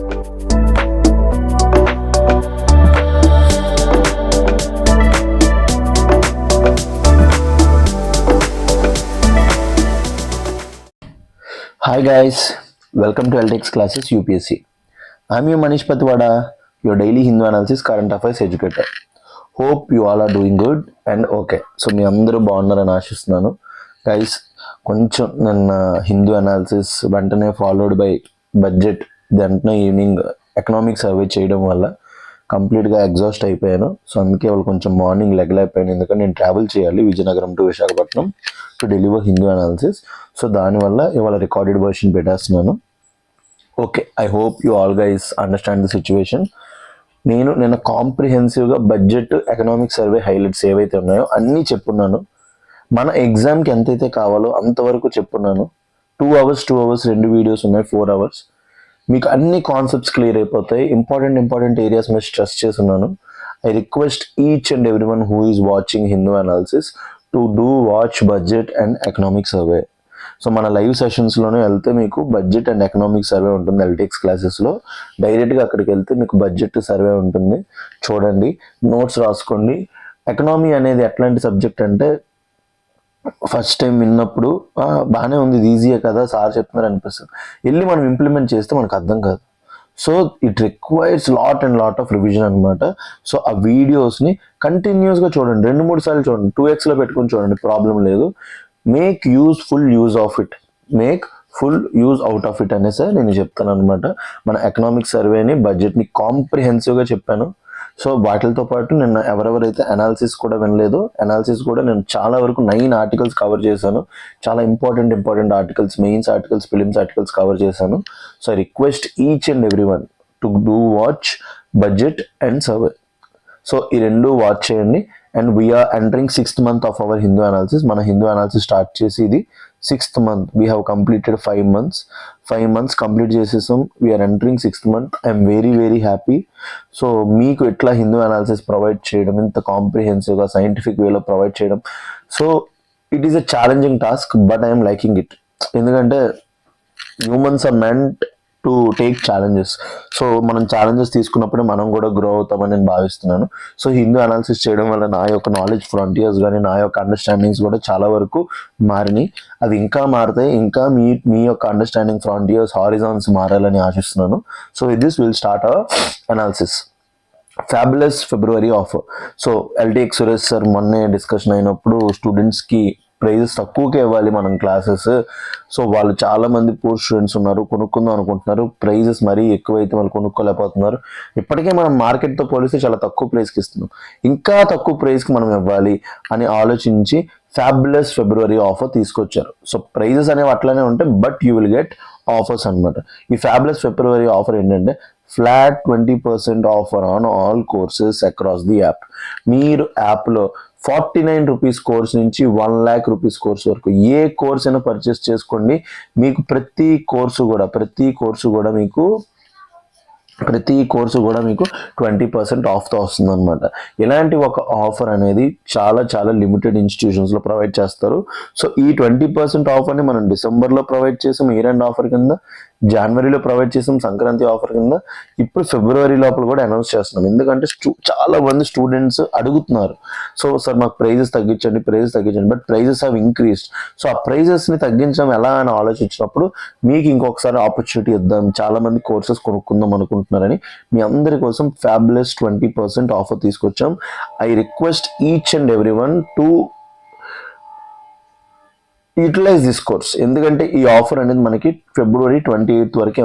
Hi guys, welcome to LTX classes UPSC. I'm your Manish Patwada, your daily Hindu analysis current affairs educator. Hope you all are doing good and okay. So మీ అందరూ బాగున్నారని ఆశిస్తున్నాను. Guys కొంచెం నిన్న Hindu analysis వెంటనే followed by budget వెంటనే evening economic survey చేయడం వల్ల కంప్లీట్గా ఎగ్జాస్ట్ అయిపోయాను. సో అందుకే వాళ్ళు కొంచెం మార్నింగ్ లెగలైపోయాను, ఎందుకంటే నేను ట్రావెల్ చేయాలి Vizianagaram to Visakhapatnam to deliver Hindu analysis. So దానివల్ల ఇవాళ రికార్డెడ్ వర్షన్ పెట్టేస్తున్నాను. Okay, I hope you all guys understand the situation. నేను నిన్న కాంప్రిహెన్సివ్గా బడ్జెట్ ఎకనామిక్ సర్వే హైలైట్స్ ఏవైతే ఉన్నాయో అన్నీ చెప్పున్నాను. మన ఎగ్జామ్కి ఎంతైతే కావాలో అంతవరకు చెప్పున్నాను. 2 hours 2 వీడియోస్ ఉన్నాయి, 4 hours. మీకు అన్ని కాన్సెప్ట్స్ క్లియర్ అయిపోతాయి. ఇంపార్టెంట్ ఏరియాస్ మీద స్ట్రెస్ చేస్తున్నాను. I request each and every one who is watching Hindu analysis to do watch budget and economic survey. So మన లైవ్ సెషన్స్లోనే వెళ్తే మీకు బడ్జెట్ అండ్ ఎకనామిక్ సర్వే ఉంటుంది. ఎల్టీఎక్స్ క్లాసెస్లో డైరెక్ట్గా అక్కడికి వెళ్తే మీకు బడ్జెట్ సర్వే ఉంటుంది. చూడండి, నోట్స్ రాసుకోండి. ఎకనామీ అనేది ఎట్లాంటి సబ్జెక్ట్ అంటే ఫస్ట్ టైం విన్నప్పుడు బాగానే ఉంది, ఇది ఈజీయే కదా సార్ చెప్తున్నారు అనిపిస్తుంది. వెళ్ళి మనం ఇంప్లిమెంట్ చేస్తే మనకు అర్థం కాదు. So it requires lot of revision అనమాట. సో ఆ వీడియోస్ని కంటిన్యూస్గా చూడండి, 2-3 సార్లు చూడండి, 2xలో పెట్టుకొని చూడండి, ప్రాబ్లం లేదు. Make full use of it, make full use out of it అనేసి నేను చెప్తాను అనమాట. మన ఎకనామిక్ సర్వేని బడ్జెట్ని కాంప్రిహెన్సివ్గా చెప్పాను. సో వాటితో పాటు నిన్న ఎవరెవరైతే అనాలిసిస్ కూడా వినలేదు, అనాలిసిస్ కూడా నేను చాలా వరకు 9 ఆర్టికల్స్ కవర్ చేశాను. చాలా important articles, mains articles, films articles cover చేశాను. So I request each and every one to do watch budget and survey. So ఈ రెండు వాచ్ చేయండి. And we are entering 6th month of our Hindu analysis. మన Hindu analysis start చేసి ఇది 6th month. We have completed 5 months. 5 months complete చేసేసాం. We are entering 6th month. I'm very happy. So మీకు ఎట్లా Hindu analysis provide చేయడం, ఇంత కాంప్రిహెన్సివ్గా సైంటిఫిక్ వేలో ప్రొవైడ్ చేయడం, so it is a challenging task, but I'm liking it. ఎందుకంటే humans are meant to take challenges. So మనం ఛాలెంజెస్ తీసుకున్నప్పుడే మనం కూడా గ్రో అవుతామని నేను భావిస్తున్నాను. సో హిందూ అనాలిసిస్ చేయడం వల్ల నా యొక్క నాలెడ్జ్ ఫ్రంటియర్స్ కానీ నా యొక్క అండర్స్టాండింగ్స్ కూడా చాలా వరకు మారినాయి. అవి ఇంకా మారుతాయి. ఇంకా మీ యొక్క అండర్స్టాండింగ్ ఫ్రంటియర్స్, హారిజాన్స్ మారాలని ఆశిస్తున్నాను. So with this will start our analysis. Fabulous February offer. So LTX Suresh sir మొన్నే డిస్కషన్ అయినప్పుడు స్టూడెంట్స్కి ప్రైజెస్ తక్కువకే ఇవ్వాలి మనం క్లాసెస్. సో వాళ్ళు చాలామంది పూర్ స్టూడెంట్స్ ఉన్నారు, కొనుక్కుందాం అనుకుంటున్నారు. ప్రైజెస్ మరీ ఎక్కువైతే వాళ్ళు కొనుక్కోలేకపోతున్నారు. ఇప్పటికే మనం మార్కెట్తో పోలిస్తే చాలా తక్కువ ప్రైస్కి ఇస్తున్నాం, ఇంకా తక్కువ ప్రైస్కి మనం ఇవ్వాలి అని ఆలోచించి ఫ్యాబులస్ ఫిబ్రవరి ఆఫర్ తీసుకొచ్చారు. సో ప్రైజెస్ అనేవి అట్లానే ఉంటాయి, but you will get offers అనమాట. ఈ ఫ్యాబులస్ ఫిబ్రవరి ఆఫర్ ఏంటంటే flat 20% offer on all courses across the app. మీరు యాప్లో 49 రూపీస్ కోర్స్ నుంచి 1 lakh రూపీస్ కోర్స్ వరకు ఏ కోర్స్ అయినా పర్చేస్ చేసుకోండి. మీకు ప్రతి కోర్సు కూడా మీకు 20% ఆఫ్తో వస్తుంది అనమాట. ఇలాంటి ఒక ఆఫర్ అనేది చాలా లిమిటెడ్ ఇన్స్టిట్యూషన్స్లో ప్రొవైడ్ చేస్తారు. సో ఈ 20% ఆఫర్ని మనం డిసెంబర్లో ప్రొవైడ్ చేసాం ఇయర్ ఎండ్ ఆఫర్ కింద, జనవరిలో ప్రొవైడ్ చేసాం సంక్రాంతి ఆఫర్ కింద, ఇప్పుడు ఫిబ్రవరి లోపల కూడా అనౌన్స్ చేస్తున్నాం. ఎందుకంటే చాలా మంది స్టూడెంట్స్ అడుగుతున్నారు, సో సార్ మాకు ప్రైజెస్ తగ్గించండి, but prices have increased. So ఆ ప్రైజెస్ని తగ్గించడం ఎలా అని ఆలోచించినప్పుడు మీకు ఇంకొకసారి ఆపర్చునిటీ ఇద్దాం, చాలా మంది కోర్సెస్ కొనుక్కుందాం అనుకుంటున్నారని మీ అందరి కోసం ఫ్యాబులస్ 20% ఆఫర్ తీసుకొచ్చాం. I request each and every one to utilise this course. ఎందుకంటే ఈ ఆఫర్ అనేది మనకి February 28th వరకే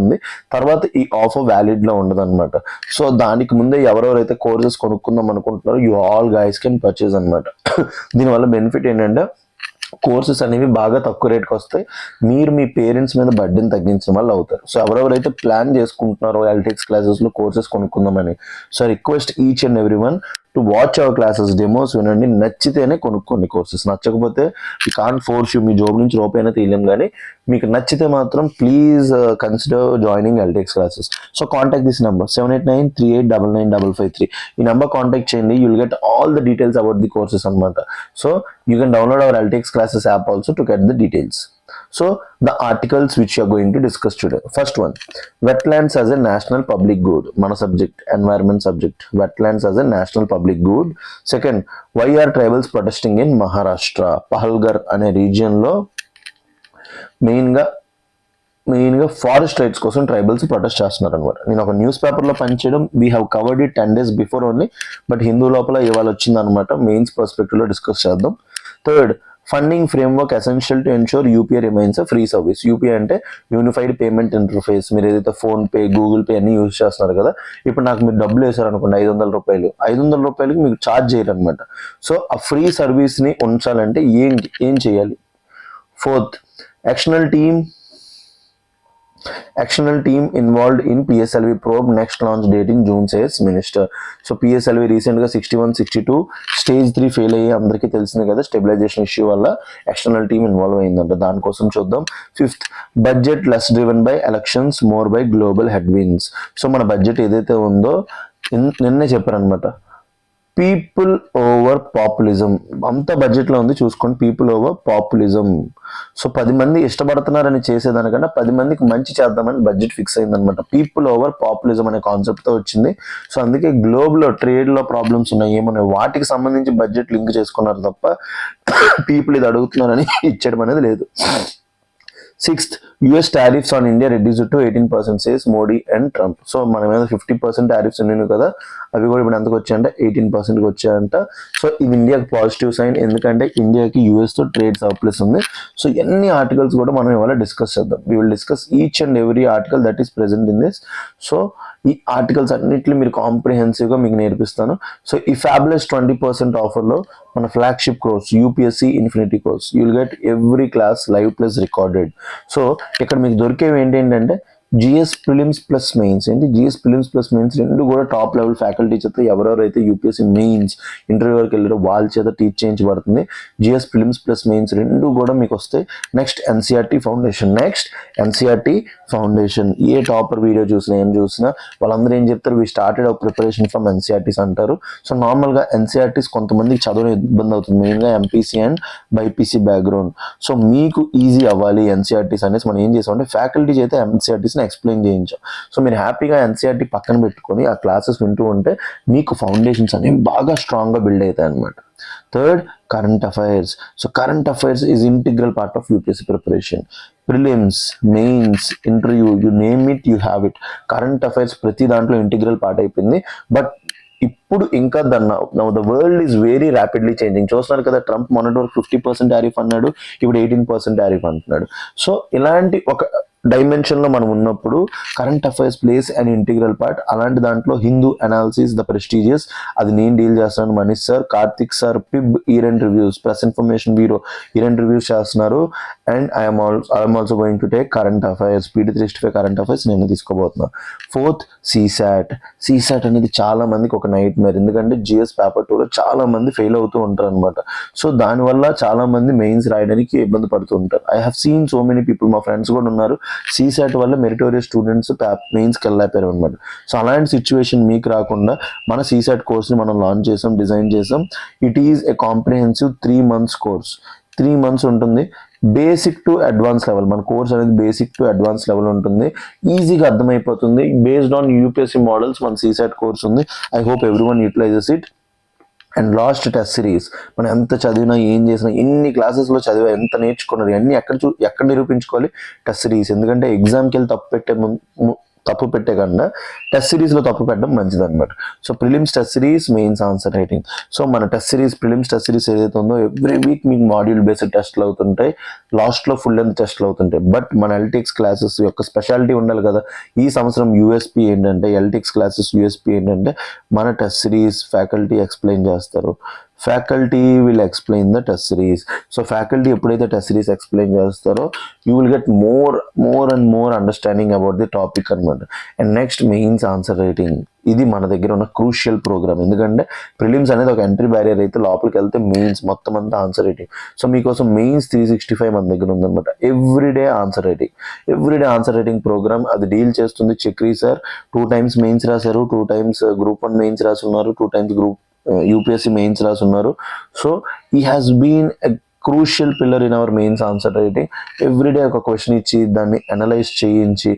ఉంది. తర్వాత ఈ ఆఫర్ వ్యాలిడ్లో ఉండదు అనమాట. సో దానికి ముందే ఎవరెవరైతే కోర్సెస్ కొనుక్కుందాం అనుకుంటున్నారో you all guys can purchase అనమాట. దీనివల్ల బెనిఫిట్ ఏంటంటే కోర్సెస్ అనేవి బాగా తక్కువ రేట్కి వస్తాయి. మీరు మీ పేరెంట్స్ మీద బర్డెన్ తగ్గించడం వల్ల అవుతారు. సో ఎవరెవరైతే ప్లాన్ చేసుకుంటున్నారో ఎల్టీఎక్స్ క్లాసెస్లో కోర్సెస్ కొనుక్కుందామని, so request each and every one to watch our classes, demos వినండి, నచ్చితేనే కొనుక్కోండి కోర్సెస్. నచ్చకపోతే యూ కాంట్ ఫోర్స్ యూ, మీ జాబ్ నుంచి రూపాయినా తీయలేం, కానీ మీకు నచ్చితే మాత్రం please consider joining LTX classes. So contact this number 7893899553. ఈ నెంబర్ కాంటాక్ట్ చేయండి. You will get all the details about the courses అనమాట. So you can download our LTX classes app also to get the details. So the articles which you are going to discuss today. First one, wetlands as a national public good. Mana subject, environment subject. Wetlands as a national public good. Second, why are tribals protesting in Maharashtra? Pahalgar అనే region లో మెయిన్గా forest rights కోసం tribals protest చేస్తున్నారు అనమాట. నేను ఒక news పేపర్లో పనిచేయడం, we have covered it 10 days before only, but Hindu లోపల ఇవాళ వచ్చింది అనమాట. మెయిన్స్ పర్స్పెక్టివ్లో డిస్కస్ చేద్దాం. Third, funding framework essential to ensure UPI remains free service. UPI అంటే యూనిఫైడ్ పేమెంట్ ఇంటర్ఫేస్. మీరు ఏదైతే ఫోన్పే, గూగుల్ పే అన్ని యూజ్ చేస్తున్నారు కదా, ఇప్పుడు నాకు మీరు డబ్బులు వేసారు అనుకోండి, 500 రూపాయలు, 500 రూపాయలకి మీకు ఛార్జ్ చేయరు అనమాట. సో ఆ ఫ్రీ సర్వీస్ని ఉంచాలంటే ఏం చేయాలి? Fourth, Actional team involved in PSLV probe, next launch date in June, says minister. So PSLV recent గా 61, 62 stage 3 ఫెయిల్ అయ్యి అందరికీ తెలిసింది కదా, స్టెబిలైజేషన్ ఇష్యూ వల్ల ఎక్స్టర్నల్ టీమ్ ఇన్వాల్వ్ అయిందంట. దానికోసం చూద్దాం. Fifth, budget less driven by elections, more by global headwinds. So మన బడ్జెట్ ఏదైతే ఉందో నిన్నే చెప్పారనమాట, పీపుల్ ఓవర్ పాపులిజం. అంత బడ్జెట్లో ఉంది చూసుకోండి, పీపుల్ ఓవర్ పాపులిజం. సో 10 మంది ఇష్టపడుతున్నారని చేసేదానికన్నా 10 మందికి మంచి చేద్దామని బడ్జెట్ ఫిక్స్ అయిందనమాట. పీపుల్ ఓవర్ పాపులిజం అనే కాన్సెప్ట్తో వచ్చింది. సో అందుకే గ్లోబ్లో ట్రేడ్లో ప్రాబ్లమ్స్ ఉన్నాయి, ఏమన్నా వాటికి సంబంధించి బడ్జెట్ లింక్ చేసుకున్నారు తప్ప పీపుల్ ఇది అడుగుతున్నారని ఇచ్చడం అనేది లేదు. Sixth, US tariffs on India reduced to 18%, says Modi and Trump. So మన మీద 50% టారిఫ్స్ ఉన్నాయి కదా, అవి కూడా ఇప్పుడు ఎంతకు వచ్చాయంటే 18%కి వచ్చాయంట. సో ఇది ఇండియాకి పాజిటివ్ సైన్, ఎందుకంటే ఇండియాకి యూఎస్తో ట్రేడ్ సర్ప్లస్ ఉంది. సో ఎన్ని ఆర్టికల్స్ కూడా మనం ఇవాళ డిస్కస్ చేద్దాం. We will discuss each and every article that is present in this. So ఈ ఆర్టికల్స్ అన్నింటినీ మీరు కాంప్రిహెన్సివ్గా మీకు నేర్పిస్తాను. సో ఈ ఫ్యాబులస్ 20% ఆఫర్లో మన flagship course UPSC infinity course, you will get every class live plus recorded. So ఇక్కడ మీకు దొరికేవి ఏంటంటే జిఎస్ ప్రిలిమ్స్ ప్లస్ మెయిన్స్. ఏంటి జిఎస్ ప్రిలిమ్స్ ప్లస్ మెయిన్స్ రెండు కూడా టాప్ లెవెల్ ఫ్యాకల్టీ చేత ఎవరెవరైతే యూపీఎస్సీ మెయిన్స్ ఇంటర్వ్యూ వరకు వెళ్ళారో వాళ్ళ చేత టీచ్ చేయించబడుతుంది. జిఎస్ ప్రిలిమ్స్ ప్లస్ మెయిన్స్ రెండు కూడా మీకు వస్తాయి. Next NCERT foundation. ఏ టాపర్ వీడియో చూసినా ఏం చూసినా వాళ్ళందరూ ఏం చెప్తారు, we started our preparation from NCERTs అంటారు. సో నార్మల్గా ఎన్సీఆర్టీస్ కొంతమందికి చదవడం ఇబ్బంది అవుతుంది, మెయిన్గా MPC and BiPC background. So మీకు ఈజీ అవ్వాలి ఎన్సీఆర్టీస్ అనేసి మనం ఏం చేసామంటే ఫ్యాకల్టీ చేత ఎన్సీఆర్టీస్ని ఎక్స్ప్లెయిన్ చేయించాం. సో మీరు హ్యాపీగా ఎన్సీఆర్టీ పక్కన పెట్టుకొని ఆ క్లాసెస్ వింటూ ఉంటే మీకు ఫౌండేషన్స్ అనేవి బాగా స్ట్రాంగ్గా బిల్డ్ అవుతాయి అనమాట. Third, current affairs. So current affairs is integral part of UPSC preparation. Prelims, mains, interview, you name it, you have it. Current affairs ప్రతి దాంట్లో ఇంటిగ్రల్ పార్ట్ అయిపోయింది. బట్ ఇప్పుడు ఇంకా now the world is very rapidly changing. చూస్తున్నారు కదా, Trump మొన్నటి వరకు 50% tariff అన్నాడు, ఇప్పుడు 18% టారిఫ్ అంటున్నాడు. సో ఇలాంటి ఒక డైమెన్షన్లో మనం ఉన్నప్పుడు current affairs place and integral part. అలాంటి దాంట్లో హిందూ అనాలిసిస్, ద ప్రెస్టీజియస్, అది నేను డీల్ చేస్తున్నాను. Manish sir, Karthik sir, PIB event reviews, press information bureau event reviews చేస్తున్నారు. And I'm also going to take current affairs, PD365 current affairs నేను తీసుకోబోతున్నాను. Fourth, CSAT అనేది చాలా మందికి ఒక నైట్ మేర్, ఎందుకంటే జిఎస్ పేపర్ 2లో చాలా మంది ఫెయిల్ అవుతూ ఉంటారు అనమాట. సో దానివల్ల చాలా మంది మెయిన్స్ రాయడానికి ఇబ్బంది పడుతూ ఉంటారు. I have seen so many people, మా ఫ్రెండ్స్ కూడా ఉన్నారు, సీసాట్ వల్ల మెరిటోరియస్ స్టూడెంట్స్ మెయిన్స్కి వెళ్ళిపోయారు అనమాట. సో అలాంటి సిచ్యువేషన్ మీకు రాకుండా మన సీసాట్ కోర్స్ని మనం లాంచ్ చేసాం, డిజైన్ చేసాం. It is a comprehensive 3 months course. 3 months ఉంటుంది. బేసిక్ టు అడ్వాన్స్ లెవెల్ మన కోర్స్ అనేది బేసిక్ టు అడ్వాన్స్ లెవెల్ ఉంటుంది. ఈజీగా అర్థమైపోతుంది. బేస్డ్ ఆన్ యూపీఎస్సీ మోడల్స్ మన సీసాట్ కోర్స్ ఉంది. I hope everyone utilises it. And last, test series. మనం ఎంత చదివినా ఏం చేసినా ఎన్ని క్లాసెస్లో చదివా ఎంత నేర్చుకున్నది అన్నీ ఎక్కడ నిరూపించుకోవాలి? Test series. ఎందుకంటే ఎగ్జామ్కి వెళ్ళి తప్పు పెట్టే కన్నా టెస్ట్ సిరీస్లో తప్పు పెట్టడం మంచిది అనమాట. So prelims test series, mains answer writing. So మన test series, prelims test series ఏదైతే ఉందో ఎవ్రీ వీక్ మీకు మాడ్యూల్ బేస్డ్ టెస్ట్లు అవుతుంటాయి, లాస్ట్లో ఫుల్ లెంత్ టెస్ట్లు అవుతుంటాయి. బట్ మన ఎల్టీఎక్స్ క్లాసెస్ యొక్క స్పెషాలిటీ ఉండాలి కదా. ఈ సంవత్సరం యూఎస్పీ ఏంటంటే, ఎల్టీఎక్స్ క్లాసెస్ యూఎస్పీ ఏంటంటే మన టెస్ట్ సిరీస్ ఫ్యాకల్టీ ఎక్స్ప్లెయిన్ చేస్తారు. Faculty will explain the test series. So faculty ఎప్పుడైతే టెస్ట్ సిరీస్ ఎక్స్ప్లెయిన్ చేస్తారో you will get more and more understanding about the topic అనమాట. And next, mains answer writing. ఇది మన దగ్గర ఉన్న క్రూషియల్ ప్రోగ్రామ్. ఎందుకంటే prelims అనేది ఒక ఎంట్రీ బ్యారియర్ అయితే, లోపలికి వెళ్తే మెయిన్స్ మొత్తం అంతా ఆన్సర్ రైటింగ్. సో మీకోసం మెయిన్స్ 365 మన దగ్గర ఉందన్నమాట. ఎవ్రీడే ఆన్సర్ రైటింగ్ ప్రోగ్రామ్ అది డీల్ చేస్తుంది చక్రీ సార్. 2 times మెయిన్స్ రాశారు, 2 times Group 1 మెయిన్స్ రాసి ఉన్నారు, 2 times యూపీఎస్సీ మెయిన్స్ రాసి ఉన్నారు. So he has been a crucial pillar in our mains answer writing. Every day ఒక క్వశ్చన్ ఇచ్చి దాన్ని అనలైజ్ చేయించి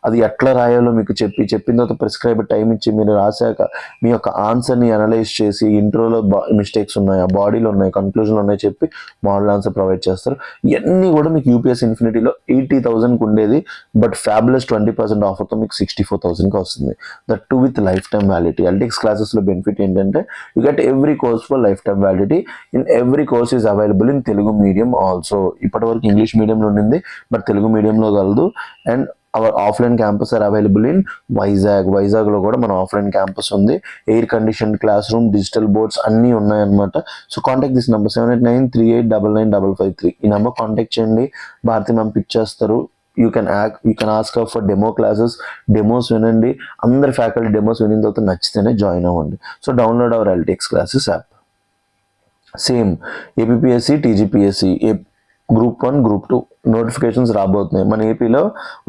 అది ఎట్లా రాయాలో మీకు చెప్పిన తర్వాత ప్రిస్క్రైబ్ టైం ఇచ్చి మీరు రాశాక మీ యొక్క ఆన్సర్ని అనలైజ్ చేసి ఇంట్రోలో మిస్టేక్స్ ఉన్నాయా, బాడీలో ఉన్నాయి, కన్క్లూజన్లో ఉన్నాయి చెప్పి మోడల్ ఆన్సర్ ప్రొవైడ్ చేస్తారు. ఇవన్నీ కూడా మీకు యూపీఎస్సీ ఇన్ఫినిటీలో 80,000కి ఉండేది, బట్ ఫ్యాబులస్ 20% ఆఫర్తో మీకు 64,000కి వస్తుంది. That too with lifetime validity. LTX క్లాసెస్లో బెనిఫిట్ ఏంటంటే you get every course for lifetime validity. In every course is available in Telugu medium also. ఇప్పటివరకు ఇంగ్లీష్ మీడియంలో ఉండింది, బట్ తెలుగు మీడియంలో కలదు. And our offline campus are available in వైజాగ్లో కూడా మన ఆఫ్లైన్ క్యాంపస్ ఉంది. Air condition classroom, digital boards అన్నీ ఉన్నాయన్నమాట. So contact this number 7893899553. ఈ నెంబర్ కాంటాక్ట్ చేయండి. భారతి మ్యామ్ పిక్ చేస్తారు. You can ask for demo classes. Demos వినండి. అందరు ఫ్యాకల్టీ డెమోస్ వినిన తర్వాత నచ్చితేనే జాయిన్ అవ్వండి. So download our LTX classes app. Same APPSC, TGPSC, group 1, group 2 notifications రాబోతున్నాయి. మన ఏపీలో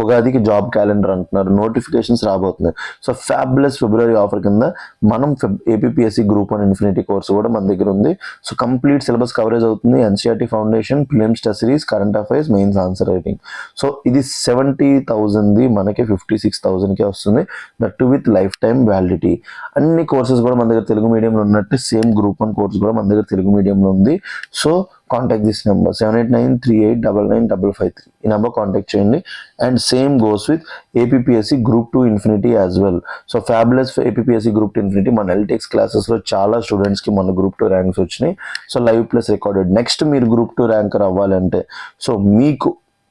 ఉగాదికి జాబ్ క్యాలెండర్ అంటున్నారు, నోటిఫికేషన్స్ రాబోతున్నాయి. సో ఫ్యాబులస్ ఫిబ్రవరి ఆఫర్ కింద మనం ఏపీఎస్సి గ్రూప్ 1 ఇన్ఫినిటీ కోర్స్ కూడా మన దగ్గర ఉంది. సో కంప్లీట్ సిలబస్ కవరేజ్ అవుతుంది. NCERT foundation, prelims, test series, current affairs, mains answer writing. So ఇది 70,000ది మనకి 56,000కే వస్తుంది. That too with lifetime validity. అన్ని కోర్సెస్ కూడా మన దగ్గర తెలుగు మీడియంలో ఉన్నట్టు సేమ్ గ్రూప్ 1 కోర్స్ కూడా మన దగ్గర తెలుగు మీడియంలో ఉంది. So contact this number 7893899553. ఈ నెంబర్ కాంటాక్ట్ చేయండి. And same goes with APSC group 2 infinity as well. So fabulous APSC group 2 infinity మన ఎల్టెక్స్ క్లాసెస్లో చాలా స్టూడెంట్స్కి మన గ్రూప్ 2 ర్యాంక్స్ వచ్చినాయి. So live plus recorded. Next మీరు గ్రూప్ 2 ర్యాంకర్ అవ్వాలంటే సో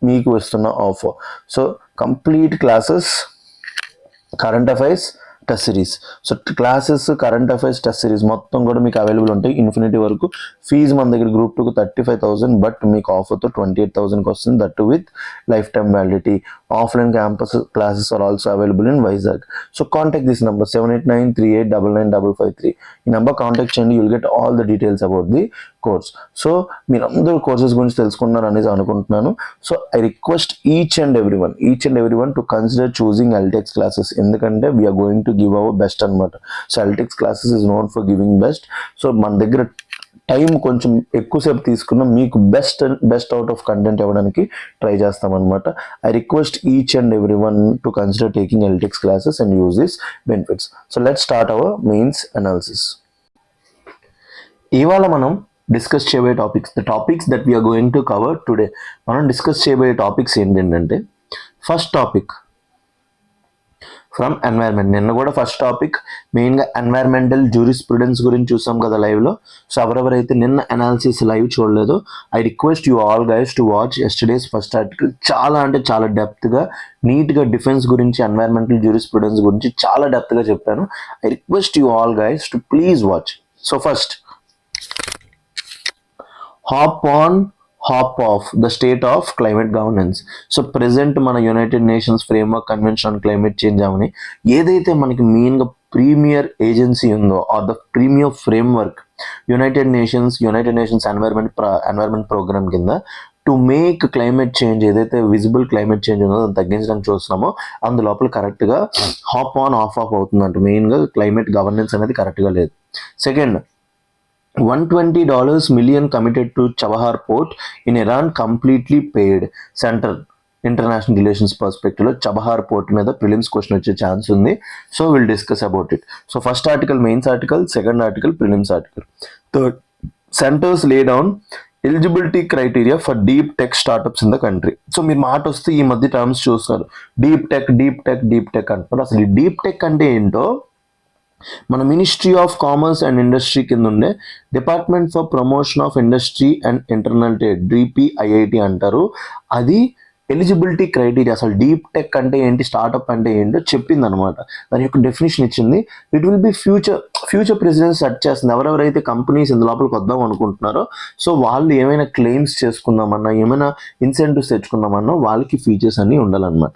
మీకు వస్తున్న offer. So complete classes, current affairs, test series. So classes, current affairs, test series మొత్తం కూడా మీకు అవైలబుల్ ఉంటాయి ఇన్ఫినిటీ వరకు. ఫీజు మన దగ్గర గ్రూప్ 2కు 35,000, బట్ మీకు ఆఫర్తో 28,000కి వస్తుంది. That too with lifetime validity. Offline campus classes are also available in Vizag. So contact this number 7893899553. ఈ నెంబర్ కాంటాక్ట్ చేయండి. You'll get all the details about the course. So మీరు అందరూ కోర్సెస్ గురించి తెలుసుకున్నారు అనేది అనుకుంటున్నాను. So I request each and every one to consider choosing LTX classes. ఎందుకంటే we are going to give our best అనమాట. So LTX classes is known for giving best. So మన దగ్గర టైం కొంచెం ఎక్కువసేపు తీసుకున్న మీకు బెస్ట్ అవుట్ ఆఫ్ కంటెంట్ ఇవ్వడానికి try చేస్తామన్నమాట. I request each and every one to consider taking Eltex classes and use this benefits. So let's start our mains analysis. ఇవాళ మనం డిస్కస్ చేయబోయే the topics that we're going to cover today. మనం discuss చేయబోయే topics ఏంటంటే first topic from environment. నిన్న కూడా first topic మెయిన్గా environmental jurisprudence గురించి చూసాం కదా లైవ్లో. సో ఎవరెవరైతే నిన్న అనాలిసిస్ లైవ్ చూడలేదో I request you all guys to watch yesterday's first article. చాలా డెప్త్గా నీట్గా డిఫెన్స్ గురించి, ఎన్వైర్మెంటల్ జ్యూరిస్ప్రుడెన్స్ గురించి చాలా డెప్త్గా చెప్పాను. I request you all guys to please watch. So first, hop on hop off the state of climate governance. So present మన united nations framework convention on climate change అవని ఏదైతే మనకి మెయిన్గా ప్రీమియర్ ఏజెన్సీ ఉందో or the premier framework united nations environment programme కింద to make climate change, ఏదైతే visible climate change ఉందో దాన్ని తగ్గించడానికి చూస్తున్నామో అందులోపల కరెక్ట్గా హాప్ ఆన్ ఆఫ్ అవుతుందంట. మెయిన్గా క్లైమేట్ గవర్నెన్స్ అనేది కరెక్ట్గా లేదు. Second, $120 million committed to Chabahar port in Iran completely paid. Centre international relations పర్స్పెక్టివ్లో చబహార్ పోర్ట్ మీద ప్రిలిమ్స్ క్వశ్చన్ వచ్చే ఛాన్స్ ఉంది. So will discuss about it. So first article mains article, second article prelims article. Third, centres lay down eligibility criteria for deep tech startups in the country. So మీరు మాట వస్తే ఈ మధ్య terms చూస్తున్నారు, deep tech అంటున్నారు. అసలు ఈ deep tech అంటే ఏంటో మన ministry of commerce and industry కింద ఉండే department for promotion of industry and internal trade, DPIIT అంటారు. అది ఎలిజిబిలిటీ క్రైటీరియా, అసలు డీప్ టెక్ అంటే ఏంటి, స్టార్టప్ అంటే ఏంటో చెప్పింది అనమాట. దాని యొక్క డెఫినేషన్ ఇచ్చింది. It will be future precedents set చేస్తుంది. ఎవరెవరైతే కంపెనీస్ ఇందు లోపలికి వద్దాం అనుకుంటున్నారో సో వాళ్ళు ఏమైనా క్లెయిమ్స్ చేసుకుందామన్నా, ఏమైనా ఇన్సెంటివ్స్ తెచ్చుకుందామన్నా వాళ్ళకి ఫీచర్స్ అన్నీ ఉండాలన్నమాట.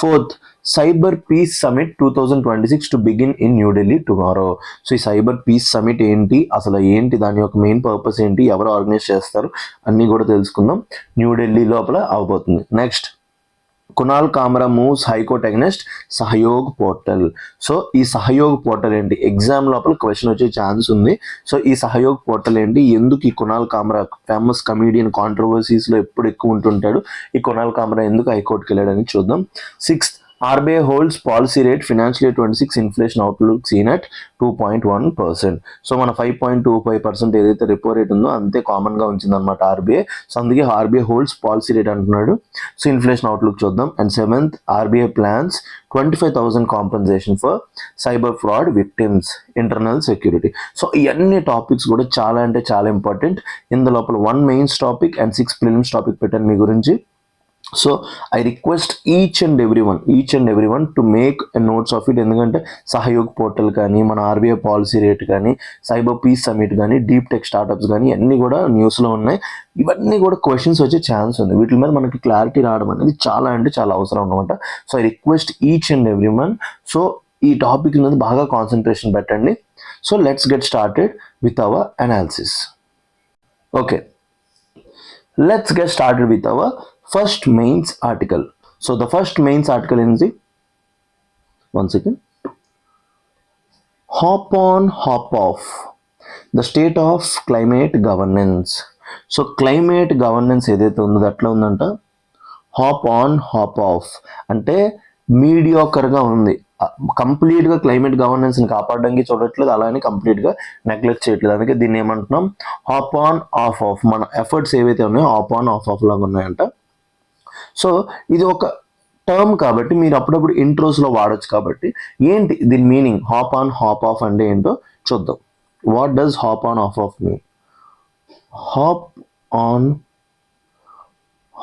Fourth, cyber peace summit 2026 to begin in New Delhi tomorrow. So ఈ సైబర్ పీస్ సమిట్ ఏంటి, అసలు ఏంటి, దాని యొక్క మెయిన్ పర్పస్ ఏంటి, ఎవరు ఆర్గనైజ్ చేస్తారు అన్నీ కూడా తెలుసుకుందాం. న్యూఢిల్లీ లోపల అవబోతుంది. Next, Kunal Kamra moves high court against సహయోగ్ portal. So ఈ సహయోగ్ పోర్టల్ ఏంటి, ఎగ్జామ్ లోపల క్వశ్చన్ వచ్చే ఛాన్స్ ఉంది. సో ఈ సహయోగ్ పోర్టల్ ఏంటి, ఎందుకు ఈ కునాల్ కామ్రా ఫేమస్ కమీడియన్ కాంట్రవర్సీస్లో ఎప్పుడు ఎక్కువ ఉంటుంటాడు, ఈ కునాల్ కామ్రా ఎందుకు హైకోర్టుకి వెళ్ళాడని చూద్దాం. 6th, RBI holds policy rate financial year 26 inflation outlook seen at 2.1%. So మన 5.25% ఏదైతే రిపో రేట్ ఉందో అంతే కామన్గా ఉంచిందన్నమాట ఆర్బీఐ. సో అందుకే ఆర్బీఐ హోల్డ్స్ పాలసీ రేట్ అంటున్నాడు. సో ఇన్ఫ్లేషన్ అవుట్లుక్ చూద్దాం. And 7th, RBI plans 25,000 compensation for cyber fraud victims, internal security. So ఇవన్నీ టాపిక్స్ కూడా చాలా అంటే చాలా ఇంపార్టెంట్. ఇందులోపల 1 mains topic and 6 prelims topic పెట్టాను మీ గురించి. So I request each and every one to make notes of it. ఎందుకంటే సహయోగ్ పోర్టల్ కానీ, మన ఆర్బీఐ పాలసీ రేట్ కానీ, సైబర్ పీస్ సమిట్ కానీ, డీప్ టెక్ స్టార్టప్స్ కానీ అన్నీ కూడా న్యూస్లో ఉన్నాయి. ఇవన్నీ కూడా క్వశ్చన్స్ వచ్చే ఛాన్స్ ఉంది. వీటి మీద మనకి క్లారిటీ రావడం అనేది చాలా అంటే చాలా అవసరం అనమాట. So I request each and every one, so ఈ టాపిక్ మీద బాగా కాన్సన్ట్రేషన్ పెట్టండి. So let's get started with our analysis. Okay, let's get started with our first mains article. So the first mains article in the, one second, hop on hop off, the state of climate governance. So climate governance ఏదైతే ఉందో అట్లా ఉందంట. Hop on hop off అంటే మీడియోకర్గా ఉంది, కంప్లీట్గా climate గవర్నెన్స్ని కాపాడడానికి చూడట్లేదు, అలానే కంప్లీట్గా నెగ్లెక్ట్ చేయట్లేదు. అందుకే దీన్ని ఏమంటున్నాం, హాప్ ఆన్ ఆఫ్ ఆఫ్. మన ఎఫర్ట్స్ ఏవైతే ఉన్నాయో హాప్ ఆన్ ఆఫ్ ఆఫ్ లాగా ఉన్నాయంట. సో ఇది ఒక టర్మ్ కాబట్టి మీరు అప్పుడప్పుడు ఇంట్రోస్లో వాడచ్చు. కాబట్టి ఏంటి దీని meaning, hop on hop off అంటే ఏంటో చూద్దాం. What does hop on off of mean? Hop on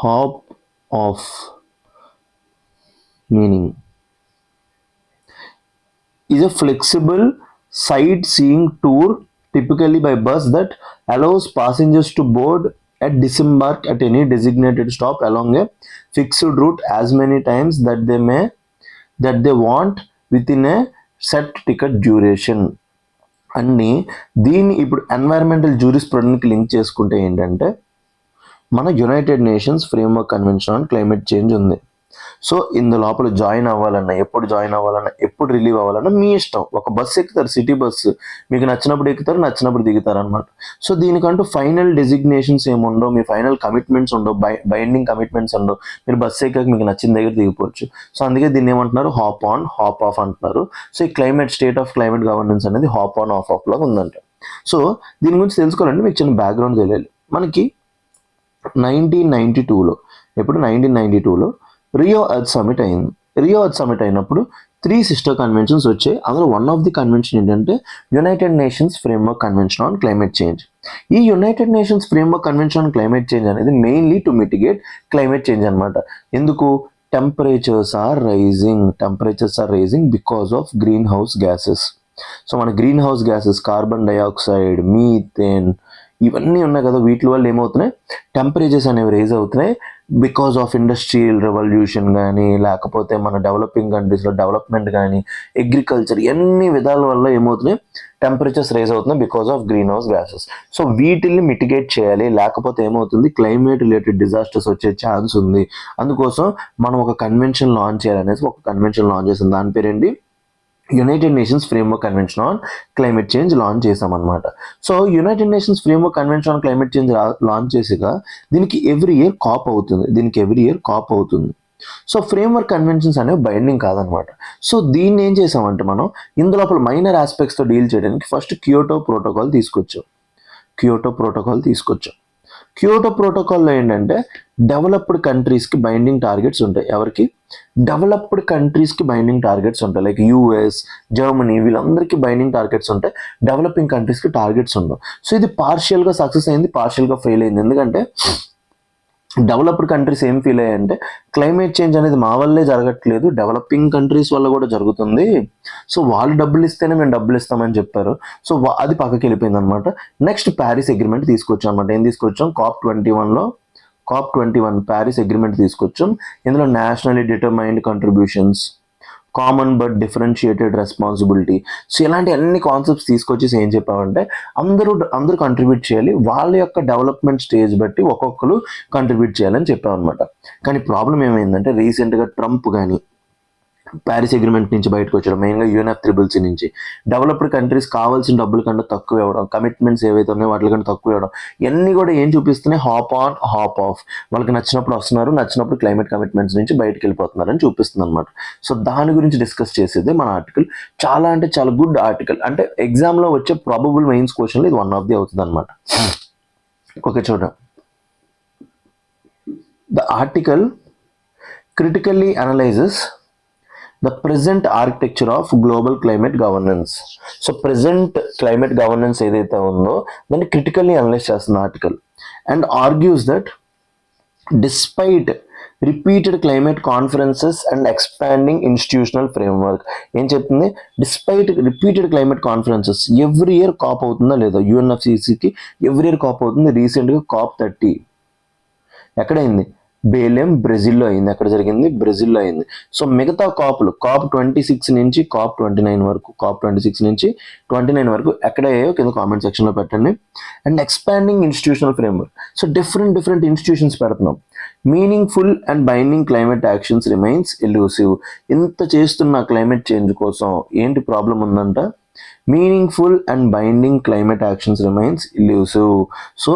hop of meaning is a flexible sightseeing tour typically by bus that allows passengers to board and disembark at any designated stop along a fixed route as many times that they want within a set ticket duration. అన్ని దీన్ని ఇప్పుడు environmental జ్యూరిస్ప్రుడెన్స్కి link చేసుకుంటే ఏంటంటే, మన united nations framework convention on climate change ఉంది. So ఇందు లోపల join అవ్వాలన్నా, ఎప్పుడు రిలీవ్ అవ్వాలన్నా మీ ఇష్టం. ఒక బస్సు ఎక్కుతారు, సిటీ బస్సు, మీకు నచ్చినప్పుడు ఎక్కుతారు, నచ్చినప్పుడు దిగుతారు అనమాట. సో దీనికంటూ ఫైనల్ డెసిగ్నేషన్స్ ఏముండవు, మీ ఫైనల్ కమిట్మెంట్స్ ఉండవు, బైండింగ్ కమిట్మెంట్స్ ఉండవు. మీరు బస్సు ఎక్కాక మీకు నచ్చిన దగ్గర దిగిపోవచ్చు. సో అందుకే దీన్ని ఏమంటున్నారు, హాప్ ఆన్ హాప్ ఆఫ్ అంటున్నారు. సో ఈ స్టేట్ ఆఫ్ క్లైమేట్ గవర్నెన్స్ అనేది హాప్ ఆన్ ఆఫ్ ఆఫ్ లాగా ఉందంట. సో దీని గురించి తెలుసుకోవాలంటే మీకు చిన్న బ్యాక్గ్రౌండ్ తెలియాలి. మనకి 1992లో ఎప్పుడు 1992లో రియో ఎర్త్ సమిట్ అయింది. రియో ఎర్త్ సమిట్ అయినప్పుడు 3 సిస్టర్ కన్వెన్షన్స్ వచ్చాయి. అందులో వన్ ఆఫ్ ది కన్వెన్షన్ ఏంటంటే united nations framework convention on climate change. ఈ united nations framework convention on climate change అనేది mainly to mitigate climate change అనమాట. ఎందుకు? Temperatures are rising because of greenhouse gases. So మన greenhouse gases, carbon dioxide, methane, ఇవన్నీ ఉన్నాయి కదా, వీటి వల్ల ఏమవుతున్నాయి, టెంపరేచర్స్ అనేవి రైజ్ అవుతున్నాయి. బికాస్ ఆఫ్ ఇండస్ట్రియల్ రెవల్యూషన్ కానీ, లేకపోతే మన డెవలపింగ్ కంట్రీస్లో డెవలప్మెంట్ కానీ, అగ్రికల్చర్, ఎన్ని విధాల వల్ల ఏమవుతున్నాయి, టెంపరేచర్స్ రైజ్ అవుతున్నాయి because of greenhouse gases. So వీటిల్ని మిటిగేట్ చేయాలి, లేకపోతే ఏమవుతుంది, క్లైమేట్ రిలేటెడ్ డిజాస్టర్స్ వచ్చే ఛాన్స్ ఉంది. అందుకోసం మనం ఒక కన్వెన్షన్ లాంచ్ చేయాలనేసి ఒక కన్వెన్షన్ లాంచ్ చేసింది. దాని పేరేంటి, united nations framework convention on climate change launch చేసామన్నమాట. So United nations framework convention on climate change launch చేసిగా దీనికి ఎవ్రీ ఇయర్ కాప్ అవుతుంది. సో ఫ్రేమ్వర్క్ కన్వెన్షన్స్ అనేవి బైండింగ్ కాదనమాట. సో దీన్ని ఏం చేసామంటే మనం ఇందులోపల మైనర్ ఆస్పెక్ట్స్తో డీల్ చేయడానికి ఫస్ట్ కియోటో ప్రోటోకాల్ తీసుకొచ్చాం. క్యోటో ప్రోటోకాల్లో ఏంటంటే డెవలప్డ్ కంట్రీస్కి బైండింగ్ టార్గెట్స్ ఉంటాయి. ఎవరికి? డెవలప్డ్ కంట్రీస్కి బైండింగ్ టార్గెట్స్ ఉంటాయి. లైక్ యూఎస్, జర్మనీ, వీళ్ళందరికీ బైండింగ్ టార్గెట్స్ ఉంటాయి. డెవలపింగ్ కంట్రీస్కి టార్గెట్స్ ఉండవు. సో ఇది పార్షియల్గా సక్సెస్ అయింది, పార్షియల్గా ఫెయిల్ అయింది. ఎందుకంటే డెవలప్డ్ కంట్రీస్ ఏం ఫీల్ అయ్యాయంటే, క్లైమేట్ చేంజ్ అనేది మా వల్లే జరగట్లేదు, డెవలపింగ్ కంట్రీస్ వల్ల కూడా జరుగుతుంది. సో వాళ్ళు డబ్బులు ఇస్తేనే మేము డబ్బులు ఇస్తామని చెప్పారు. సో అది పక్కకి వెళ్ళిపోయింది అనమాట. నెక్స్ట్ ప్యారిస్ అగ్రిమెంట్ తీసుకొచ్చాం అనమాట. ఏం తీసుకొచ్చాం? COP21 ప్యారిస్ అగ్రిమెంట్ తీసుకొచ్చాం. ఇందులో nationally determined contributions, common but differentiated responsibility. So ఇలాంటి అన్ని కాన్సెప్ట్స్ తీసుకొచ్చేసి ఏం చెప్పామంటే అందరూ కంట్రిబ్యూట్ చేయాలి, వాళ్ళ యొక్క డెవలప్మెంట్ స్టేజ్ బట్టి ఒక్కొక్కరు కంట్రిబ్యూట్ చేయాలని చెప్పామన్నమాట. కానీ ప్రాబ్లం ఏమైందంటే రీసెంట్గా ట్రంప్ కానీ ప్యారిస్ అగ్రిమెంట్ నుంచి బయటకు వచ్చారు, మెయిన్గా UNFCCC నుంచి డెవలప్డ్ కంట్రీస్ కావాల్సిన డబ్బుల కంటే తక్కువ ఇవ్వడం, కమిట్మెంట్స్ ఏవైతే ఉన్నాయో వాటి కంటే తక్కువ ఇవ్వడం, ఇవన్నీ కూడా ఏం చూపిస్తున్నాయి, హాప్ ఆన్ హాప్ ఆఫ్. వాళ్ళకి నచ్చినప్పుడు వస్తున్నారు, నచ్చినప్పుడు క్లైమేట్ కమిట్మెంట్స్ నుంచి బయటకు వెళ్ళిపోతున్నారు అని చూపిస్తుంది అనమాట. సో దాని గురించి డిస్కస్ చేసేది మన ఆర్టికల్. చాలా అంటే చాలా గుడ్ ఆర్టికల్, అంటే ఎగ్జామ్లో వచ్చే ప్రాబబుల్ మెయిన్స్ క్వశ్చన్లో ఇది వన్ ఆఫ్ ది అవుతుంది అనమాట. ఓకే, చూడ the article critically analyzes the present architecture of global climate governance. So present climate governance ఏదైతే ఉందో దాన్ని క్రిటికల్లీ అనలైజ్ చేస్తున్న article and argues that despite repeated climate conferences and expanding institutional framework. ఏం చెప్తుంది, despite repeated climate conferences every year COP అవుతుందా లేదా, UNFCCCకి every year COP అవుతుంది. రీసెంట్గా COP30 ఎక్కడైంది, బేలెం బ్రెజిల్లో అయింది. ఎక్కడ జరిగింది, బ్రెజిల్లో అయింది. సో మిగతా కాపులు COP26 నుంచి COP29 వరకు, COP26 నుంచి 29 వరకు ఎక్కడ అయ్యాయో కింద కామెంట్ సెక్షన్లో పెట్టండి. And expanding institutional framework, so different institutions పెడుతున్నాం. Meaningful and binding climate actions remains elusive. ఇంత చేస్తున్న క్లైమేట్ చేంజ్ కోసం ఏంటి ప్రాబ్లం ఉందంట, meaningful and binding climate actions remains elusive. So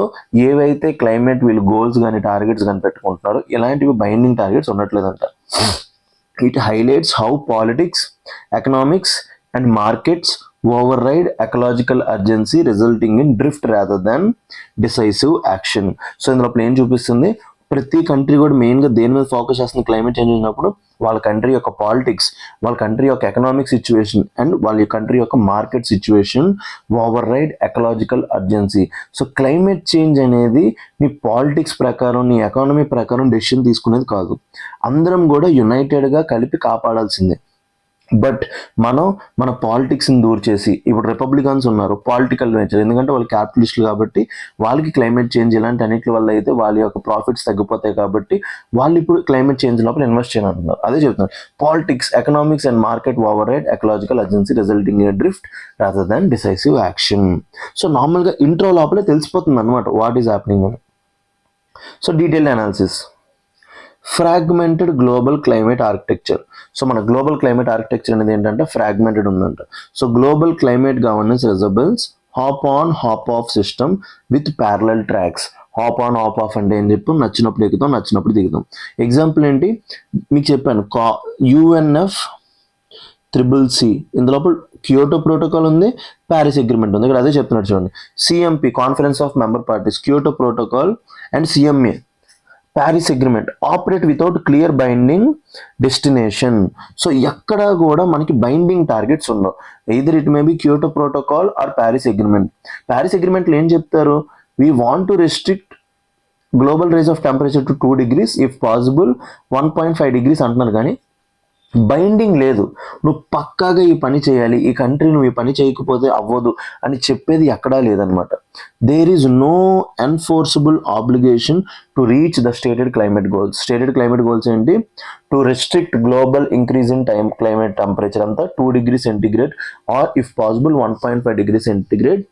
ఏవైతే క్లైమేట్ వీళ్ళు గోల్స్ కానీ టార్గెట్స్ కానీ పెట్టుకుంటున్నారో ఇలాంటివి బైండింగ్ టార్గెట్స్ ఉండట్లేదంట. It highlights how politics, economics and markets override ecological urgency resulting in drift rather than decisive action. So ఇందులో ఏం చూపిస్తుంది, ప్రతి కంట్రీ కూడా మెయిన్గా దేని మీద ఫోకస్ చేస్తుంది క్లైమేట్ చేంజ్ ఉన్నప్పుడు, వాళ్ళ కంట్రీ యొక్క పాలిటిక్స్, వాళ్ళ కంట్రీ యొక్క ఎకనామిక్ సిచ్యువేషన్ అండ్ వాళ్ళ కంట్రీ యొక్క market situation override ecological urgency. So climate change అనేది నీ పాలిటిక్స్ ప్రకారం, నీ ఎకానమీ ప్రకారం డెసిషన్ తీసుకునేది కాదు, అందరం కూడా యునైటెడ్గా కలిపి కాపాడాల్సిందే. బట్ మన పాలిటిక్స్ని దూరం చేసి, ఇప్పుడు రిపబ్లికన్స్ ఉన్నారు పాలిటికల్ నేచర్, ఎందుకంటే వాళ్ళు క్యాపిటలిస్టులు కాబట్టి వాళ్ళకి క్లైమేట్ చేంజ్ ఇలాంటి అన్నిటి వల్ల అయితే వాళ్ళ యొక్క ప్రాఫిట్స్ తగ్గిపోతాయి కాబట్టి వాళ్ళు ఇప్పుడు క్లైమేట్ చేంజ్ లోపల ఇన్వెస్ట్ చేయాలంటున్నారు. అదే చెప్తున్నారు, politics, economics and market override ecological urgency resulting in drift rather than decisive action. So నార్మల్గా ఇంట్రో లోపలే తెలిసిపోతుంది అనమాట వాట్ ఈస్ హ్యాపెనింగ్ అని. So detailed analysis, fragmented global climate architecture. So మన గ్లోబల్ క్లైమేట్ ఆర్కిటెక్చర్ అనేది ఏంటంటే fragmented ఉందంట. So global climate governance resembles hop on hop off system with parallel tracks. Hop on hop off అంటే ఏం చెప్పాం, నచ్చినప్పుడు ఎక్కుతాం, నచ్చినప్పుడు దిగుతాం. ఎగ్జాంపుల్ ఏంటి మీకు చెప్పాను, UNFCCC ఇందులో క్యోటో ప్రోటోకాల్ ఉంది, ప్యారిస్ అగ్రిమెంట్ ఉంది. ఇక్కడ అదే చెప్తున్నారు చూడండి, CMP conference of member parties, Kyoto protocol and CMA Paris agreement operate without clear binding destination. So ఎక్కడ కూడా మనకి బైండింగ్ టార్గెట్స్ ఉండవు, either it may be Kyoto protocol or Paris agreement. Paris అగ్రిమెంట్లో ఏం చెప్తారు, we want to restrict global rise of temperature to 2 degrees if possible 1.5 degrees అంటున్నారు, కానీ binding లేదు. నువ్వు పక్కాగా ఈ పని చేయాలి, ఈ కంట్రీ నువ్వు ఈ పని చేయకపోతే అవ్వదు అని చెప్పేది ఎక్కడా లేదనమాట. There is no enforceable obligation to reach the stated climate goals. Stated climate goals ఏంటి, to restrict global increase in climate temperature అంతా 2 degrees centigrade or if possible 1.5 degrees centigrade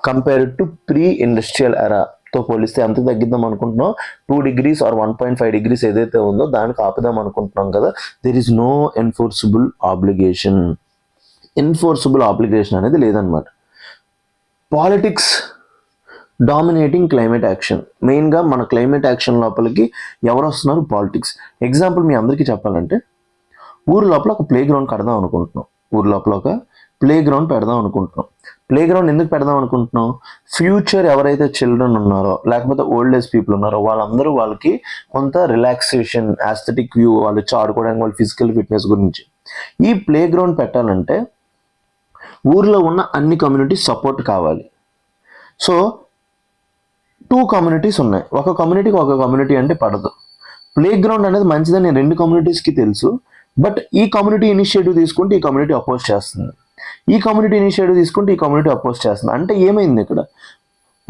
compared to preindustrial era తో పోలిస్తే ఎంత తగ్గిద్దాం అనుకుంటున్నాం, 2 degrees are 1.5 degrees ఏదైతే ఉందో దానికి ఆపుదాం అనుకుంటున్నాం కదా. There is no enforceable obligation. Enforceable obligation అనేది లేదనమాట. Politics dominating climate action. మెయిన్గా మన క్లైమేట్ యాక్షన్ లోపలికి ఎవరు వస్తున్నారు, పాలిటిక్స్. ఎగ్జాంపుల్ మీ అందరికీ చెప్పాలంటే, ఊరు లోపల ఒక ప్లే గ్రౌండ్ కడదాం అనుకుంటున్నాం, ఊరు లోపల ఒక ప్లే గ్రౌండ్ పెడదాం అనుకుంటున్నాం. ప్లే గ్రౌండ్ ఎందుకు పెడదాం అనుకుంటున్నాం, ఫ్యూచర్ ఎవరైతే చిల్డ్రన్ ఉన్నారో లేకపోతే ఓల్డ్ ఏజ్ పీపుల్ ఉన్నారో వాళ్ళందరూ వాళ్ళకి కొంత రిలాక్సేషన్, ఆస్థెటిక్ వ్యూ, వాళ్ళు వచ్చి ఆడుకోవడానికి, వాళ్ళ ఫిజికల్ ఫిట్నెస్ గురించి. ఈ ప్లే గ్రౌండ్ పెట్టాలంటే ఊర్లో ఉన్న అన్ని కమ్యూనిటీస్ సపోర్ట్ కావాలి. సో 2 communities ఉన్నాయి, ఒక కమ్యూనిటీకి ఒక కమ్యూనిటీ అంటే పడదు. ప్లే గ్రౌండ్ అనేది మంచిదని 2 communitiesకి తెలుసు, బట్ ఈ కమ్యూనిటీ ఇనిషియేటివ్ తీసుకుంటే ఈ కమ్యూనిటీ అపోజ్ చేస్తుంది, ఈ కమ్యూనిటీ ఇనిషియేటివ్ తీసుకుంటే ఈ కమ్యూనిటీ అపోజ్ చేస్తుంది. అంటే ఏమైంది ఇక్కడ,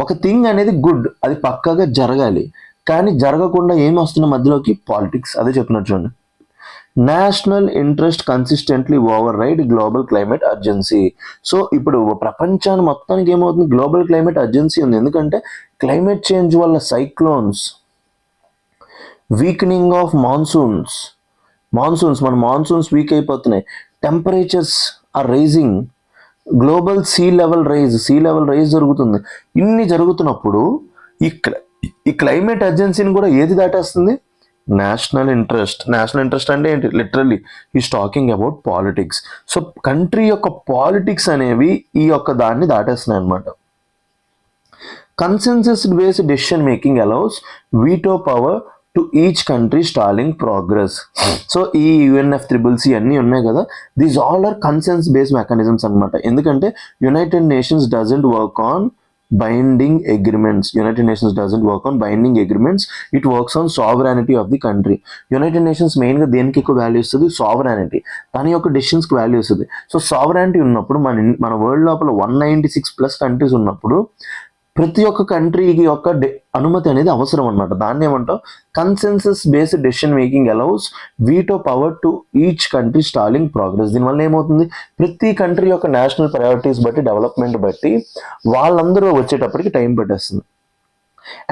ఒక థింగ్ అనేది గుడ్, అది పక్కాగా జరగాలి, కానీ జరగకుండా ఏమి వస్తున్న మధ్యలోకి పాలిటిక్స్. అదే చెప్తున్నారు చూడండి, national interest consistently override global climate urgency. So ఇప్పుడు ప్రపంచాన్ని మొత్తానికి ఏమవుతుంది, గ్లోబల్ క్లైమేట్ అర్జెన్సీ ఉంది. ఎందుకంటే క్లైమేట్ చేంజ్ వల్ల సైక్లోన్స్, వీక్నింగ్ ఆఫ్ మాన్సూన్స్ మన మాన్సూన్స్ వీక్ అయిపోతున్నాయి, temperatures are rising, global sea level rise జరుగుతుంది. ఇన్ని జరుగుతున్నప్పుడు ఈ క్లైమేట్ అర్జెన్సీని కూడా ఏది దాటేస్తుంది, నేషనల్ ఇంట్రెస్ట్ అంటే ఏంటి, literally is talking about politics. So country యొక్క పాలిటిక్స్ అనేవి ఈ యొక్క దాన్ని దాటేస్తున్నాయి అనమాట. Consensus based decision making allows veto power to each country stalling progress. So ఈ UNFCCC అన్నీ ఉన్నాయి కదా, these all are consensus based mechanisms అనమాట. ఎందుకంటే United Nations doesn't work on binding agreements. It works on sovereignty of the country. United Nations main గా దేనికి ఎక్కువ value ఇస్తుంది, సావరానిటీ, తన యొక్క డెసిషన్స్ కి వాల్యూ ఇస్తుంది. సో సావరానిటీ ఉన్నప్పుడు మన వరల్డ్ లోపల 196+ కంట్రీస్ ఉన్నప్పుడు ప్రతి ఒక్క కంట్రీకి యొక్క అనుమతి అనేది అవసరం అనమాట. దాన్ని ఏమంటాం, consensus based decision making allows veto power to each country stalling progress. దీనివల్ల ఏమవుతుంది, ప్రతి కంట్రీ యొక్క నేషనల్ ప్రయారిటీస్ బట్టి, డెవలప్మెంట్ బట్టి వాళ్ళందరూ వచ్చేటప్పటికి టైం పట్టేస్తుంది.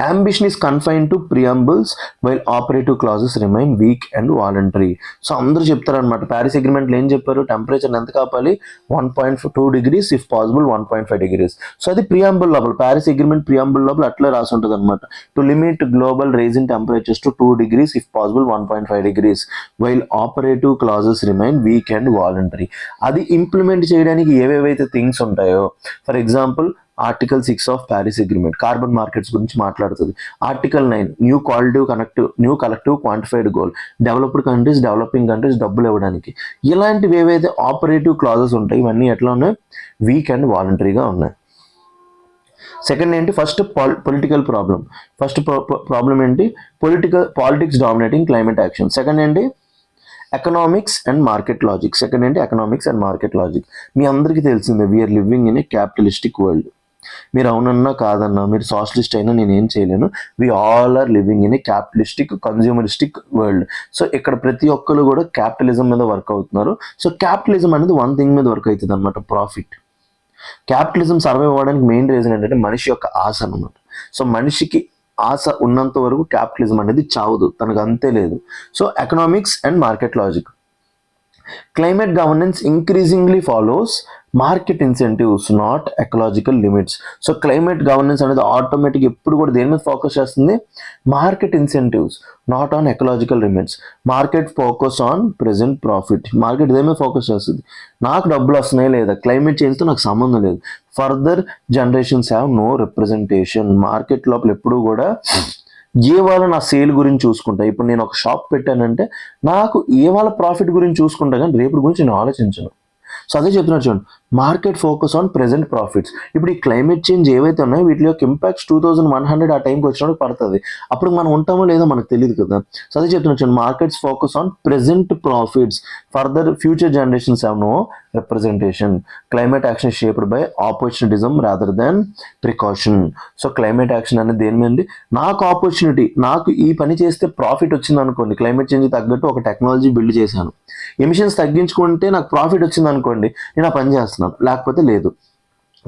Ambition is confined to preambles while operative clauses remain weak and voluntary. So అందరూ చెప్తారనమాట, ప్యారిస్ అగ్రిమెంట్లో ఏం చెప్పారు, టెంపరేచర్ ఎంత కాపాలి, 1.2 degrees, if possible 1.5 degrees. So అది ప్రియాంబుల్ లోపల, ప్యారిస్ అగ్రిమెంట్ ప్రియాంబుల్ లోపల అట్లా రాసి ఉంటుంది అనమాట. To limit global rise in temperatures to 2 degrees, if possible 1.5 degrees, while operative clauses remain weak and voluntary. అది ఇంప్లిమెంట్ చేయడానికి ఏవేవైతే థింగ్స్ ఉంటాయో, for example article 6 of Paris agreement carbon markets గురించి మాట్లాడుతుంది. Article 9 new collective quantified goal, developing countries డబ్బులు ఇవ్వడానికి. ఇలాంటివి ఏవైతే ఆపరేటివ్ క్లాజెస్ ఉంటాయి ఇవన్నీ ఎట్లా ఉన్నాయి, వీక్ అండ్ వాలంటరీగా ఉన్నాయి. సెకండ్ ఏంటి, పొలిటికల్ ప్రాబ్లం ఏంటి, politics dominating climate action. Second ఏంటి, ఎకనామిక్స్ అండ్ మార్కెట్ లాజిక్. మీ అందరికీ తెలిసిందే, we are living in a capitalistic world. మీరు అవునన్నా కాదన్నా, మీరు సోషలిస్ట్ అయినా నేనేం చేయలేను, we all are living in a capitalistic consumeristic world. So ఇక్కడ ప్రతి ఒక్కరు కూడా క్యాపిటలిజం మీద వర్క్ అవుతున్నారు. సో క్యాపిటలిజం అనేది వన్ థింగ్ మీద వర్క్ అవుతుంది అనమాట, ప్రాఫిట్. క్యాపిటలిజం సర్వైవ్ అవ్వడానికి మెయిన్ రీజన్ ఏంటంటే మనిషి యొక్క ఆశ అనమాట. సో మనిషికి ఆశ ఉన్నంత వరకు క్యాపిటలిజం అనేది చావదు, తనకు అంతే లేదు. So economics and market logic. Climate governance increasingly follows market incentives, not ecological limits. So climate governance అనేది ఆటోమేటిక్ ఎప్పుడు కూడా దేని మీద ఫోకస్ చేస్తుంది, market incentives, not on ecological limits. Market focus on present profit. Market దేని మీద focus చేస్తుంది, నాకు డబ్బులు వస్తున్నాయి లేదా, క్లైమేట్ చేంజ్తో నాకు సంబంధం లేదు. Further generations have no representation. Market లోపల ఎప్పుడు కూడా ఏ వాళ్ళ నా సేల్ గురించి చూసుకుంటా. ఇప్పుడు నేను ఒక షాప్ పెట్టానంటే నాకు ఏ వాళ్ళ ప్రాఫిట్ గురించి చూసుకుంటా, కానీ రేపు గురించి నేను ఆలోచించను. సో అదే చెప్తున్నారు చూడండి, market focus on present profits. ఇప్పుడు ఈ క్లైమేట్ చేంజ్ ఏవైతే ఉన్నాయో వీటి యొక్క ఇంపాక్ట్స్ 2100 ఆ టైంకి వచ్చినప్పుడు పడుతుంది. అప్పుడు మనం ఉంటామో లేదో మనకు తెలియదు కదా. సో అదే చెప్తున్నారు చూడండి, markets focus on present profits, further future generations have no representation. Climate action shaped by opportunism rather than precaution. So climate action అనేది దేని మీద, నాకు ఆపర్చునిటీ, నాకు ఈ పని చేస్తే ప్రాఫిట్ వచ్చింది అనుకోండి, క్లైమేట్ చేంజ్ తగ్గట్టు ఒక టెక్నాలజీ బిల్డ్ చేశాను, ఎమిషన్స్ తగ్గించుకుంటే నాకు ప్రాఫిట్ వచ్చింది అనుకోండి, నేను ఆ పని చేస్తున్నాను, లేకపోతే లేదు.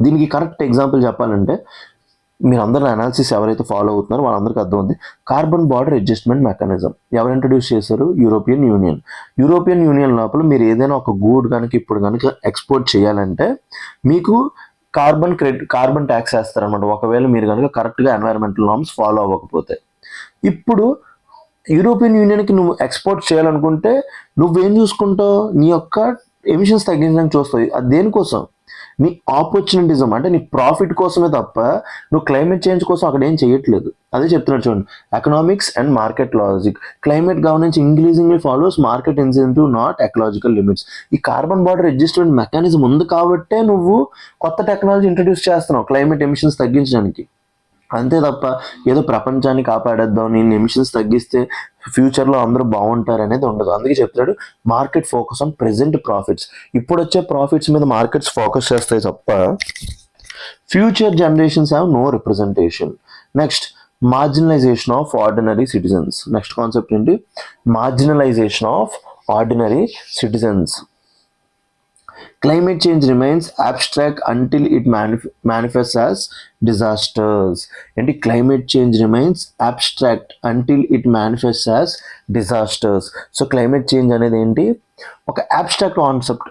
దీనికి కరెక్ట్ ఎగ్జాంపుల్ చెప్పాలంటే, మీరు అందరూ అనాలిసిస్ ఎవరైతే ఫాలో అవుతున్నారో వాళ్ళందరికీ అర్థమవుతుంది. కార్బన్ బార్డర్ అడ్జస్ట్మెంట్ మెకానిజం ఎవరు ఇంట్రడ్యూస్ చేశారు, యూరోపియన్ యూనియన్ లోపల మీరు ఏదైనా ఒక గూడ్ కనుక ఇప్పుడు కనుక ఎక్స్పోర్ట్ చేయాలంటే మీకు కార్బన్ ట్యాక్స్ వేస్తారనమాట, ఒకవేళ మీరు కనుక కరెక్ట్గా ఎన్వైరన్మెంటల్ నార్మ్స్ ఫాలో అవ్వకపోతే. ఇప్పుడు యూరోపియన్ యూనియన్కి నువ్వు ఎక్స్పోర్ట్ చేయాలనుకుంటే నువ్వేం చూసుకుంటావు, నీ యొక్క ఎమిషన్స్ తగ్గించడానికి చూస్తావు. అది దేనికోసం, నీ ఆపర్చునిటిజం అంటే నీ ప్రాఫిట్ కోసమే తప్ప నువ్వు క్లైమేట్ చేంజ్ కోసం అక్కడ ఏం చేయట్లేదు. అదే చెప్తున్నాడు చూడండి, economics and market logic. Climate governance increasingly follows market incentive, not ecological limits. ఈ కార్బన్ బార్డర్ అడ్జస్ట్మెంట్ మెకానిజం ఉంది కాబట్టే నువ్వు కొత్త టెక్నాలజీ ఇంట్రడ్యూస్ చేస్తున్నావు క్లైమేట్ ఎమిషన్స్ తగ్గించడానికి. అంతే తప్ప ఏదో ప్రపంచాన్ని కాపాడేద్దాం, నేను ఎమిషన్స్ తగ్గిస్తే ఫ్యూచర్లో అందరూ బాగుంటారు అనేది ఉండదు. అందుకే చెప్తాడు market focus on present profits. ఇప్పుడు వచ్చే ప్రాఫిట్స్ మీద మార్కెట్స్ ఫోకస్ చేస్తాయి తప్ప future generations have no representation. Next, marginalisation of ordinary citizens. Next concept ఏంటి, marginalisation of ordinary citizens. Climate change remains abstract until it manifests as disasters. And climate change remains abstract until it manifests as disasters. So climate change అనేది ఏంటి, ఒక abstract concept.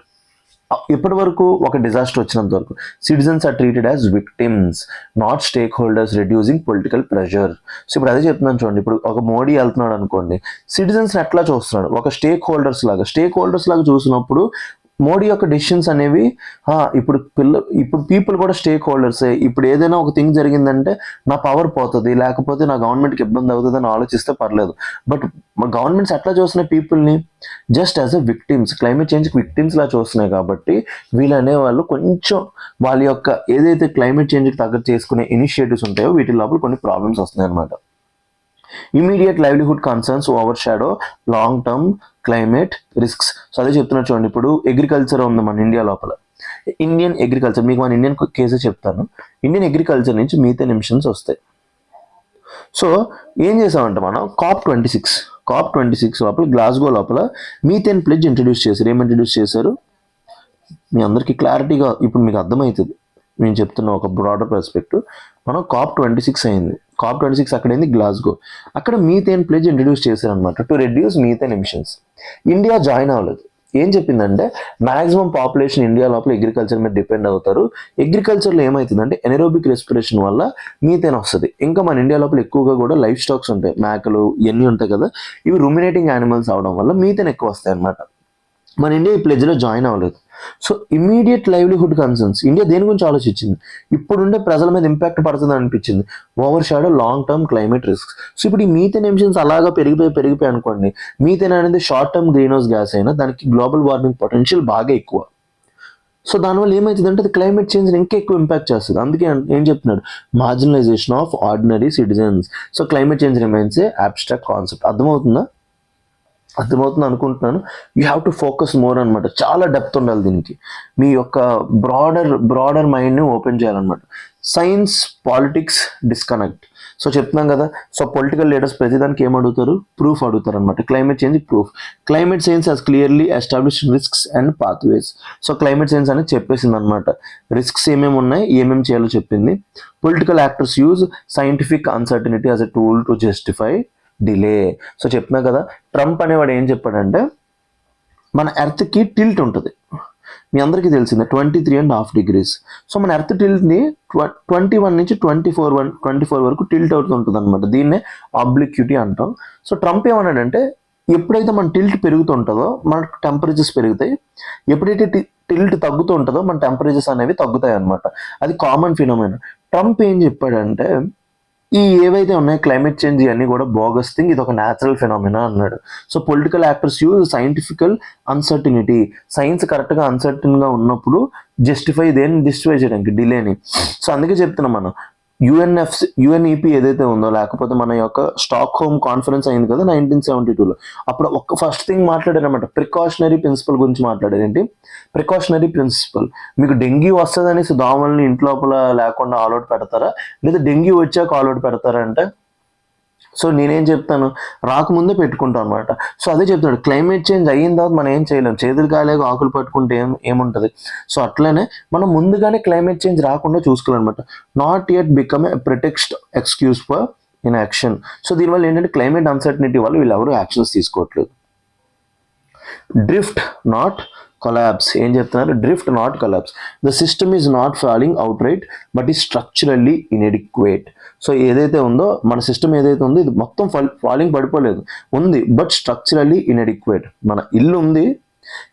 ఇప్పటి వరకు ఒక disaster వచ్చినంత వరకు citizens are treated as victims, not stakeholders, reducing political pressure. So ఇప్పుడు అదే చెప్తున్నాను చూడండి, ఇప్పుడు ఒక మోడీ వెళ్తున్నాడు అనుకోండి, సిటిజన్స్ని ఎట్లా చూస్తున్నాడు, ఒక స్టేక్ హోల్డర్స్ లాగా చూసినప్పుడు మోడీ యొక్క డెసిషన్స్ అనేవి ఇప్పుడు పీపుల్ కూడా స్టేక్ హోల్డర్సే. ఇప్పుడు ఏదైనా ఒక థింగ్ జరిగిందంటే నా పవర్ పోతుంది, లేకపోతే నా గవర్నమెంట్కి ఇబ్బంది అవుతుంది అని ఆలోచిస్తే పర్లేదు. బట్ గవర్నమెంట్స్ ఎట్లా చూస్తున్నాయి పీపుల్ని, just as a victims, climate చేంజ్కి విక్టిమ్స్ లా చూస్తున్నాయి. కాబట్టి వీళ్ళు అనేవాళ్ళు కొంచెం వాళ్ళ యొక్క ఏదైతే క్లైమేట్ చేంజ్కి తగ్గట్టు చేసుకునే ఇనిషియేటివ్స్ ఉంటాయో వీటి లోపల కొన్ని ప్రాబ్లమ్స్ వస్తున్నాయి అనమాట. Immediate livelihood concerns over shadow long term climate risks. So అదే చెప్తున్నా చూడండి, ఇప్పుడు అగ్రికల్చర్ ఉంది మన ఇండియా లోపల. ఇండియన్ అగ్రికల్చర్, మీకు మన ఇండియన్ కేసెస్ చెప్తాను. ఇండియన్ అగ్రికల్చర్ నుంచి మీథేన్ ఎమిషన్స్ వస్తాయి. సో ఏం చేసామంటే మనం COP26 లోపల గ్లాస్గో లోపల మీథేన్ ప్లెడ్జ్ ఇంట్రడ్యూస్ చేశారు. ఏం ఇంట్రడ్యూస్ చేశారు మీ అందరికీ క్లారిటీగా ఇప్పుడు మీకు అర్థమవుతుంది. నేను చెప్తున్న ఒక బ్రాడర్ పర్స్పెక్టివ్. మనం COP26 అయింది. COP26 అక్కడైంది గ్లాస్గో. అక్కడ మీథేన్ ప్లెడ్జ్ ఇంట్రడ్యూస్ చేశారనమాట, to reduce methane emissions. India join అవ్వలేదు. ఏం చెప్పిందంటే మాక్సిమం పాపులేషన్ ఇండియా లోపల అగ్రికల్చర్ మీద డిపెండ్ అవుతారు. అగ్రికల్చర్లో ఏమవుతుందంటే ఎనరోబిక్ రెస్పిరేషన్ వల్ల మీథేన్ వస్తుంది. ఇంకా మన ఇండియా లోపల ఎక్కువగా కూడా లైఫ్ స్టాక్స్ ఉంటాయి, మేకలు ఇవన్నీ ఉంటాయి కదా, ఇవి రూమినేటింగ్ యానిమల్స్ అవడం వల్ల మీథేన్ ఎక్కువ వస్తాయి అనమాట. మన ఇండియా ఈ ప్లెడ్జ్లో జాయిన్ అవ్వలేదు. So immediate livelihood concerns, India దేని గురించి ఆలోచించింది, ఇప్పుడుండే ప్రజల మీద ఇంపాక్ట్ పడుతుంది అనిపించింది, over shadow long term climate risk. So ఇప్పుడు ఈ మీథేన్ ఎమిషన్స్ అలాగా పెరిగిపోయి అనుకోండి, మీథేన్ అనేది short term green house gas అయినా దానికి గ్లోబల్ వార్మింగ్ పొటెన్షియల్ బాగా ఎక్కువ. సో దానివల్ల ఏమవుతుందంటే అది క్లైమేట్ చేంజ్ని ఇంకా ఎక్కువ ఇంపాక్ట్ చేస్తుంది. అందుకే ఏం చెప్తున్నాడు, marginalisation of ordinary citizens. So climate change remains a abstract concept. అర్థమవుతుంది అనుకుంటున్నాను. You have to focus more అనమాట. చాలా డెప్త్ ఉండాలి దీనికి. మీ యొక్క బ్రాడర్ మైండ్ని ఓపెన్ చేయాలన్నమాట. Science politics disconnect. సో చెప్తున్నాం కదా, సో పొలిటికల్ లీడర్స్ ప్రతిదానికి ఏం అడుగుతారు, ప్రూఫ్ అడుగుతారు అనమాట. Climate change proof. Climate science has clearly established risks and pathways. So climate science అనేది చెప్పేసింది అనమాట, రిస్క్స్ ఏమేమి ఉన్నాయి, ఏమేమి చేయాలో చెప్పింది. Political actors use scientific uncertainty as a tool to justify delay. So చెప్తున్నా కదా, ట్రంప్ అనేవాడు ఏం చెప్పాడంటే మన ఎర్త్కి టిల్ట్ ఉంటుంది, మీ అందరికీ తెలిసిందే 23.5 degrees. సో మన ఎర్త్ టిల్ట్ని 21 నుంచి 24 వరకు టిల్ట్ అవుతుంటుంది అనమాట. దీన్నే ఆబ్లిక్యూటీ అంటాం. సో ట్రంప్ ఏమన్నాడంటే ఎప్పుడైతే మన టిల్ట్ పెరుగుతుంటుందో మనకు టెంపరేచర్స్ పెరుగుతాయి, ఎప్పుడైతే టిల్ట్ తగ్గుతూ ఉంటుందో మన టెంపరేచర్స్ అనేవి తగ్గుతాయి అనమాట. అది కామన్ ఫినోమినా. ట్రంప్ ఏం చెప్పాడంటే ఈ ఏవైతే ఉన్నాయో క్లైమేట్ చేంజ్ ఇవన్నీ కూడా బోగస్ థింగ్, ఇది ఒక న్యాచురల్ ఫినామినా అన్నాడు. So political actors use scientifical uncertainty, science కరెక్ట్గా అన్సర్టన్గా ఉన్నప్పుడు జస్టిఫై చేయడానికి డిలేని. సో అందుకే చెప్తున్నాం మనం యుఎన్ఈపి ఏదైతే ఉందో, లేకపోతే మన యొక్క స్టాక్ హోమ్ కాన్ఫరెన్స్ అయింది కదా 1972లో, అప్పుడు ఒక ఫస్ట్ థింగ్ మాట్లాడారనమాట, ప్రికాషనరీ ప్రిన్సిపల్ గురించి మాట్లాడారు. ఏంటి ప్రికాషనరీ ప్రిన్సిపల్? మీకు డెంగ్యూ వస్తుంది అనేసి దోమల్ని ఇంట్లోపల లేకుండా ఆల్అౌట్ పెడతారా, లేదా డెంగ్యూ వచ్చాక ఆల్అౌట్ పెడతారా అంటే, సో నేనేం చెప్తాను, రాకముందే పెట్టుకుంటాం అనమాట. సో అదే చెప్తున్నాడు, క్లైమేట్ చేంజ్ అయిన తర్వాత మనం ఏం చేయలేం, చేతులు కాలేక ఆకులు పట్టుకుంటే ఏముంటుంది. సో అట్లనే మనం ముందుగానే క్లైమేట్ చేంజ్ రాకుండా చూసుకోవాలన్నమాట. Not yet become a pretext excuse for inaction. So దీనివల్ల ఏంటంటే క్లైమేట్ అన్సర్టనిటీ వల్ల వీళ్ళు ఎవరు యాక్షన్స్ తీసుకోవట్లేదు. Drift not collapse. ఏం చెప్తున్నారు, drift not collapse. The system is not falling out right but is structurally inadequate. So ఏదైతే ఉందో మన సిస్టమ్ ఏదైతే ఉందో ఇది మొత్తం ఫాలింగ్ పడిపోలేదు, ఉంది, బట్ స్ట్రక్చరల్లీ ఇన్ఎడిక్వేట్. మన ఇల్లు ఉంది,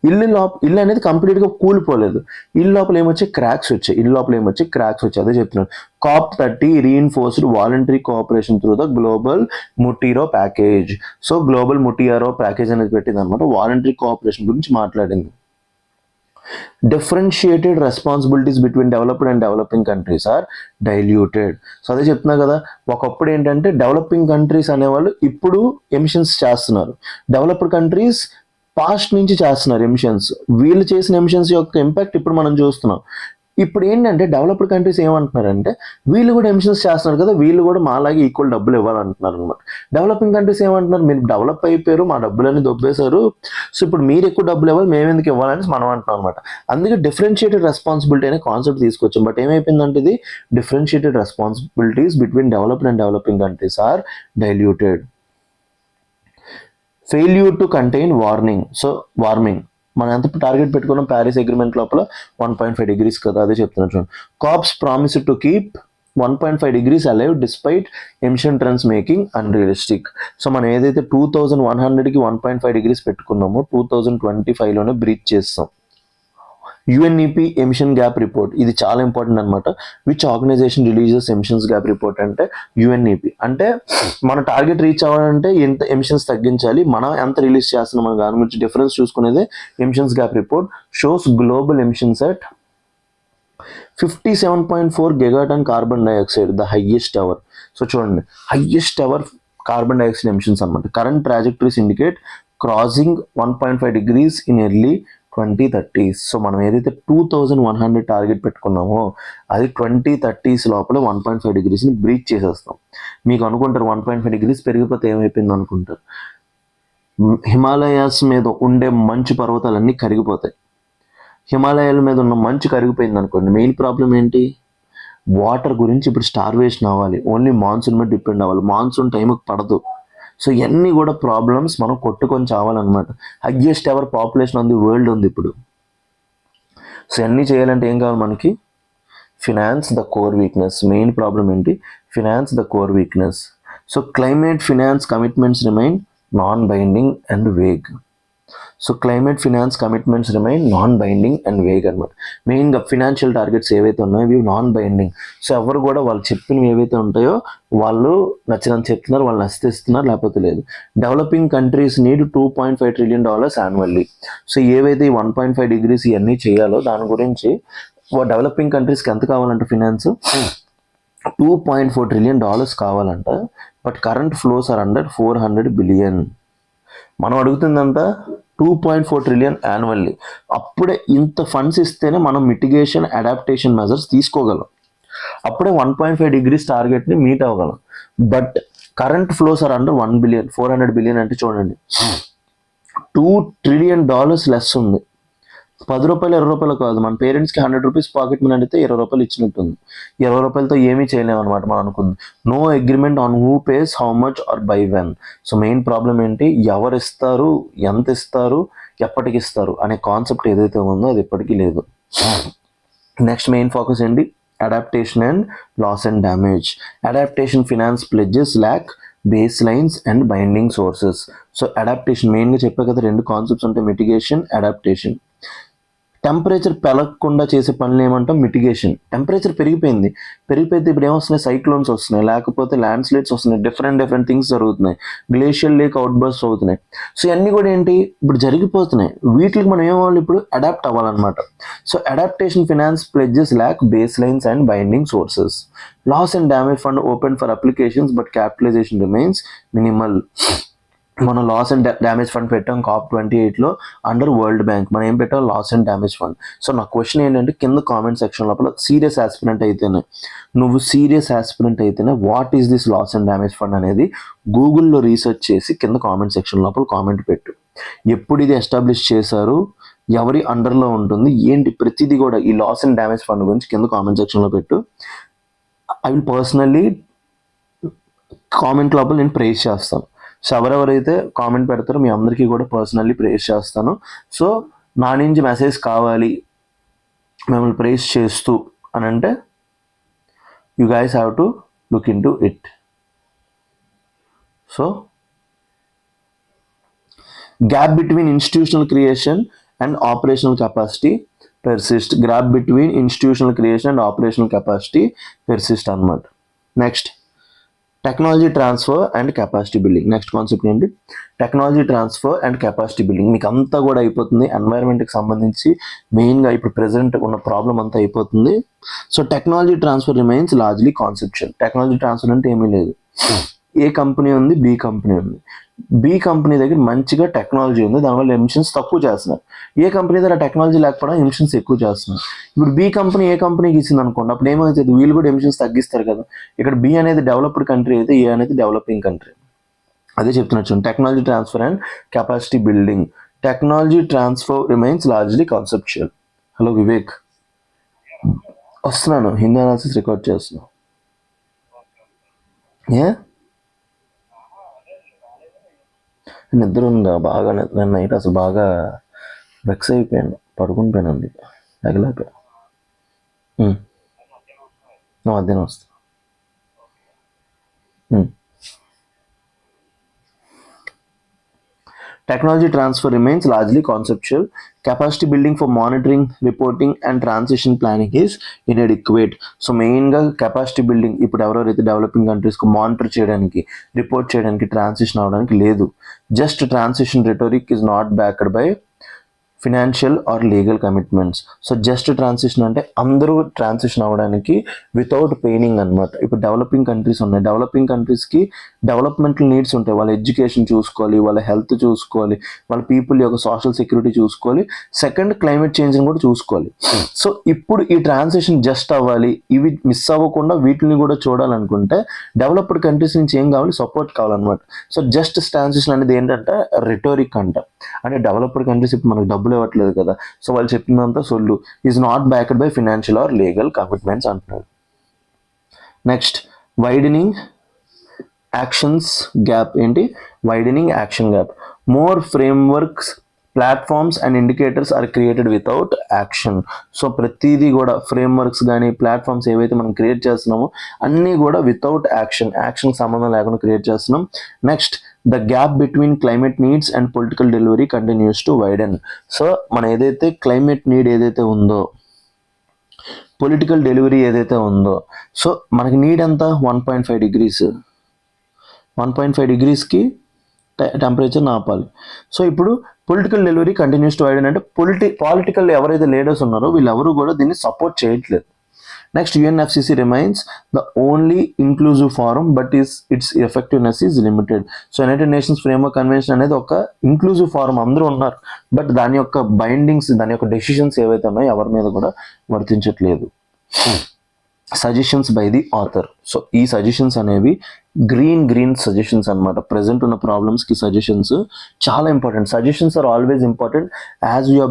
ఇల్లు అనేది కంప్లీట్గా కూలిపోలేదు, ఇల్లు లోపల ఏమొచ్చాయి, క్రాక్స్ వచ్చాయి. అదే చెప్తున్నాడు. COP30 reinforced voluntary cooperation through the global Mutirao package. So global Mutirao package అనేది పెట్టింది అనమాట, వాలంటరీ కోఆపరేషన్ గురించి మాట్లాడింది. Differentiated responsibilities between developed and developing countries are diluted. So అదే చెప్తున్నా కదా, ఒకప్పుడు ఏంటంటే డెవలపింగ్ కంట్రీస్ అనేవాళ్ళు ఇప్పుడు ఎమిషన్స్ చేస్తున్నారు, డెవలప్డ్ కంట్రీస్ పాస్ట్ నుంచి చేస్తున్నారు ఎమిషన్స్. వీళ్ళు చేసిన ఎమిషన్స్ యొక్క ఇంపాక్ట్ ఇప్పుడు మనం చూస్తున్నాం. ఇప్పుడు ఏంటంటే డెవలప్డ్ కంట్రీస్ ఏమంటున్నారంటే వీళ్ళు కూడా ఎమిషన్స్ చేస్తున్నారు కదా, వీళ్ళు కూడా మాలాగే ఈక్వల్ డబ్బులు ఇవ్వాలంటున్నారు అనమాట. డెవలపింగ్ కంట్రీస్ ఏమంటున్నారు, మీరు డెవలప్ అయిపోయారు, మా డబ్బులన్నీ దొబ్బేశారు, సో ఇప్పుడు మీరు ఎక్కువ డబ్బులు ఇవ్వాలి, మేము ఎందుకు ఇవ్వాలని మనం అంటున్నాం అనమాట. అందుకే డిఫరెన్షియేటెడ్ రెస్పాన్సిబిలిటీ అనే కాన్సెప్ట్ తీసుకొచ్చాం. బట్ ఏమైపోయిందంటే ఇది differentiated responsibilities between developed and developing countries are diluted. Failure to contain warming మనం ఎంత టార్గెట్ పెట్టుకున్నాం ప్యారిస్ అగ్రిమెంట్ లోపల 1.5 degrees కదా, అదే చెప్తున్నాను చూడండి. COPs promise to keep 1.5 degrees alive despite emission trends making unrealistic. So మనం ఏదైతే 2100కి 1.5 degrees పెట్టుకున్నామో 2025లోనే బ్రీచ్ చేస్తాం. యుఎన్ఈపి ఎమిషన్ గ్యాప్ రిపోర్ట్, ఇది చాలా ఇంపార్టెంట్ అనమాట. Which organisation releases emissions gap report అంటే యుఎన్ఈపి. అంటే మన టార్గెట్ రీచ్ అవ్వాలంటే ఎంత ఎమిషన్స్ తగ్గించాలి, మనం ఎంత రిలీజ్ చేస్తున్నాం మన దాని గురించి డిఫరెన్స్ చూసుకునేదే emissions gap report. Shows global emissions at 57.4 gigaton carbon dioxide, the highest ever. So చూడండి, highest ever carbon dioxide emissions అనమాట. Current trajectories indicate crossing 1.5 degrees in early 2030s. So మనం ఏదైతే 2100 టార్గెట్ పెట్టుకున్నామో అది 2030s లోపల 1.5 degreesని breach చేసేస్తాం. మీకు అనుకుంటారు 1.5 degrees పెరిగిపోతే ఏమైపోయింది అనుకుంటారు. హిమాలయాస్ మీద ఉండే మంచు పర్వతాలన్నీ కరిగిపోతాయి. హిమాలయాల మీద ఉన్న మంచు కరిగిపోయింది అనుకోండి, మెయిన్ ప్రాబ్లం ఏంటి, వాటర్ గురించి ఇప్పుడు స్టార్వేషన్ అవ్వాలి, ఓన్లీ మాన్సూన్ మీద డిపెండ్ అవ్వాలి, మాన్సూన్ టైంకి పడదు. సో ఇవన్నీ కూడా ప్రాబ్లమ్స్ మనం కొట్టుకొని చావాలన్నమాట. Highest ever population on the world ఉంది ఇప్పుడు. సో ఇవన్నీ చేయాలంటే ఏం కావాలి మనకి, finance the core weakness. Main problem ఏంటి, finance the core weakness. So climate finance commitments remain nonbinding and vague. So climate finance commitments remain nonbinding and vague అనమాట. మెయిన్గా ఫినాన్షియల్ టార్గెట్స్ ఏవైతే ఉన్నాయో ఇవి నాన్ బైండింగ్. సో ఎవరు కూడా వాళ్ళు చెప్పినవి ఏవైతే ఉంటాయో వాళ్ళు నచ్చినంత చెప్తున్నారు, వాళ్ళు నచ్చితే ఇస్తున్నారు, లేకపోతే లేదు. Developing countries need $2.5 trillion annually. So ఏవైతే ఈ 1.5 degrees ఇవన్నీ చేయాలో దాని గురించి డెవలపింగ్ కంట్రీస్కి ఎంత కావాలంటే ఫినాన్స్ $2.4 trillion కావాలంట. But current flows are under 400 billion. మనం అడుగుతుందంతా 2.4 trillion యాన్యువల్లీ. అప్పుడే ఇంత ఫండ్స్ ఇస్తేనే మనం మిటిగేషన్ అడాప్టేషన్ మెజర్స్ తీసుకోగలం, అప్పుడే 1.5 degrees టార్గెట్ని మీట్ అవ్వగలం. But current flows are under 1 billion. 400 billion అంటే చూడండి $2 trillion లెస్ ఉంది. 10 రూపాయలు 20 రూపాయలు కాదు, మన పేరెంట్స్కి 100 rupees పాకెట్ మనీ అడిగితే 20 రూపాయలు ఇచ్చినట్టుంది. 20 రూపాయలతో ఏమీ చేయలేము అనమాట మనం అనుకుంది. No agreement on who pays how much or by when. So main problem ఏంటి, ఎవరు ఇస్తారు, ఎంత ఇస్తారు, ఎప్పటికి ఇస్తారు అనే కాన్సెప్ట్ ఏదైతే ఉందో అది ఎప్పటికీ లేదు. నెక్స్ట్ మెయిన్ ఫోకస్ ఏంటి, adaptation and loss and damage. Adaptation finance pledges lack baselines and binding sources. So adaptation మెయిన్గా చెప్పే కదా, రెండు కాన్సెప్ట్స్ ఉంటాయి, మిటిగేషన్, అడాప్టేషన్. టెంపరేచర్ పెరగకుండా చేసే పనులు ఏమంటాం, మిటిగేషన్. టెంపరేచర్ పెరిగిపోతే ఇప్పుడు ఏమొస్తున్నాయి, సైక్లోన్స్ వస్తున్నాయి, లేకపోతే ల్యాండ్ స్లైడ్స్ వస్తున్నాయి, డిఫరెంట్ థింగ్స్ జరుగుతున్నాయి, గ్లేషియల్ లేక్ అవుట్ బర్స్ట్ అవుతున్నాయి. సో ఇవన్నీ కూడా ఏంటి ఇప్పుడు జరిగిపోతున్నాయి, వీటికి మనం ఏమవ్వాలి, ఇప్పుడు అడాప్ట్ అవ్వాలన్నమాట. So adaptation finance pledges lack baselines and binding sources. Loss and damage fund open for applications but capitalisation remains minimal. మనం లాస్ అండ్ డ్యామేజ్ ఫండ్ పెట్టాం COP28లో అండర్ వరల్డ్ బ్యాంక్. మనం ఏం పెట్టాం, loss and damage fund. So నా question ఏంటంటే కింద comment section లోపల సీరియస్ ఆస్పిరెంట్ అయితేనే what is this loss and damage fund అనేది గూగుల్లో రీసెర్చ్ చేసి కింద కామెంట్ సెక్షన్ లోపల కామెంట్ పెట్టు. ఎప్పుడు ఇది ఎస్టాబ్లిష్ చేశారు, ఎవరి అండర్లో ఉంటుంది, ఏంటి ప్రతిదీ కూడా ఈ లాస్ అండ్ డ్యామేజ్ ఫండ్ గురించి కింద కామెంట్ సెక్షన్లో పెట్టు. ఐ విల్ పర్సనల్లీ కామెంట్ లోపల నేను ప్రేస్ చేస్తాను. సో ఎవరెవరైతే కామెంట్ పెడతారో మీ అందరికీ కూడా పర్సనల్లీ ప్రేస్ చేస్తాను. సో నా నుంచి మెసేజ్ కావాలి మిమ్మల్ని ప్రేస్ చేస్తూ అని అంటే you guys have to look into it. So gap between institutional creation and operational capacity persist. Gap between institutional creation and operational capacity persist అన్నమాట. Next technology transfer and capacity building. Next concept ఏంటి, technology transfer and capacity building. మీకు అంతా కూడా అయిపోతుంది, ఎన్వైరన్మెంట్కి సంబంధించి మెయిన్గా ఇప్పుడు present ఉన్న ప్రాబ్లం అంతా అయిపోతుంది. So technology transfer remains largely conceptual. Technology transfer అంటే ఏమీ లేదు, ఏ కంపెనీ ఉంది, బి కంపెనీ ఉంది, బి కంపెనీ దగ్గర మంచిగా టెక్నాలజీ ఉంది, దానివల్ల ఎమిషన్స్ తక్కువ చేస్తున్నారు. ఏ కంపెనీ దగ్గర టెక్నాలజీ లేకపోవడం ఎమిషన్స్ ఎక్కువ చేస్తున్నారు. ఇప్పుడు బి కంపెనీ ఏ కంపెనీకి ఇచ్చింది అనుకోండి, అప్పుడు ఏమవుతుంది, వీళ్ళు కూడా ఎమిషన్స్ తగ్గిస్తారు కదా. ఇక్కడ బి అనేది డెవలప్డ్ కంట్రీ అయితే ఏ అనేది డెవలపింగ్ కంట్రీ. అదే చెప్తున్నట్టు technology transfer and capacity building. Technology transfer remains largely conceptual. Hello Vivek, వస్తున్నాను, హిందీ అనాలిసిస్ రికార్డ్ చేస్తున్నాను. ఏ నిద్ర ఉందా బాగా, నిన్న నైట్ అసలు బాగా వెక్స్ అయిపోయాను, పడుకుని పోయాను, అందుకే తగలేకపోయా. మధ్యాహ్నం వస్తా. Technology transfer remains largely conceptual. Capacity building for monitoring, reporting and transition planning is inadequate. So మెయిన్గా కెపాసిటీ బిల్డింగ్ ఇప్పుడు ఎవరెవరైతే డెవలపింగ్ కంట్రీస్కి మానిటర్ చేయడానికి, రిపోర్ట్ చేయడానికి, ట్రాన్సిషన్ అవ్వడానికి లేదు. Just transition rhetoric is not backed by financial or legal commitments. So just transition అంటే అందరూ ట్రాన్సిషన్ అవ్వడానికి వితౌట్ పెయినింగ్ అనమాట. ఇప్పుడు డెవలపింగ్ కంట్రీస్ ఉన్నాయి, డెవలపింగ్ కంట్రీస్కి డెవలప్మెంటల్ నీడ్స్ ఉంటాయి, వాళ్ళ ఎడ్యుకేషన్ చూసుకోవాలి, వాళ్ళ హెల్త్ చూసుకోవాలి, వాళ్ళ పీపుల్ యొక్క సోషల్ సెక్యూరిటీ చూసుకోవాలి, సెకండ్ క్లైమేట్ చేంజ్ని కూడా చూసుకోవాలి. సో ఇప్పుడు ఈ ట్రాన్సిషన్ జస్ట్ అవ్వాలి, ఇవి మిస్ అవ్వకుండా వీటిని కూడా చూడాలనుకుంటే డెవలప్డ్ కంట్రీస్ నుంచి ఏం కావాలి, సపోర్ట్ కావాలన్నమాట. సో జస్ట్ ట్రాన్సిషన్ అనేది ఏంటంటే రిటోరిక్ అంట, అంటే డెవలప్డ్ కంట్రీస్ ఇప్పుడు మనకు డబ్బులు ఇవ్వట్లేదు కదా, సో వాళ్ళు చెప్పినంత సొల్లు is not backed by financial or legal commitments అంటున్నారు. Next widening actions gap. ఏంటి widening action gap? More frameworks, platforms and indicators are created without action. So ప్రతిదీ కూడా ఫ్రేమ్వర్క్స్ కానీ ప్లాట్ఫామ్స్ ఏవైతే మనం క్రియేట్ చేస్తున్నామో అన్నీ కూడా వితౌట్ యాక్షన్, యాక్షన్ సంబంధం లేకుండా క్రియేట్ చేస్తున్నాం. Next the gap between climate needs and political delivery continues to widen. So మన ఏదైతే క్లైమేట్ నీడ్ ఏదైతే ఉందో, పొలిటికల్ డెలివరీ ఏదైతే ఉందో, సో మనకి నీడ్ ఎంత 1.5 degrees, 1.5 degreesకి టెంపరేచర్ని ఆపాలి. సో ఇప్పుడు political delivery continues to widen అంటే పాలిటికల్ ఎవరైతే లీడర్స్ ఉన్నారో వీళ్ళెవరూ కూడా దీన్ని సపోర్ట్ చేయట్లేదు. Next UNFCCC remains the only inclusive forum but its effectiveness is limited. So United nations framework convention అనేది ఒక ఇంక్లూజివ్ ఫారం, అందరూ ఉన్నారు, బట్ దాని యొక్క బైండింగ్స్, దాని యొక్క డెసిషన్స్ ఏవైతే ఉన్నాయో ఎవరి మీద కూడా వర్తించట్లేదు. Suggestions by the author. So ఈ సజెషన్స్ అనేవి గ్రీన్ సజెషన్స్ అనమాట. ప్రజెంట్ ఉన్న ప్రాబ్లమ్స్కి సజెషన్స్ చాలా important. Suggestions are always important as you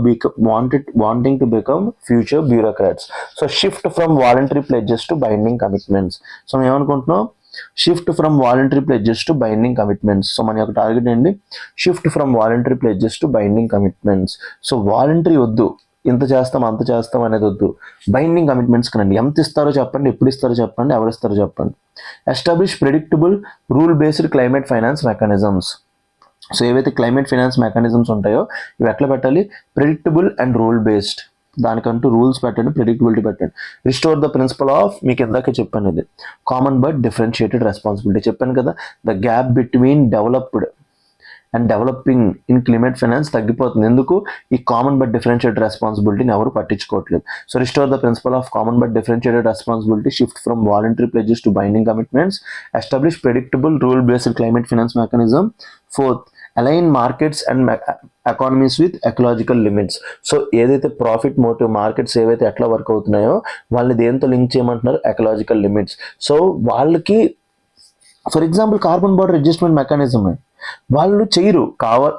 wanting to become future bureaucrats. So shift from voluntary pledges to binding commitments. So మేము ఏమనుకుంటున్నాం, shift from voluntary pledges to binding commitments. So మన యొక్క target ఏంటి, shift from voluntary pledges to binding commitments. So voluntary వద్దు, ఇంత చేస్తాం అంత చేస్తాం అనేది వద్దు, బైండింగ్ కమిట్మెంట్స్ కనండి. ఎంత ఇస్తారో చెప్పండి, ఎప్పుడు ఇస్తారో చెప్పండి, ఎవరు ఇస్తారో చెప్పండి. Establish predictable rule based climate finance mechanisms. So ఏవైతే క్లైమేట్ ఫైనాన్స్ మెకానిజమ్స్ ఉంటాయో ఇవి ఎట్లా పెట్టాలి, ప్రెడిక్టబుల్ అండ్ రూల్ బేస్డ్. దానికంటూ రూల్స్ పెట్టండి, ప్రెడిక్టబిలిటీ పెట్టండి. రిస్టోర్ ద ప్రిన్సిపల్ ఆఫ్, మీకు ఇందాక చెప్పాను ఇది కామన్ బట్ డిఫరెన్షియేటెడ్ రెస్పాన్సిబిలిటీ చెప్పాను కదా. The gap between developed and developing in climate finance తగ్గిపోతుంది. ఎందుకు, ఈ కామన్ బట్ డిఫరెన్షియేటెడ్ రెస్పాన్సిబిలిటీని ఎవరు పట్టించుకోవట్లేదు. So restore the principle of common but differentiated responsibility, shift from voluntary pledges to binding commitments, establish predictable rule based climate finance mechanism. Fourth, align markets and economies with ecological limits. So ఏదైతే profit motive markets ఏవైతే ఎట్లా work అవుతున్నాయో వాళ్ళని దేంతో link చేయమంటున్నారు, ecological limits. So వాళ్ళకి for example carbon border adjustment మెకానిజమే వాళ్ళు చేయరు,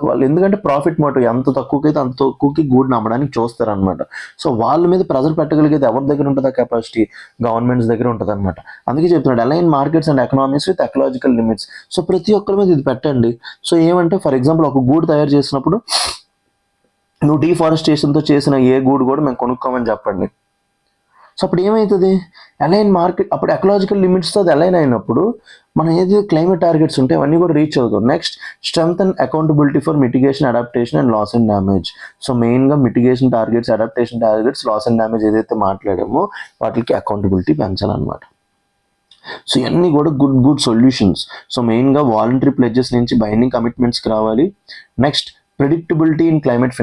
వాళ్ళు ఎందుకంటే ప్రాఫిట్ మోటివ్, ఎంత తక్కువకైతే అంత తక్కువకి గూడ్ని అమ్మడానికి చూస్తారు అనమాట. సో వాళ్ళ మీద ప్రెజర్ పెట్టగలిగేది ఎవరి దగ్గర ఉంటుందా కెపాసిటీ, గవర్నమెంట్స్ దగ్గర ఉంటుంది అనమాట. అందుకే చెప్తున్నాడు align markets and economies with ecological limits. So ప్రతి ఒక్కరి మీద ఇది పెట్టండి. సో ఏమంటే ఫర్ ఎగ్జాంపుల్ ఒక గూడ్ తయారు చేసినప్పుడు నువ్వు డీఫారెస్టేషన్తో చేసిన ఏ గూడ్ కూడా మేము కొనుక్కోమని చెప్పండి. సో అప్పుడు ఏమవుతుంది, అలైన్ మార్కెట్, అప్పుడు ఎకలాజికల్ లిమిట్స్తో అది అలైన్ అయినప్పుడు మనం ఏదైతే క్లైమేట్ టార్గెట్స్ ఉంటాయి అవన్నీ కూడా రీచ్ అవుతాం. Next, strength and accountability for mitigation, adaptation and loss and damage. So మెయిన్గా mitigation targets, adaptation targets, loss and damage ఏదైతే మాట్లాడామో వాటికి అకౌంటబిలిటీ పెంచాలన్నమాట. సో ఇవన్నీ కూడా గుడ్ సొల్యూషన్స్. సో మెయిన్గా వాలంటరీ ప్లెడ్జెస్ నుంచి బైండింగ్ కమిట్మెంట్స్కి రావాలి. Next, predictability in climate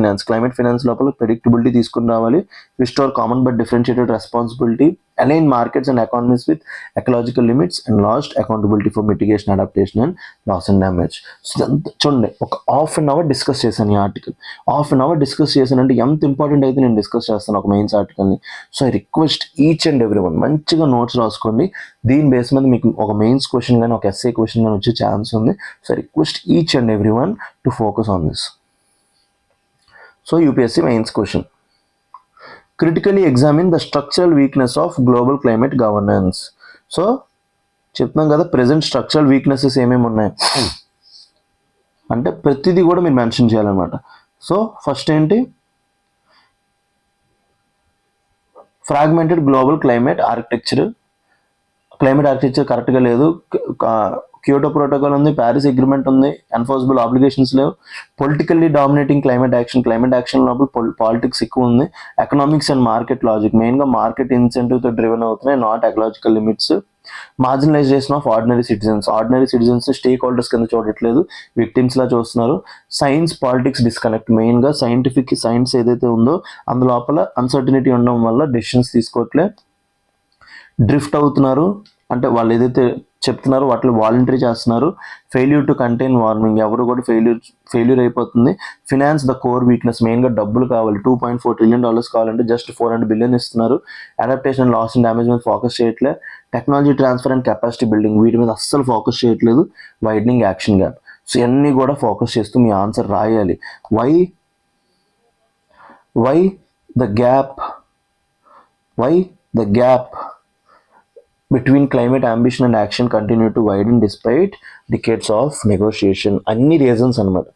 finance లోపల ప్రెడిక్టబిలిటీ తీసుకుని రావాలి. Restore common but differentiated responsibility, align markets and economies with ecological limits, and lost accountability for mitigation, adaptation and loss and damage. So ఇదంతా చూడండి, ఒక half an hour discuss చేశాను ఈ article. Half an hour discuss చేశానంటే ఎంత important అయితే నేను discuss చేస్తాను ఒక మెయిన్స్ ఆర్టికల్ని. So I request each and every one మంచిగా నోట్స్ రాసుకోండి. దీని బేస్ మీద మీకు ఒక మెయిన్స్ క్వశ్చన్ కానీ ఒక ఎస్ఏ క్వశ్చన్ కానీ వచ్చే ఛాన్స్ ఉంది. So I request each and every one to focus on this. So UPSC mains question, critically examine the structural weakness of global climate governance. So చెప్తున్నాం కదా, ప్రెసెంట్ స్ట్రక్చరల్ వీక్నెసెస్ ఏమేమి ఉన్నాయి అంటే ప్రతిదీ కూడా మీరు మెన్షన్ చేయాలన్నమాట. సో ఫస్ట్ ఏంటి, ఫ్రాగ్మెంటెడ్ గ్లోబల్ క్లైమేట్ ఆర్కిటెక్చర్ కరెక్ట్గా లేదు. క్యోటో ప్రోటోకాల్ ఉంది, ప్యారిస్ అగ్రిమెంట్ ఉంది, ఎన్ఫోర్సబుల్ ఆబ్లిగేషన్స్ లేవు. పొలిటికల్లీ డామినేటింగ్ క్లైమేట్ యాక్షన్ లోపల పాలిటిక్స్ ఎక్కువ ఉంది. ఎకనామిక్స్ అండ్ మార్కెట్ లాజిక్, మెయిన్గా మార్కెట్ ఇన్సెంటివ్తో డ్రివెన్ అవుతున్నాయి, not ecological limits. Marginalisation of ordinary citizens stakeholders కింద చూడట్లేదు, విక్టిమ్స్ లా చూస్తున్నారు. సైన్స్ పాలిటిక్స్ డిస్కనెక్ట్, మెయిన్గా సైన్స్ ఏదైతే ఉందో అందులోపల అన్సర్టనిటీ ఉండడం వల్ల డెసిషన్స్ తీసుకోవట్లే, డ్రిఫ్ట్ అవుతున్నారు. అంటే వాళ్ళు ఏదైతే చెప్తున్నారు వాటిలో వాలంటరీ చేస్తున్నారు. ఫెయిల్యూర్ టు కంటైన్ వార్మింగ్, ఎవరు కూడా ఫెయిల్యూర్ అయిపోతుంది. ఫినాన్స్ ద కోర్ వీక్నెస్, మెయిన్గా డబ్బులు కావాలి, $2.4 trillion కావాలంటే జస్ట్ 400 billion ఇస్తున్నారు. అడాప్టేషన్, లాస్ అండ్ డ్యామేజ్ మీద ఫోకస్ చేయట్లే. Technology transfer and capacity building, వీటి మీద అస్సలు ఫోకస్ చేయట్లేదు. Widening action gap. సో ఇవన్నీ కూడా ఫోకస్ చేస్తూ మీ ఆన్సర్ రాయాలి. Why the gap between climate ambition and action continue to widen despite decades of negotiation. అన్ని రీజన్స్ అనమాట.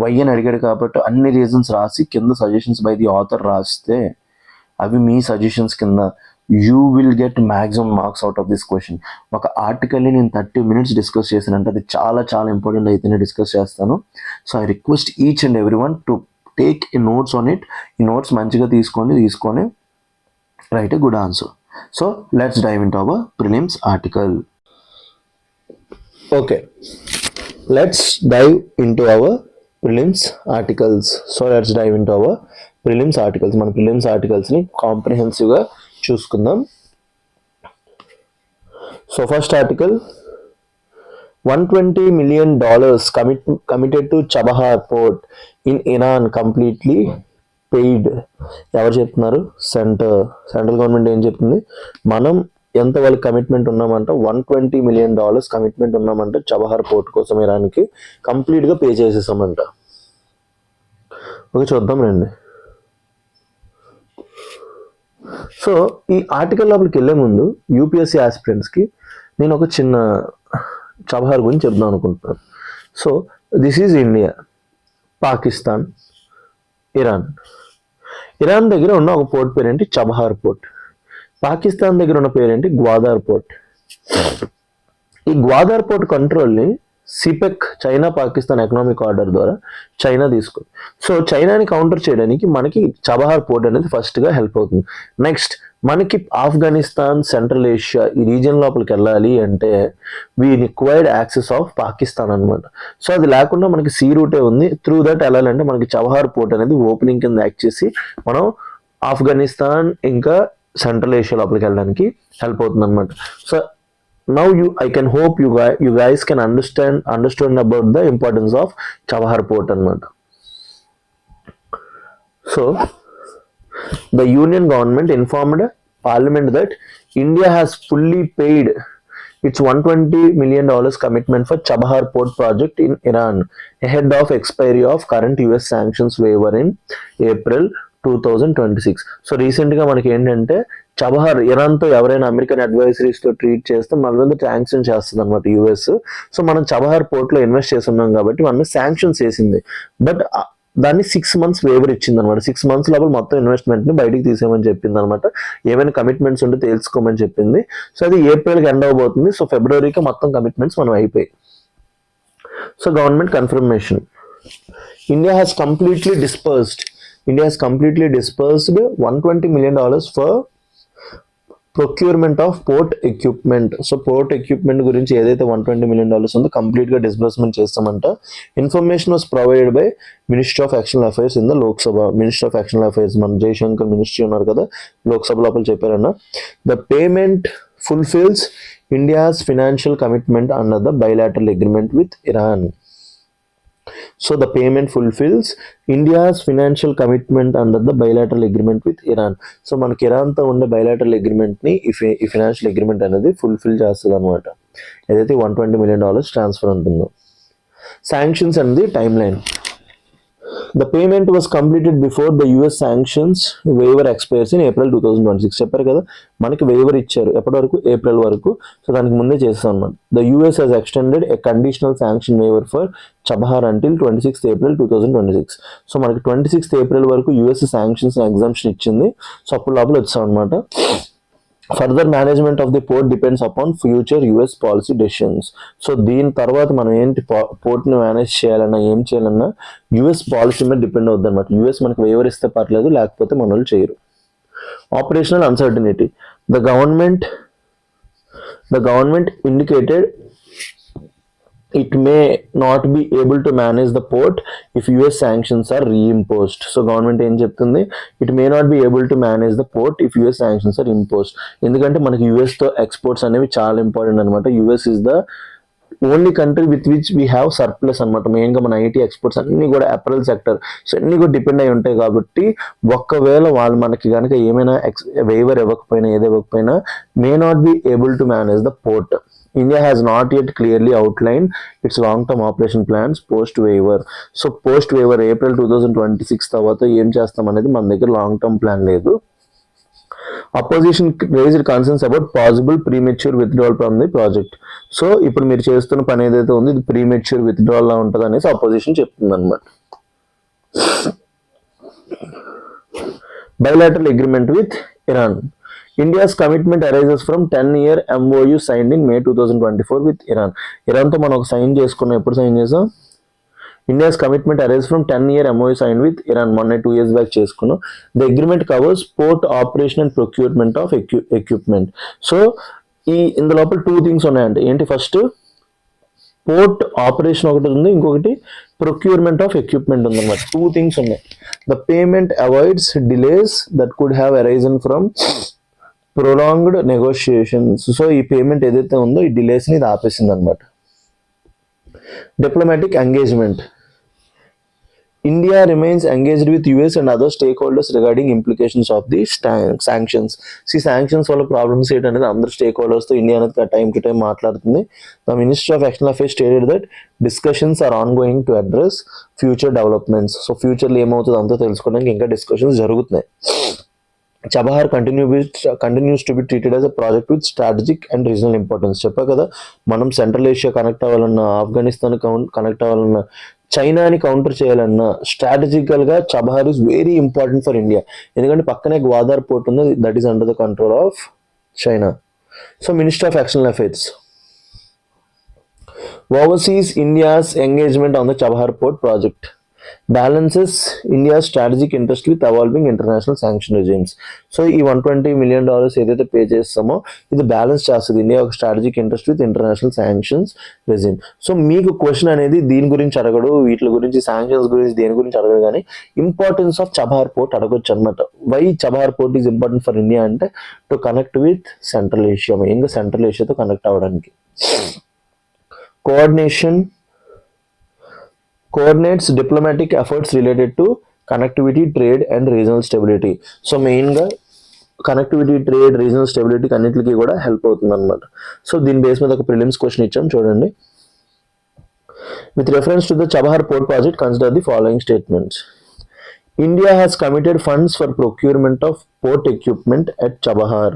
వై అని అడిగాడు కాబట్టి అన్ని రీజన్స్ రాసి కింద సజెషన్స్ బై ది ఆథర్ రాస్తే అవి మీ సజెషన్స్ కింద you will get maximum marks out of this question. ఒక ఆర్టికల్ని నేను 30 minutes డిస్కస్ చేశానంటే అది చాలా చాలా ఇంపార్టెంట్ అయితేనే డిస్కస్ చేస్తాను. So I request each and every one to take a notes on it. ఈ నోట్స్ మంచిగా తీసుకొని right a good answer. So let's dive into our prelims article. Okay, let's dive into our prelims articles. So let's dive into our prelims articles. మన prelims articles ని comprehensive గా చూసుకుందాం. So first article, $120 million committed to Chabahar port in Iran completely paid. ఎవరు చెప్తున్నారు? Central government ఏం చెప్తుంది, మనం ఎంత వాళ్ళకి కమిట్మెంట్ ఉన్నామంట, $120 million కమిట్మెంట్ ఉన్నామంట చబహార్ పోర్ట్ కోసం ఇరాన్కి, కంప్లీట్గా పే చేసేసామంట. ఓకే, చూద్దాం రండి. సో ఈ ఆర్టికల్ లోపలికి వెళ్ళే ముందు యూపీఎస్సీ ఆస్పిరెంట్స్కి నేను ఒక చిన్న చబహార్ గురించి చెప్దాం అనుకుంటున్నాను. So this is India, Pakistan, Iran దగ్గర ఉన్న ఒక పోర్ట్ పేరేంటి? చబహార్ పోర్ట్. పాకిస్తాన్ దగ్గర ఉన్న పేరేంటి? గ్వాదార్ పోర్ట్. ఈ Gwadar port కంట్రోల్ని సిపెక్, China Pakistan economic order ద్వారా చైనా తీసుకుంది. సో చైనాని కౌంటర్ చేయడానికి మనకి చబహార్ పోర్ట్ అనేది ఫస్ట్గా హెల్ప్ అవుతుంది. నెక్స్ట్ మనకి ఆఫ్ఘనిస్తాన్, సెంట్రల్ ఏషియా ఈ రీజియన్ లోపలికి వెళ్ళాలి అంటే we required access of Pakistan అనమాట. సో అది లేకుండా మనకి సీ రూటే ఉంది. త్రూ దట్ వెళ్ళాలంటే మనకి చబహార్ పోర్ట్ అనేది ఓపెనింగ్ కింద యాక్ట్ చేసి మనం ఆఫ్ఘనిస్తాన్ ఇంకా సెంట్రల్ ఏషియా లోపలికి వెళ్ళడానికి హెల్ప్ అవుతుంది అనమాట. So now I can hope you guys can understand about the importance of Chabahar port anamata. So the union government informed parliament that India has fully paid its $120 million commitment for Chabahar port project in Iran ahead of expiry of current US sanctions waiver in April 2026. So రీసెంట్గా మనకి ఏంటంటే చబహార్, ఇరాన్తో ఎవరైనా American అడ్వైజరీస్తో treat చేస్తే మన మీద sanction చేస్తుంది అనమాట US. So మనం చబహార్ పోర్ట్లో ఇన్వెస్ట్ చేస్తున్నాం కాబట్టి మన శాంక్షన్స్ వేసింది. బట్ దాన్ని 6 months వేవర్ ఇచ్చింది అనమాట. 6 months లోపల మొత్తం ఇన్వెస్ట్మెంట్ని బయటికి తీసేయమని చెప్పింది అనమాట. ఏమైనా కమిట్మెంట్స్ ఉంటే తెలుసుకోమని చెప్పింది. సో అది ఏప్రిల్కి ఎండ్ అవబోతుంది. సో ఫిబ్రవరికి మొత్తం కమిట్మెంట్స్ మనం అయిపోయి. So government confirmation, India has completely dispersed $120 million for procurement of port equipment. So port equipment గురించి ఏదైతే $120 million ఉందో కంప్లీట్గా disbursement చేస్తామంట. Information was provided by ministry of external affairs in the Lok Sabha. Ministry of external affairs మన Jayashankar ministry ఉన్నారు కదా, లోక్సభ లోపల చెప్పారన్న. The payment fulfils India's financial commitment under the bilateral agreement with Iran. So the payment fulfills India's financial commitment under the bilateral agreement with Iran. So మనకి ఇరాన్తో ఉండే bilateral agreement ని ఈ financial agreement అనేది fulfil చేస్తుంది అనమాట, ఏదైతే $120 million transfer ఉంటుందో. Sanctions అనేది time line. The payment was completed before the US sanctions waiver expires in April 2026. చెప్పారు కదా, మనకి waiver ఇచ్చారు ఎప్పటి వరకు, ఏప్రిల్ వరకు. సో దానికి ముందే చేస్తాం అన్నమాట. The US has extended a conditional sanction waiver for Chabahar until 26th April 2026. So మనకి 26th April వరకు US sanctions exemption ఇచ్చింది. సో అప్పుడు లోపల వచ్చాం అనమాట. Further management of the port depends upon future US policy decisions. So దీని తర్వాత మనం ఏంటి పోర్ట్ని మేనేజ్ చేయాలన్నా ఏం చేయాలన్నా యుఎస్ పాలసీ మీద డిపెండ్ అవుతుంది అనమాట. యుఎస్ మనకు వేవర్ ఇస్తే పర్లేదు, లేకపోతే మన వాళ్ళు చేయరు. Operational uncertainty. The government indicated it may not be able to manage the port if US sanctions are reimposed. So government ఏం చెప్తుంది, it may not be able to manage the port if US sanctions are imposed. ఎందుకంటే మనకి US తో exports అనేవి చాలా important అనమాట. US is the only country with which we have surplus అనమాట. మెయిన్గా మన ఐటీ ఎక్స్పోర్ట్స్ అన్ని కూడా అపరల్ సెక్టర్, సో అన్ని కూడా డిపెండ్ అయి ఉంటాయి. కాబట్టి ఒక్కవేళ వాళ్ళు మనకి కనుక ఏమైనా వేవర్ ఇవ్వకపోయినా ఏది ఇవ్వకపోయినా may not be able to manage the port. India has not yet clearly outlined its long-term operation plans post-waiver. So post-waiver April 2026 తర్వాత ఏం చేస్తాం అనేది మన దగ్గర లాంగ్ టర్మ్ ప్లాన్ లేదు. Opposition raised concerns about possible premature withdrawal from the project. So ఇప్పుడు మీరు చేస్తున్న పని ఏదైతే ఉంది ఇది ప్రీమెచ్యూర్ విత్డ్రాల్ లా ఉంటుంది అనేసి అపోజిషన్ చెప్తుంది అనమాట. Bilateral agreement with Iran. India's commitment arises from 10-year MOU signed in May 2024 with Iran. ఇరాన్తో మనం ఒక సైన్ చేసుకున్నాం. ఎప్పుడు సైన్ చేసాం? India's commitment arises from 10-year MOU signed with Iran. మొన్న 2 years బ్యాక్ చేసుకున్నాం. The agreement covers port operation and procurement of equipment. So ఇందు లోపల 2 things ఉన్నాయండి. ఏంటి? ఫస్ట్ పోర్ట్ ఆపరేషన్ ఒకటి ఉంది, ఇంకొకటి ప్రొక్యూర్మెంట్ ఆఫ్ ఎక్విప్మెంట్ ఉందన్నమాట. 2 things ఉన్నాయి. The payment avoids delays that could have arisen from prolonged negotiations. So ఈ పేమెంట్ ఏదైతే ఉందో ఈ డిలేస్ని ఇది ఆపేసింది అనమాట. Diplomatic engagement. India remains engaged with US and other stakeholders regarding implications of the sanctions. ఈ శాంక్షన్స్ వల్ల ప్రాబ్లమ్స్ ఏంటనేది అందరు స్టేక్ హోల్డర్స్తో ఇండియా అనేది టైం టు టైం మాట్లాడుతుంది. The ministry of external affairs stated that discussions are ongoing to address future developments. So ఫ్యూచర్లో ఏమవుతుందో అంతా తెలుసుకోవడానికి ఇంకా డిస్కషన్స్ జరుగుతున్నాయి. Chabahar continues to be treated as a project with strategic and regional importance. చెప్పా కదా, మనం సెంట్రల్ ఏషియా కనెక్ట్ అవ్వాలన్నా, ఆఫ్ఘనిస్తాన్ కనెక్ట్ అవ్వాలన్నా, చైనాని కౌంటర్ చేయాలన్నా స్ట్రాటజికల్గా Chabahar is very important for India. ఎందుకంటే పక్కనే గ్వాదార్ పోర్ట్ ఉంది, that is under the control of China. So minister of external affairs oversees India's engagement on the Chabahar port project. Balances India's strategic interest with evolving international sanction regimes. So ఈ $120 million ఏదైతే pay చేస్తామో ఇది balance చేస్తుంది India ఒక strategic interest with international sanctions regime. So మీకు question అనేది దీని గురించి అడగడు, వీటి గురించి శాంక్షన్స్ గురించి దేని గురించి అడగడు, కానీ ఇంపార్టెన్స్ ఆఫ్ చబహార్ పోర్ట్ అడగొచ్చు అనమాట. Why Chabahar port is important for India అంటే to connect with Central Asia, మెయిన్గా సెంట్రల్ ఏషియాతో కనెక్ట్ అవ్వడానికి. coordinates diplomatic efforts related to connectivity, trade and regional stability. So మెయిన్గా కనెక్టివిటీ, ట్రేడ్, రీజనల్ స్టెబిలిటీకి అన్నింటికి కూడా help అవుతుంది అనమాట. సో దీని బేస్ మీద ఒక ప్రిలిమ్స్ క్వశ్చన్ ఇచ్చాం చూడండి. With reference to the Chabahar port project consider the following statements. India has committed funds for procurement of port equipment at Chabahar.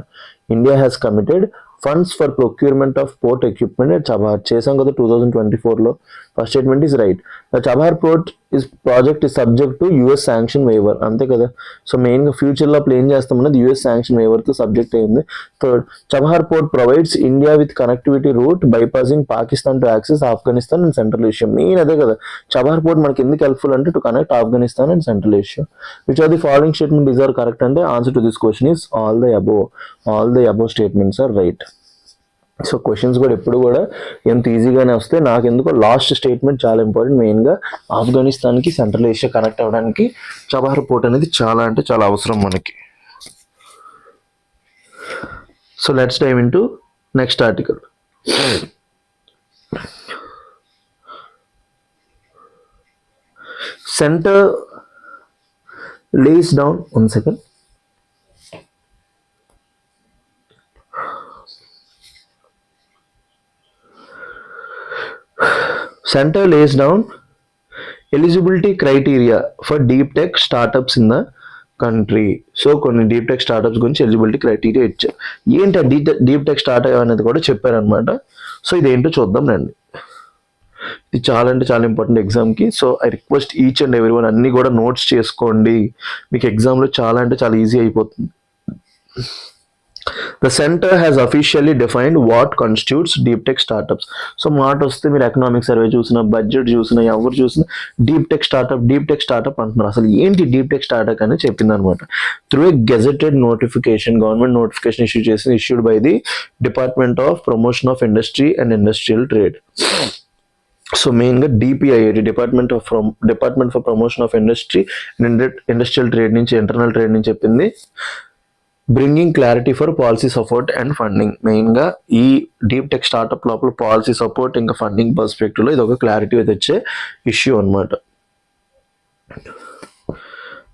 India has committed funds for procurement of port equipment at Chabahar. చేసాం కదా 2024లో first statement is right. The Chabahar port project is subject to US sanction waiver, అంతే కదా. So మెయిన్గా ఫ్యూచర్లో అప్పుడు ఏం చేస్తామన్నది US శాంక్షన్ వేవర్తో సబ్జెక్ట్ అయింది. Third, Chabahar port provides India with connectivity route bypassing Pakistan to access Afghanistan and Central Asia. Main అదే కదా, చబహార్ పోర్ట్ మనకి ఎందుకు హెల్ప్ఫుల్ అంటే to connect Afghanistan and Central Asia. Which are the following statement is are correct అంటే answer to this question is all the above statements are right. So questions కూడా ఎప్పుడు కూడా ఎంత ఈజీగానే వస్తే, నాకు ఎందుకో లాస్ట్ స్టేట్మెంట్ చాలా ఇంపార్టెంట్. మెయిన్గా ఆఫ్ఘనిస్తాన్కి సెంట్రల్ ఏషియా కనెక్ట్ అవ్వడానికి చబహార్ పోర్ట్ అనేది చాలా అంటే చాలా అవసరం మనకి. So let's dive into next article. Center lays down, 1 second. Center lays down eligibility criteria for deep tech startups in the country. So కొన్ని డీప్ టెక్ స్టార్టప్స్ గురించి ఎలిజిబిలిటీ క్రైటీరియా ఇచ్చారు. ఏంటి డీప్ టెక్ స్టార్ట్అప్ అనేది కూడా చెప్పారనమాట. So ఇదేంటో చూద్దాం రండి. ఇది చాలా అంటే చాలా ఇంపార్టెంట్ ఎగ్జామ్కి. So I request each and every one అన్నీ కూడా నోట్స్ చేసుకోండి, మీకు ఎగ్జామ్లో చాలా అంటే చాలా ఈజీ అయిపోతుంది. The center has officially defined what constitutes deep tech startups. So మాట వస్తే మీరు ఎకనామిక్ సర్వే చూసినా, బడ్జెట్ చూసినా, ఎవరు చూసినా డీప్ టెక్ స్టార్టప్ అంటున్నారు. అసలు ఏంటి డీప్ టెక్ స్టార్టప్ అని చెప్పింది అనమాట. Through a gazetted notification, government notification issued by the Department of Promotion of Industry and Industrial Trade. So మెయిన్గా DPIIT, department for promotion of industry and industrial trade నుంచి, internal trade నుంచి చెప్పింది. Bringing clarity for policy support and funding. మెయిన్గా ఈ deep tech startup లోపల policy support ఇంకా funding పర్స్పెక్టివ్లో ఇది ఒక క్లారిటీ తెచ్చే ఇష్యూ అనమాట.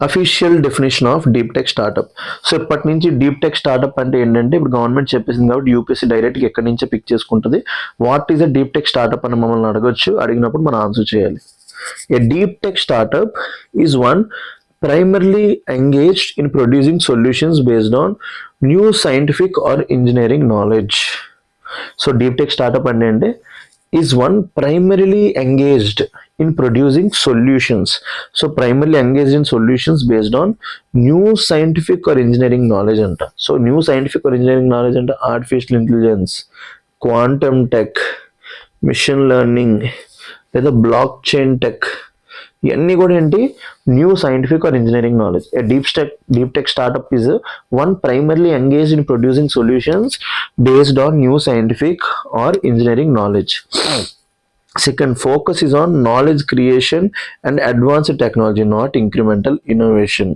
Official definition of deep tech startup. So ఇప్పటి నుంచి డీప్ టెక్ స్టార్టప్ అంటే ఏంటంటే, ఇప్పుడు గవర్నమెంట్ చెప్పేసింది కాబట్టి యూపీఎస్సీ డైరెక్ట్గా ఎక్కడి నుంచే పిక్ చేసుకుంటుంది. What is a deep tech startup అని మమ్మల్ని అడగొచ్చు, అడిగినప్పుడు మనం ఆన్సర్ చేయాలి. ఏ deep tech startup is one primarily engaged in producing solutions based on new scientific or engineering knowledge. So deep tech startup అంటే is one primarily engaged in producing solutions. So primarily engaged in solutions based on new scientific or engineering knowledge anta. So new scientific or engineering knowledge anta artificial intelligence, quantum tech, machine learning, లేదా blockchain tech, ఇవన్నీ కూడా ఏంటి new scientific or engineering knowledge. Deep tech startup is one primarily engaged in producing solutions based on new scientific or engineering knowledge. Second, focus is on knowledge creation and advanced technology, not incremental innovation.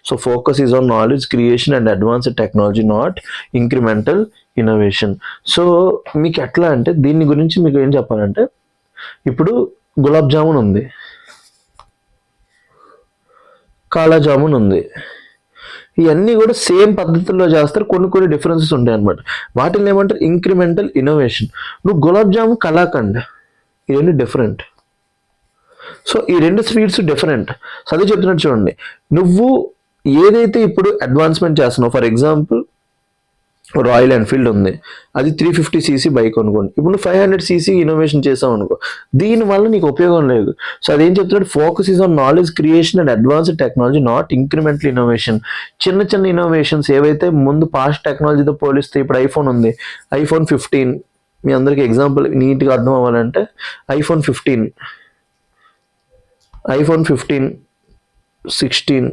So focus is on knowledge creation and advanced technology, not incremental innovation. So మీకు ఎట్లా అంటే దీని గురించి మీకు ఏం చెప్పాలంటే, ఇప్పుడు గులాబ్ జామున్ ఉంది, కాలా జామున్ ఉంది, ఇవన్నీ కూడా సేమ్ పద్ధతుల్లో చేస్తారు, కొన్ని డిఫరెన్సెస్ ఉంటాయి అనమాట. వాటిని ఏమంటారు ఇంక్రిమెంటల్ ఇన్నోవేషన్. నువ్వు గులాబ్ జామున్, కలాకండ్, ఈ రెండు డిఫరెంట్. సో ఈ రెండు స్వీట్స్ డిఫరెంట్. అదే చెప్తున్నట్టు చూడండి, నువ్వు ఏదైతే ఇప్పుడు అడ్వాన్స్మెంట్ చేస్తున్నావు, ఫర్ ఎగ్జాంపుల్ రాయల్ ఎన్ఫీల్డ్ ఉంది, అది 350cc బైక్ అనుకోండి. ఇప్పుడు నువ్వు 500cc ఇన్నోవేషన్ చేసావు అనుకో, దీనివల్ల నీకు ఉపయోగం లేదు. సో అదేం చెప్తున్నాడు, focus is on knowledge creation and advanced technology, not incremental innovation. చిన్న ఇన్నోవేషన్స్ ఏవైతే ముందు పాస్ట్ టెక్నాలజీతో పోలిస్తే, ఇప్పుడు ఐఫోన్ ఉంది, ఐఫోన్ 15, మీ అందరికి ఎగ్జాంపుల్ నీట్గా అర్థం అవ్వాలంటే ఐఫోన్ 15, 16,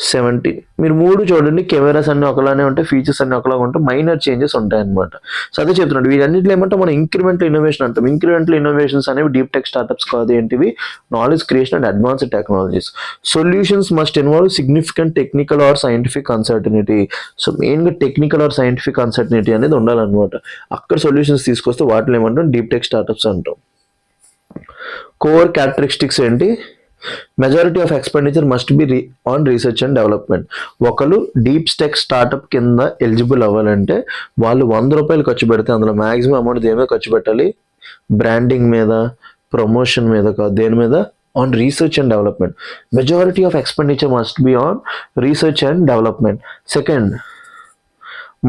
17 మీరు మూడు చూడండి, కెమెరాస్ అన్ని ఒకలానే ఉంటాయి, ఫీచర్స్ అన్ని ఒకలాగా ఉంటాయి, మైనర్ చేంజెస్ ఉంటాయి అనమాట. సో అదే చెప్తున్నాడు, వీటన్నిటిలో ఏమంటే మనం ఇంక్రిమెంటల్ ఇన్నోవేషన్ అంటాం. ఇంక్రిమెంటల్ ఇన్నోవేషన్స్ అనేవి డీప్ టెక్ స్టార్టప్స్ కాదు, ఏంటివి knowledge creation and advanced technologies. Solutions must involve significant technical are scientific uncertainty. So మెయిన్గా టెక్నికల్ ఆర్ సైంటిఫిక్ అన్సర్టనిటీ అనేది ఉండాలన్నమాట. అక్కడ సొల్యూషన్స్ తీసుకొస్తే వాటిని ఏమంటాం డీప్ టెక్ స్టార్టప్స్ అంటాం. కోర్ క్యారెక్టరిస్టిక్స్ ఏంటి, majority of expenditure must be on research and development. ఒకరు డీప్ టెక్ స్టార్టప్ కింద ఎలిజిబుల్ అవ్వాలంటే వాళ్ళు 100 రూపాయలు ఖర్చు పెడితే అందులో మ్యాక్సిమం అమౌంట్ దేని మీద ఖర్చు పెట్టాలి, బ్రాండింగ్ మీద, ప్రమోషన్ మీద కాదు, దేని మీద, on research and development. Majority of expenditure must be on research and development. Second,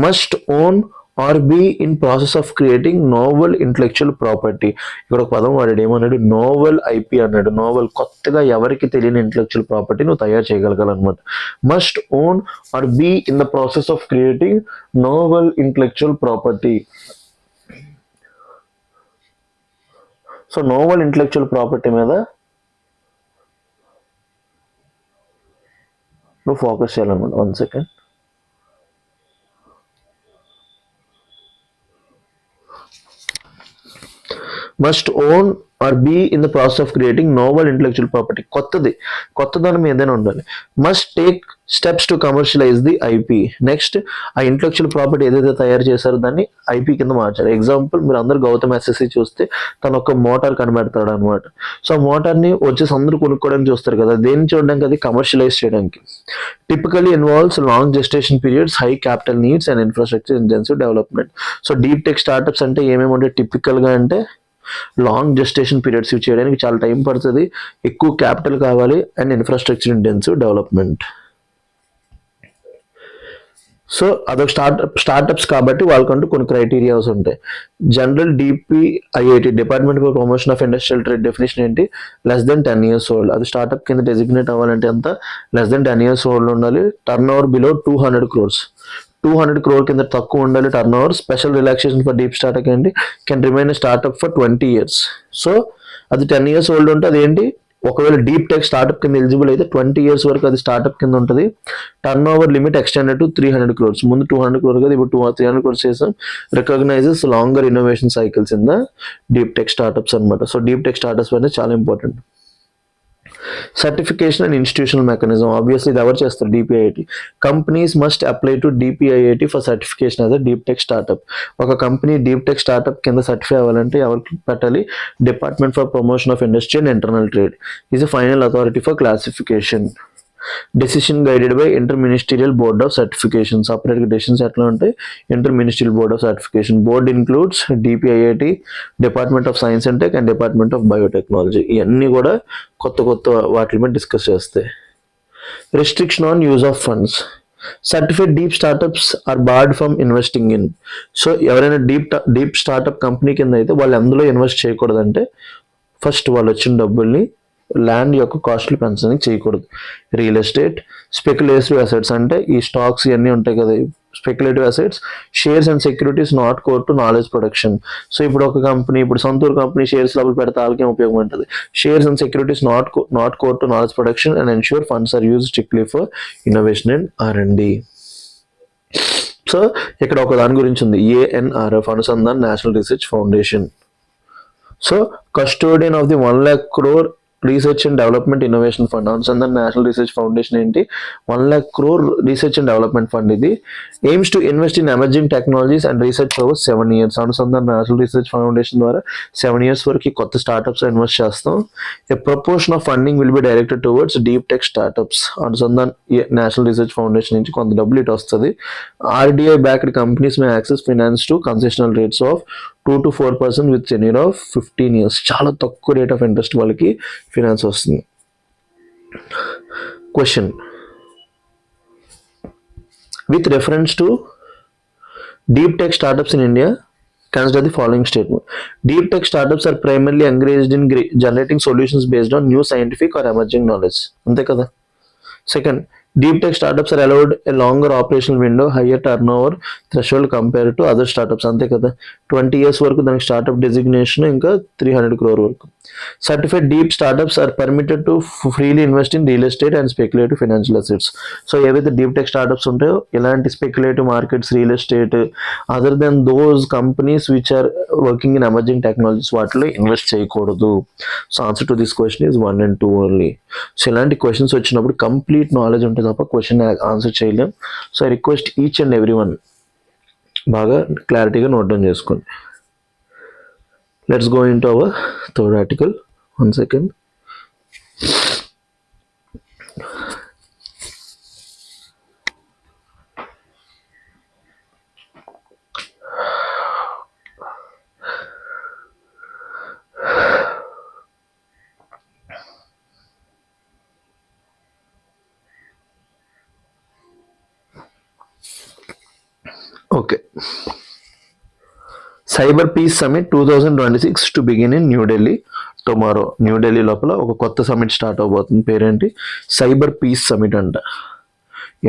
must own or be in process of creating novel intellectual property. ఇక్కడ ఒక పదం వాడాడు, ఏమన్నాడు? నోవెల్ ఐపీ అన్నాడు. నోవెల్, కొత్తగా ఎవరికి తెలియని ఇంటలెక్చువల్ ప్రాపర్టీ నువ్వు తయారు చేయగలగాలన్నమాట. Must own or be in the process of creating novel intellectual property. So novel intellectual property మీద నువ్వు ఫోకస్ చేయాలన్నమాట. 1 second. Must own or be in the process of creating novel intellectual property. కొత్తదనం ఏదైనా ఉండాలి. Must take steps to commercialise the IP. Next, ఆ intellectual property ఏదైతే తయారు చేశారో దాన్ని ఐపీ కింద మార్చారు. ఎగ్జాంపుల్, మీరు అందరు గౌతమ్ ఎస్ఎస్సి చూస్తే తను ఒక మోటార్ కనిపెడతాడు అనమాట. సో ఆ మోటార్ని వచ్చేసి అందరూ కొనుక్కోవడానికి చూస్తారు కదా, దేన్ని చూడడానికి? అది కమర్షియలైజ్ చేయడానికి. Typically involves long gestation periods, high capital needs and infrastructure intensive development. So deep tech startups అంటే ఏమేమి ఉంటాయి టిపికల్గా అంటే, లాంగ్ జెస్టేషన్ పీరియడ్స్ ఇవి చేయడానికి చాలా టైం పడుతుంది, ఎక్కువ క్యాపిటల్ కావాలి, and infrastructure intensive development. So అదొక స్టార్టప్స్ కాబట్టి వాళ్ళకంటూ కొన్ని క్రైటీరియాస్ ఉంటాయి. General DPIIT, department for promotion of industrial trade, definition ఏంటి? Less than 10 years old. అది స్టార్టప్ కింద డెసిగ్నేట్ అవ్వాలంటే ఎంత? లెస్ దెన్ 10 years ఓల్డ్ ఉండాలి. Turnover below 200 crores. 200 crore కింద తక్కువ ఉండాలి turnover. Special relaxation for deep startup ఏంటి? Can remain startup for 20 years. So అది 10 years ఓల్డ్ ఉంటే అదేంటి? ఒకవేళ డీప్ టెక్ స్టార్టప్ కింద ఎలిజిబుల్ అయితే 20 years వరకు అది స్టార్టప్ కింద ఉంటుంది. Turn over limit extended to 300 crores. ముందు 200 crore కదా, ఇప్పుడు 300 crores చేసాం. Recognises longer innovation cycles in the deep tech startups అనమాట. సో డీప్ టెక్ స్టార్టప్స్ అనేది చాలా important. Certification and institutional mechanism, obviously ఇది ఎవరు చేస్తారు? DPIIT. Companies must apply to DPIIT for certification as a deep tech startup. ఒక company deep tech startup కింద certify అవ్వాలంటే ఎవరికి పెట్టాలి? Department for promotion of industry and internal trade is a final authority for classification. Decision guided by inter ministerial board of certification. సపరేట్గా decisions ఎట్లా ఉంటాయి? Inter ministerial board of certification. Board includes DPIIT, department of science and tech and department of biotechnology. ఇవన్నీ కూడా కొత్త వాటి మీద discuss చేస్తాయి. Restriction on use of funds. Certified deep startups are barred from investing in. So ఎవరైనా deep startup company కింద అయితే వాళ్ళు ఎందులో ఇన్వెస్ట్ చేయకూడదంటే, ఫస్ట్ వాళ్ళు వచ్చిన డబ్బుల్ని ల్యాండ్ యొక్క కాస్ట్లు పెంచడానికి చేయకూడదు. రియల్ ఎస్టేట్, స్పెక్యులేటివ్ అసెట్స్ అంటే ఈ స్టాక్స్ ఇవన్నీ ఉంటాయి కదా, speculative assets, shares and securities not core to knowledge production. So ఇప్పుడు ఒక కంపెనీ, ఇప్పుడు సొంతూరు కంపెనీ షేర్స్ లోపల పెడితే వాళ్ళకి ఏం ఉపయోగం ఉంటుంది? Shares and securities not core to knowledge production and ensure funds are use strictly for innovation and R&D. So ఇక్కడ ఒక దాని గురించి ఉంది, ANRF, Anusandhan national research foundation. So custodian of the 1 lakh crore research and development innovation fund. Anusandhan national research foundation ఏంటి? 1 lakh crore research and development fund. ఇది aims to invest in emerging technologies and research over 7 years. Anusandhan national research foundation ద్వారా 7 years వరకు కొత్త startups invest చేస్తాం. A proportion of funding will be directed towards deep tech startups. Anusandhan national research foundation నుంచి కొంత డబ్బులు ఇటు వస్తుంది. RDI backed companies may access finance to concessional rates of 2 to 4% with tenure of 15 years. చాలా తక్కువ rate of interest వాళ్ళకి finance వస్తుంది. Question, with reference to deep tech startups in India, consider the following statement. Deep tech startups are primarily engaged in generating solutions based on new scientific or emerging knowledge. అంతే కదా. Second, deep tech startups are allowed a longer operational window, higher turnover threshold compared to other startups. అంతే కదా. 20 years వరకు దానికి startup designation, ఇంకా 300 crore వరకు. Certified deep startups are permitted to freely invest in real estate and speculative financial assets. So ఏవైతే deep tech startups ఉంటాయో ఇలాంటి speculative markets, real estate, other than those companies which are working in emerging technologies వాటిలో invest చేయకూడదు. So answer to this question is 1 and 2 only. So ఇలాంటి questions వచ్చినప్పుడు complete knowledge ఉంటుంది తప్ప క్వశ్చన్ ఆన్సర్ చేయలేం. So I request each and every one బాగా క్లారిటీగా నోట్ డౌన్ చేసుకోండి. Let's go into our third article. 1 second. Okay. Cyber peace summit 2026 to begin in New Delhi tomorrow. New Delhi లోపల ఒక కొత్త సమిట్ స్టార్ట్ అవబోతుంది. పేరేంటి? సైబర్ పీస్ సమిట్ అంట.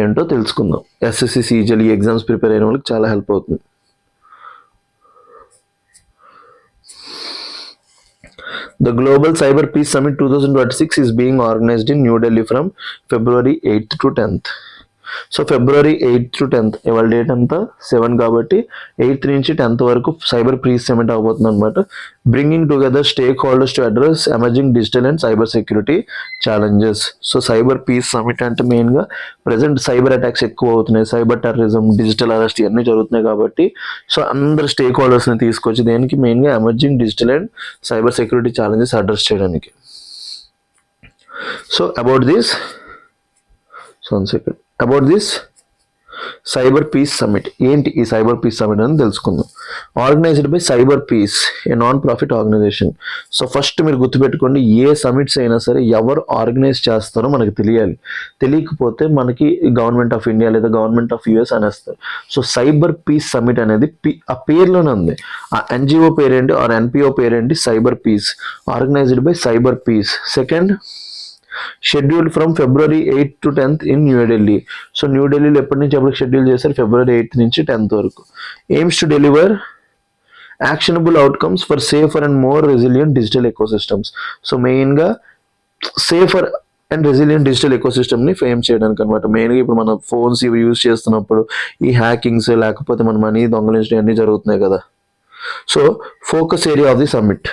ఏంటో తెలుసుకుందాం. ఎస్ఎస్సి సీజీఎల్ ఈ ఎగ్జామ్స్ ప్రిపేర్ అయిన వాళ్ళకి చాలా హెల్ప్ అవుతుంది. The Global Cyber Peace Summit 2026 is being organized in New Delhi from February 8th to 10th. So February 8th to 10th, ఇవాళ డేట్ అంతా 7 కాబట్టి 8th నుంచి 10th వరకు సైబర్ పీస్ సమిట్ అవబోతుంది అనమాట. Bringing together stake holders to address emerging digital and cyber security challenges. So cyber peace summit అంటే మెయిన్గా present cyber attacks ఎక్కువ అవుతున్నాయి, సైబర్ టెర్రరిజం, డిజిటల్ అరెస్ట్ ఇవన్నీ జరుగుతున్నాయి కాబట్టి సో అందరు స్టేక్ హోల్డర్స్ని తీసుకొచ్చి దేనికి? మెయిన్గా emerging digital and cyber security challenges address చేయడానికి. So about this cyber peace summit ఏంటి? ఈ సైబర్ పీస్ సమిట్ అని తెలుసుకుందాం. Organised by Cyber piece, a non profit organisation. So first మీరు గుర్తుపెట్టుకోండి, ఏ సమిట్స్ అయినా సరే ఎవరు ఆర్గనైజ్ చేస్తారో మనకి తెలియాలి. తెలియకపోతే మనకి గవర్నమెంట్ ఆఫ్ ఇండియా లేదా గవర్నమెంట్ ఆఫ్ యుఎస్ అనేస్తారు. సో సైబర్ పీస్ సమిట్ అనేది ఆ పేర్లోనే ఉంది. ఆ ఎన్జిఓ పేరేంటి ఆర్ ఎన్పిఓ పేరేంటి? Cyber piece, organised by Cyber piece. Second, scheduled from February 8th to 10th in New Delhi. So న్యూఢిల్లీలో ఎప్పటి నుంచి ఎప్పటికి షెడ్యూల్ చేశారు? February 8th నుంచి 10th వరకు. Aims to deliver actionable outcomes for safer and more resilient digital ecosystems. So మెయిన్గా safer and resilient digital ఎకోసిస్టమ్ని ఫేమ్ చేయడానికి అనమాట. మెయిన్గా ఇప్పుడు మన ఫోన్స్ ఇవి యూజ్ చేస్తున్నప్పుడు ఈ హ్యాకింగ్స్ లేకపోతే మన మనీ దొంగలించడం అన్నీ జరుగుతున్నాయి కదా. So focus area of the summit,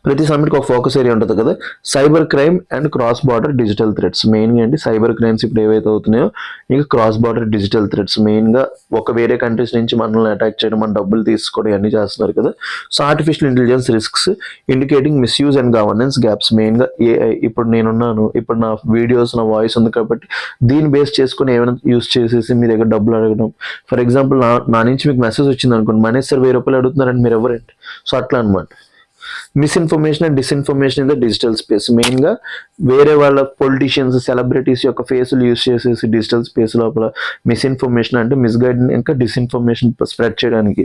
ప్రతి సమ్మిట్కి ఒక ఫోకస్ ఏరియా ఉంటుంది కదా. Cyber crime and cross border digital threats. మెయిన్గా అండి సైబర్ క్రైమ్స్ ఇప్పుడు ఏవైతే అవుతున్నాయో ఇంకా క్రాస్ బార్డర్ డిజిటల్ థ్రెట్స్, మెయిన్గా ఒక వేరే కంట్రీస్ నుంచి మనల్ని అటాక్ చేయడం, మన డబ్బులు తీసుకోవడం ఇవన్నీ చేస్తున్నారు కదా. So artificial intelligence risks indicating misuse and governance gaps. మెయిన్గా ఏఐ, ఇప్పుడు నేనున్నాను, ఇప్పుడు నా వీడియోస్ నా వాయిస్ ఉంది కాబట్టి దీన్ని బేస్ చేసుకుని ఏమైనా యూస్ చేసేసి మీ దగ్గర డబ్బులు అడగడం. ఫర్ ఎగ్జాంపుల్ నా నుంచి మీకు మెసేజ్ వచ్చింది అనుకోండి, మనీష్ సార్ 1000 రూపాయలు అడుగుతున్నారంటే మీరు ఎవరండి? సో అట్లా అనమాట. Misinformation and disinformation in the digital space. మెయిన్గా వేరే వాళ్ళ పొలిటీషియన్స్, సెలబ్రిటీస్ యొక్క ఫేసులు యూజ్ చేసేసి డిజిటల్ స్పేస్ లోపల మిస్ఇన్ఫర్మేషన్ అంటే మిస్గైడ్ ఇంకా డిస్ఇన్ఫర్మేషన్ స్ప్రెడ్ చేయడానికి.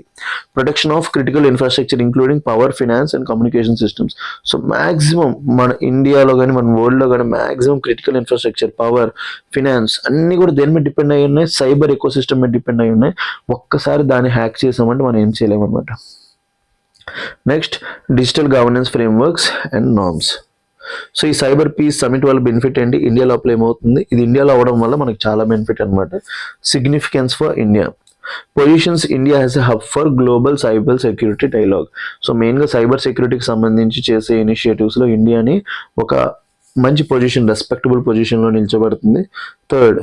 Protection of critical infrastructure including power, finance and communication systems. So maximum మన ఇండియాలో కానీ మన వరల్డ్లో కానీ maximum critical infrastructure, power, finance అన్నీ కూడా దేని మీద డిపెండ్ అయి ఉన్నాయి? సైబర్ ఎకో సిస్టమ్ మీద డిపెండ్ అయి ఉన్నాయి. ఒక్కసారి దాన్ని హ్యాక్ చేసామంటే మనం ఏం చేయలేము అనమాట. Next, digital governance frameworks and norms. So ఈ సైబర్ పీస్ సమిట్ వల్ల బెనిఫిట్ ఏంటి? ఇండియా లోపల ఏమవుతుంది? ఇది ఇండియాలో అవడం వల్ల మనకు చాలా బెనిఫిట్ అనమాట. Significance for India, positions India as a hub for global cyber security dialogue. So మెయిన్గా సైబర్ సెక్యూరిటీకి సంబంధించి చేసే ఇనిషియేటివ్స్లో ఇండియాని ఒక మంచి పొజిషన్, రెస్పెక్టబుల్ పొజిషన్లో నిల్చోబడుతుంది. Third,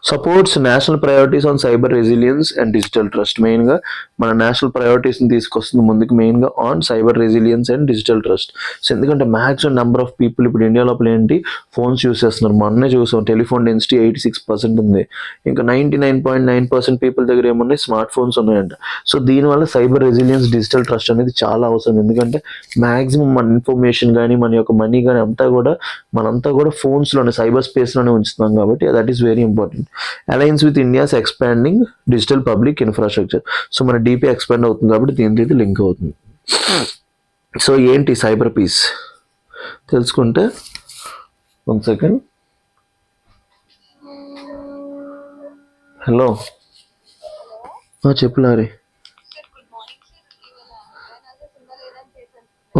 supports national priorities on cyber resilience and digital trust. మెయిన్గా మన నేషనల్ ప్రయారిటీస్ని తీసుకొస్తుంది ముందుకు, మెయిన్గా on cyber resilience and digital trust. So ఎందుకంటే మ్యాక్సిమం నెంబర్ ఆఫ్ పీపుల్ ఇప్పుడు ఇండియా లోపల ఏంటి? ఫోన్స్ యూస్ చేస్తున్నారు. మొన్నే చూసాం టెలిఫోన్ డెన్సిటీ 86% ఉంది. ఇంకా 99.9% పీపుల్ దగ్గర ఏమున్నాయి? స్మార్ట్ ఫోన్స్ ఉన్నాయంట. సో దీనివల్ల సైబర్ రెసిలియన్స్, డిజిటల్ ట్రస్ట్ అనేది చాలా అవసరం. ఎందుకంటే మ్యాక్సిమం మన ఇన్ఫర్మేషన్ కానీ మన యొక్క మనీ కానీ మనంతా కూడా ఫోన్స్లోనే, సైబర్ స్పేస్లోనే ఉంచుతున్నాం కాబట్టి that is very important. Alliance with India's expanding digital public infrastructure. So మన డిపి ఎక్స్పాండ్ అవుతుంది కాబట్టి దీంతో ఇది లింక్ అవుతుంది. సో ఏంటి సైబర్ పీస్ తెలుసుకుంటే, 1 సెకండ్. హలో, చెప్పు లారీ.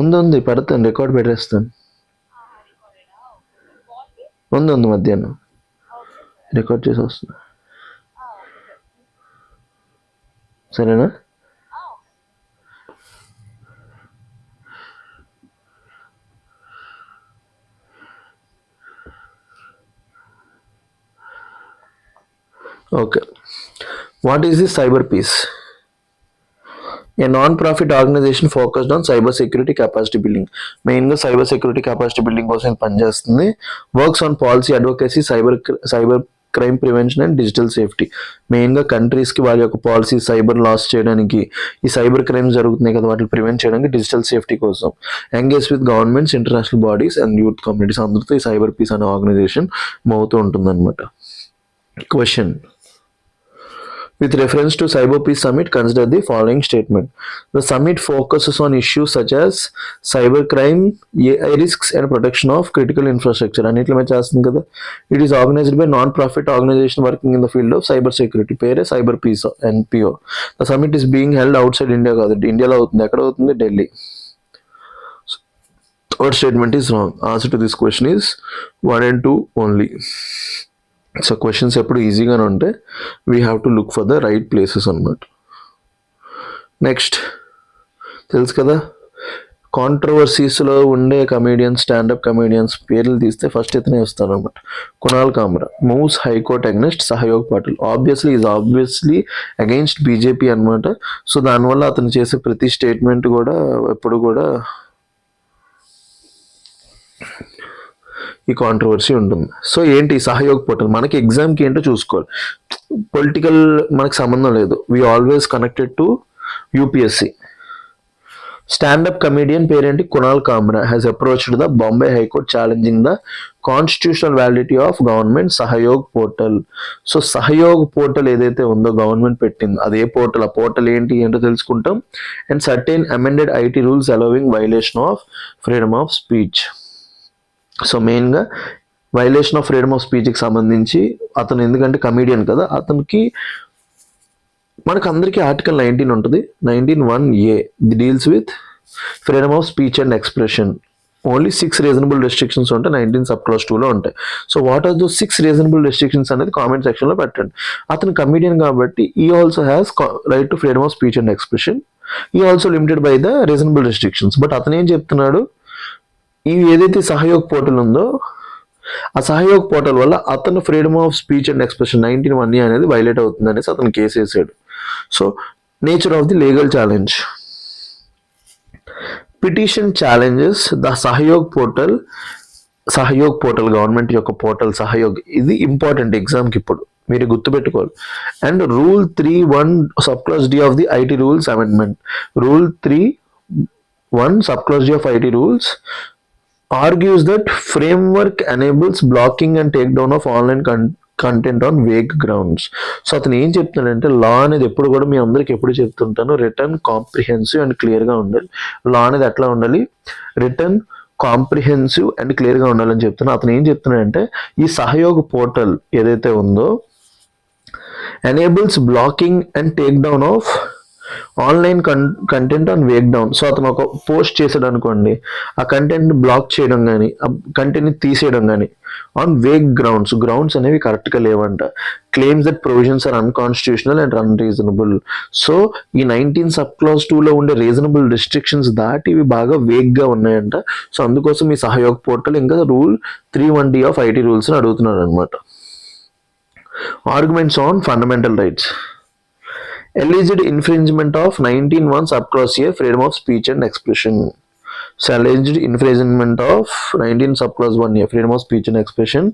ఉంది పెడతాను, రికార్డ్ పెట్టేస్తాను. ఉంది మధ్యాహ్నం రికార్డ్ చేసి వస్తున్నా, సరేనా? Okay. What is this cyber piece? A non profit organisation focused on cyber security capacity building. మెయిన్గా సైబర్ సెక్యూరిటీ కెపాసిటీ బిల్డింగ్ కోసం పనిచేస్తుంది. Works on policy advocacy, cyber crime prevention and digital safety. మెయిన్గా కంట్రీస్కి వాళ్ళ యొక్క పాలసీ, సైబర్ లాస్ చేయడానికి, ఈ cyber crimes జరుగుతున్నాయి కదా వాటిని ప్రివెంట్ చేయడానికి, డిజిటల్ సేఫ్టీ కోసం. Engage with governments, international bodies and youth communities అందరితో ఈ సైబర్ పీస్ అనే ఆర్గనైజేషన్ మోగుతూ ఉంటుందన్నమాట. Question, With reference to Cyber Peace Summit, consider the following statement. The summit focuses on issues such as cybercrime, AI risks, and protection of critical infrastructure. అన్నిట్లో మీద చేస్తుంది కదా. It is organized by non-profit organization working in the field of cyber security. పేరే Cyber Peace NPO. The summit is being held outside India కాదు, ఇండియాలో అవుతుంది. ఎక్కడ అవుతుంది? Delhi. Third statement is wrong. Answer to this question is 1 and 2 only. So questions ఎప్పుడు ఈజీగానే ఉంటే we have to look for the right places అన్నమాట. Next తెలుసు కదా, కాంట్రవర్సీస్లో ఉండే కమేడియన్స్, స్టాండప్ కమేడియన్స్ పేర్లు తీస్తే ఫస్ట్ ఇతనే వస్తారు అనమాట. Kunal Kamra moves high court against సహయోగ్ Patil. Obviously against BJP అనమాట. సో దానివల్ల అతను చేసే ప్రతి స్టేట్మెంట్ కూడా ఎప్పుడు కూడా ఈ కాంట్రవర్సీ ఉంటుంది. సో ఏంటి సహయోగ్ పోర్టల్, మనకి ఎగ్జామ్కి ఏంటో చూసుకోవాలి. పొలిటికల్ మనకు సంబంధం లేదు. We always connected to UPSC. Stand up comedian పేరేంటి? Kunal Kamra has approached the Bombay high court challenging the constitutional validity of government Sahyog portal. So Sahyog portal ఏదైతే ఉందో గవర్నమెంట్ పెట్టింది, అదే పోర్టల్. ఆ పోర్టల్ ఏంటో తెలుసుకుంటాం. And certain amended IT rules allowing violation of freedom of speech. So మెయిన్గా violation of freedom of స్పీచ్కి సంబంధించి అతను, ఎందుకంటే కమీడియన్ కదా, అతనికి మనకు అందరికీ ఆర్టికల్ 19 ఉంటుంది. 19(1)(a) deals with freedom of speech and expression. Only 6 reasonable restrictions ఉంటాయి. 19 సబ్ క్లాస్ 2లో ఉంటాయి. So what are those 6 reasonable restrictions అనేది కామెంట్ సెక్షన్లో పెట్టండి. అతను కమీడియన్ కాబట్టి he also has right to freedom of speech and expression. He also limited by the reasonable restrictions. But అతను ఏం చెప్తున్నాడు, ఈ ఏదైతే సహయోగ్ పోర్టల్ ఉందో ఆ సహయోగ్ పోర్టల్ వల్ల అతను freedom of speech and expression 19(1)(a) అనేది వైలేట్ అవుతుంది అనేసి అతను కేసు వేసాడు. So nature of the legal challenge. Petition challenges the Sahyog portal. Sahyog portal government యొక్క పోర్టల్ సహయోగ్. ఇది ఇంపార్టెంట్ ఎగ్జామ్కి ఇప్పుడు మీరు గుర్తుపెట్టుకోవాలి. And rule 3(1) sub clause D of the IT rules amendment. Rule 3(1) sub clause D of IT rules argues that framework enables blocking and takedown of online content on vague grounds. So అతను ఏం చెప్తున్నాడంటే, లా అనేది ఎప్పుడు కూడా మీ అందరికి ఎప్పుడు చెప్తుంటాను, return, comprehensive and క్లియర్గా ఉండాలి. లా అనేది ఎట్లా ఉండాలి? రిటర్న్, కాంప్రిహెన్సివ్ అండ్ క్లియర్గా ఉండాలని చెప్తున్నా. అతను ఏం చెప్తున్నాడంటే, ఈ సహయోగ్ పోర్టల్ ఏదైతే ఉందో enables blocking and take down of online content on vague down. So అతను ఒక పోస్ట్ చేసాడు అనుకోండి, ఆ కంటెంట్ని బ్లాక్ చేయడం కానీ, ఆ కంటెంట్ని తీసేయడం కానీ ఆన్ వేగ్ గ్రౌండ్స్ అనేవి కరెక్ట్గా లేవంట. Claims that provisions are unconstitutional and unreasonable. So ఈ 19 సబ్ క్లాస్ 2లో ఉండే రీజనబుల్ రిస్ట్రిక్షన్స్ దాటి ఇవి బాగా వేగ్గా ఉన్నాయంట. సో అందుకోసం ఈ సహయోగ్ పోర్టల్ ఇంకా రూల్ 3(1)(d) ఆఫ్ ఐటీ రూల్స్ని అడుగుతున్నాడు అనమాట. Arguments on fundamental rights. Alleged infringement of 19(1) subclause A freedom of speech and expression. So alleged infringement of 19 subclause 1A freedom of speech and expression.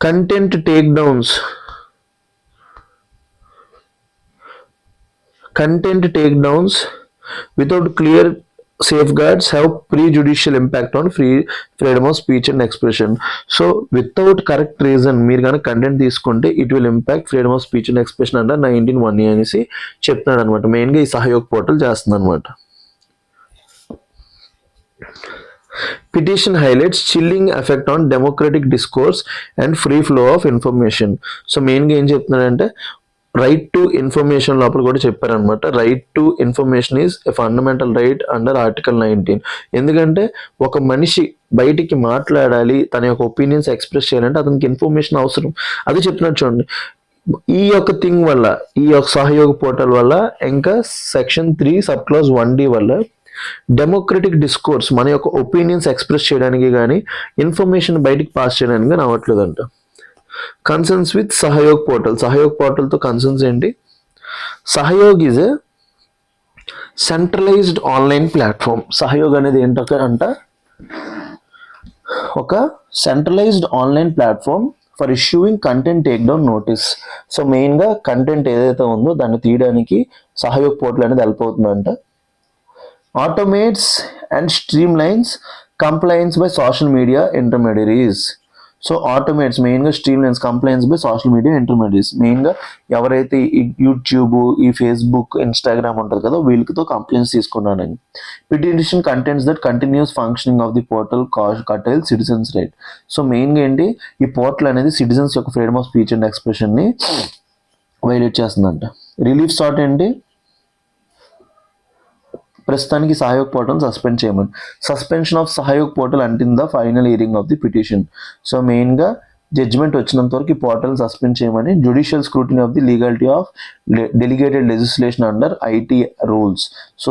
Content takedowns. Content takedowns without clear safeguards have prejudicial impact on freedom of speech and expression. So without correct reason మీరు కనుక content తీసుకుంటే it will impact freedom of speech and expression under 19(1)(a) అనేసి చెప్తున్నాడు అనమాట. మెయిన్గా ఈ సహయోగ్ portal చేస్తుంది అనమాట. Petition highlights chilling effect on democratic discourse and free flow of information. So మెయిన్గా ఏం చెప్తున్నాడంటే, రైట్ టు ఇన్ఫర్మేషన్ లోపల కూడా చెప్పారనమాట. Right to information is a fundamental right under article 19. ఎందుకంటే ఒక మనిషి బయటికి మాట్లాడాలి, తన యొక్క ఒపీనియన్స్ ఎక్స్ప్రెస్ చేయాలంటే అతనికి ఇన్ఫర్మేషన్ అవసరం. అది చెప్తున్నట్టు చూడండి. ఈ యొక్క థింగ్ వల్ల, ఈ యొక్క సహయోగ పోర్టల్ వల్ల, ఇంకా సెక్షన్ 3 సబ్ క్లాస్ 1D వల్ల డెమోక్రటిక్ డిస్కోర్స్, మన యొక్క ఒపీనియన్స్ ఎక్స్ప్రెస్ చేయడానికి కానీ, ఇన్ఫర్మేషన్ బయటికి పాస్ చేయడానికి కానీ అవ్వట్లేదంట. Concerns with Sahyog portal. Sahyog పోర్టల్తో కన్సర్న్స్ ఏంటి? Sahyog is a centralised online platform. Sahyog అనేది ఏంటంట, ఒక centralised online platform for issuing content take down notice. So మెయిన్గా కంటెంట్ ఏదైతే ఉందో దాన్ని తీయడానికి సహయోగ్ పోర్టల్ అనేది హెల్ప్ అవుతుందంట. Automates and streamlines compliance by social media intermediaries. So automates మెయిన్గా streamlines complaints by social media intermediates, మెయిన్గా ఎవరైతే ఈ యూట్యూబ్, ఈ ఫేస్బుక్, ఇన్స్టాగ్రామ్ ఉంటుంది కదా వీళ్ళతో కంప్లైంట్స్ తీసుకున్నానని. Petition contents that continues functioning of the portal curtail citizens right. So మెయిన్గా ఏంటి, ఈ పోర్టల్ అనేది సిటిజన్స్ యొక్క ఫ్రీడమ్ ఆఫ్ స్పీచ్ అండ్ ఎక్స్ప్రెషన్ని వైలేట్ చేస్తుందంట. రిలీఫ్ సార్ట్ ఏంటి, ప్రస్తుతానికి సహయోగ్ పోర్టల్ సస్పెండ్ చేయమని. Suspension of Sahyog portal until the final hearing of the petition. So మెయిన్గా జడ్జిమెంట్ వచ్చినంత వరకు ఈ పోర్టల్ సస్పెండ్ చేయమని. Judicial scrutiny of the legality of delegated legislation under IT rules. So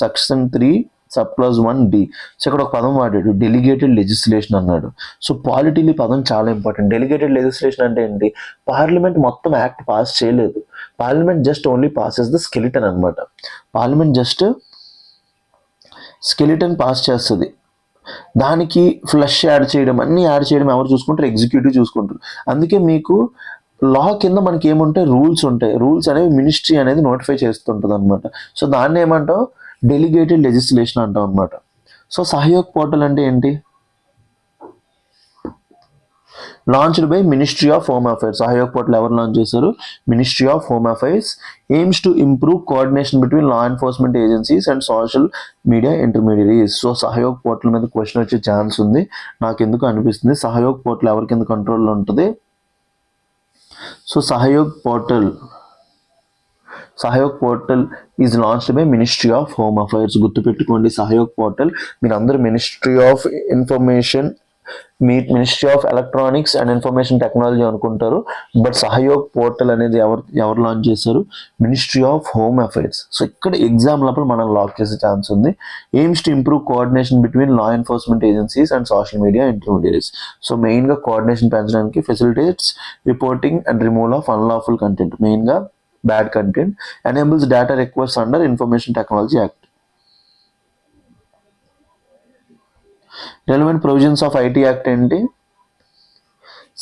section 3 sub clause 1D. So ఇక్కడ ఒక పదం వాడాడు, delegated legislation అన్నాడు. సో పాలిటీలీ పదం చాలా ఇంపార్టెంట్. డెలిగేటెడ్ లెజిస్లేషన్ అంటే ఏంటి, పార్లమెంట్ మొత్తం యాక్ట్ పాస్ చేయలేదు, parliament just only passes the skeleton అనమాట. పార్లమెంట్ జస్ట్ స్కెలిటన్ పాస్ చేస్తుంది, దానికి ఫ్లష్ యాడ్ చేయడం, అన్నీ యాడ్ చేయడం ఎవరు చూసుకుంటారు, ఎగ్జిక్యూటివ్ చూసుకుంటారు. అందుకే మీకు లా కింద మనకి ఏముంటాయి, రూల్స్ ఉంటాయి. రూల్స్ అనేవి మినిస్ట్రీ అనేది నోటిఫై చేస్తుంటుంది అనమాట. సో దాన్ని ఏమంటాం, డెలిగేటెడ్ లెజిస్లేషన్ అంటాం అనమాట. సో సహయోగ్ పోర్టల్ అంటే ఏంటి, launched by ministry of home affairs. సహయోగ్ portal ఎవరు లాంచ్ చేశారు, ministry of home affairs. AIIMS to improve coordination between law enforcement agencies and social media intermediaries. So Sahyog portal మీద question వచ్చే chance ఉంది. నాకు ఎందుకు అనిపిస్తుంది సహయోగ్ పోర్టల్ ఎవరి కింద కంట్రోల్లో ఉంటుంది. So Sahyog portal is launched by ministry of home affairs. గుర్తుపెట్టుకోండి, సహయోగ్ పోర్టల్ మీరు అందరూ ministry of information, ministry of electronics and information technology అనుకుంటారు, బట్ సహయోగ్ పోర్టల్ అనేది ఎవరు లాంచ్ చేశారు, ministry of home affairs. So ఇక్కడ ఎగ్జామ్ లోపల మనం లాక్ చేసే ఛాన్స్ ఉంది. AIIMS to improve coordination between law enforcement agencies and social media intermediaries. So మెయిన్గా కోఆర్డినేషన్ పెంచడానికి, facilitates reporting and removal of unlawful content, మెయిన్గా bad content, enables data request under information technology act. Relevant provisions of IT Act ఏంటి,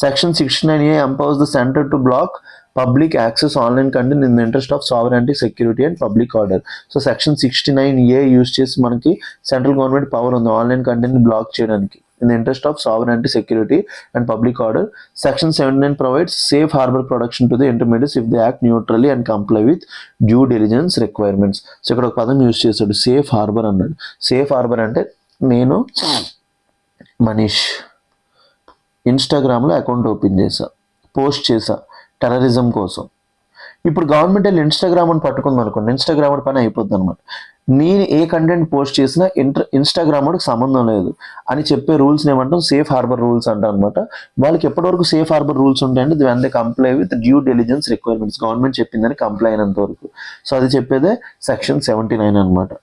Section 69A empowers the center to block public access online content in the interest of sovereignty, security and public order. So Section 69A use చేసి మనకి central government power ఉంది online content black చేయడానికి, in the interest of sovereignty, security and public order. Section 79 provides safe harbor protection to the intermediaries if they act neutrally and comply with due diligence requirements. So ఇక్కడ ఒక పదం use చేశాడు, safe harbour అన్నాడు. Safe harbour అంటే నేను మనీష్ ఇన్స్టాగ్రామ్లో account open చేశా, post చేశా టెర్రరిజం కోసం. ఇప్పుడు గవర్నమెంట్ వెళ్ళి ఇన్స్టాగ్రామ్ అని పట్టుకుంది అనుకోండి, ఇన్స్టాగ్రామ్ పని అయిపోద్ది అనమాట. నేను ఏ కంటెంట్ పోస్ట్ చేసినా ఇన్స్టాగ్రామ్ వాడికి సంబంధం లేదు అని చెప్పే రూల్స్ని ఏమంటాం, సేఫ్ హార్బర్ రూల్స్ అంటాం అనమాట. వాళ్ళకి ఎప్పటివరకు సేఫ్ హార్బర్ రూల్స్ ఉంటాయంటే when they comply with due diligence requirements, government చెప్పిందని కంప్లై అయినంత వరకు. సో అది చెప్పేదే Section 79 అనమాట.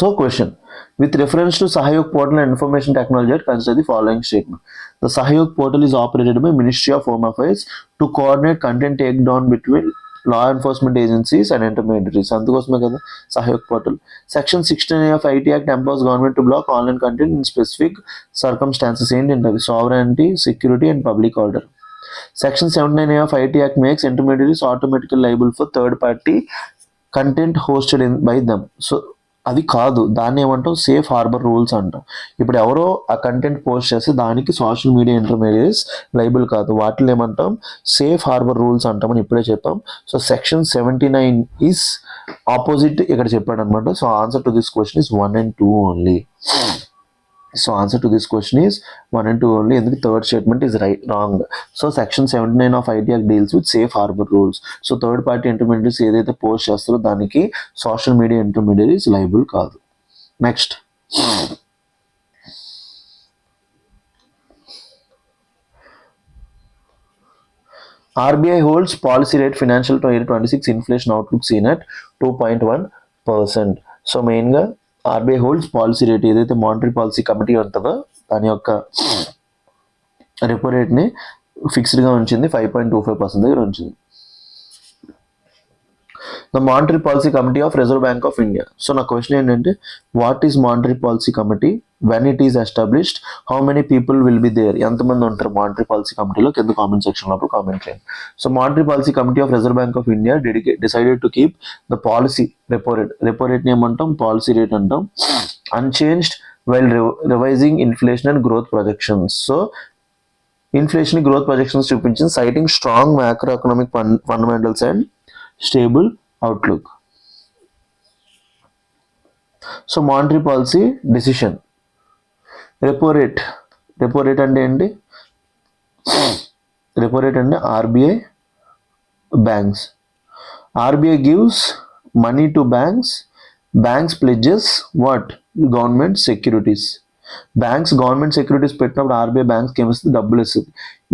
So question, with reference to Sahyog Portal and Information Technology Act, consider the following statement. The Sahyog Portal is operated by Ministry of Home Affairs to coordinate content takedown between law enforcement agencies and intermediaries. అందుకోసమే కదా సహయోగ్ portal. Section 69A of IT Act empowers government to block online content in specific circumstances. ఏంటంటే sovereignty, security and public order. Section 79A of IT Act makes intermediaries automatically liable for third party content hosted by them. So అది కాదు, దాన్ని ఏమంటాం, safe harbour rules అంటాం. ఇప్పుడు ఎవరో ఆ content post చేస్తే దానికి సోషల్ మీడియా ఇంటర్మీడియట్స్ లైబుల్ కాదు, వాటిని ఏమంటాం, సేఫ్ హార్బర్ రూల్స్ అంటామని ఇప్పుడే చెప్పాం. సో Section 79 ఈస్ ఆపోజిట్ ఇక్కడ చెప్పాడు అనమాట. So answer to this question is 1 and 2 only. So answer to this question is 1 and 2 only. ఎందుకు third statement is wrong. So Section 79 of IT Act deals with safe harbour rules. So third party intermediates ఏదైతే post చేస్తారో దానికి social media intermediates liable కాదు. Next, RBI holds policy rate financial year 26 inflation outlook seen at 2.1%. So మెయిన్గా RBI holds policy rate, ఏదైతే monetary policy committee ఉంటుందో దాని యొక్క repo రేట్ని ఫిక్స్డ్గా ఉంచింది, 5.25% దగ్గర ఉంచింది. The monetary policy committee of Reserve bank of India. So నా క్వశ్చన్ ఏంటంటే, what is monetary policy committee, when it is established, how many people will be there, ఎంతమంది ఉంటారు మానిటరీ పాలసీ కమిటీలో, కింద కామెంట్ సెక్షన్ లోపల కామెంట్ చేయండి. So monetary policy committee of Reserve bank of India decided to keep the policy repo rate ని ఏమంటాం, policy rate అంటాం, unchanged while revising inflation and growth projections. So inflation growth projections చూపించింది, citing strong macro economic fundamentals and stable outlook. So monetary policy decision, repo rate అంటే ఏంటి, repo rate అంటే RBI banks, RBI gives money to banks pledges what, government securities. Banks government securities పెట్టినప్పుడు RBI బ్యాంక్స్కి ఏమిస్తుంది, డబ్బులు ఇస్తుంది.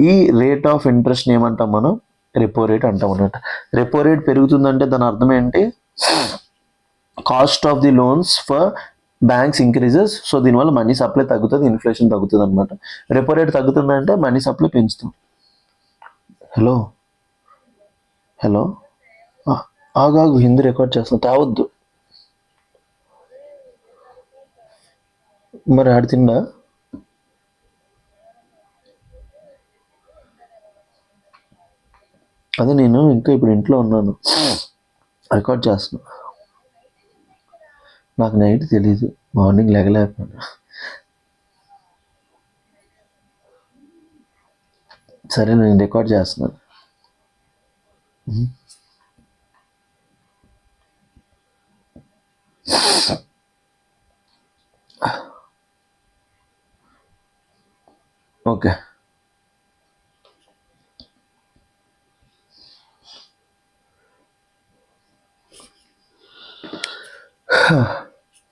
ఈ rate of interest ఏమంటాం మనం, రెపో రేట్ అంటాం అన్నమాట. రెపో రేట్ పెరుగుతుందంటే దాని అర్థం ఏంటి, cost of the loans for banks increases. So దీనివల్ల మనీ సప్లై తగ్గుతుంది, ఇన్ఫ్లేషన్ తగ్గుతుంది అనమాట. రెపో రేట్ తగ్గుతుందంటే మనీ సప్లై పెంచుతాం. హలో ఆగాగు, హిందీ రికార్డ్ చేస్తాం, తావద్దు. మరి ఆడుతుందా, అదే నేను ఇంకా ఇప్పుడు ఇంట్లో ఉన్నాను, రికార్డ్ చేస్తున్నా. నాకు నైట్ తెలీదు, మార్నింగ్ లేగలేకపోయాను. సరే నేను రికార్డ్ చేస్తున్నాను. ఓకే,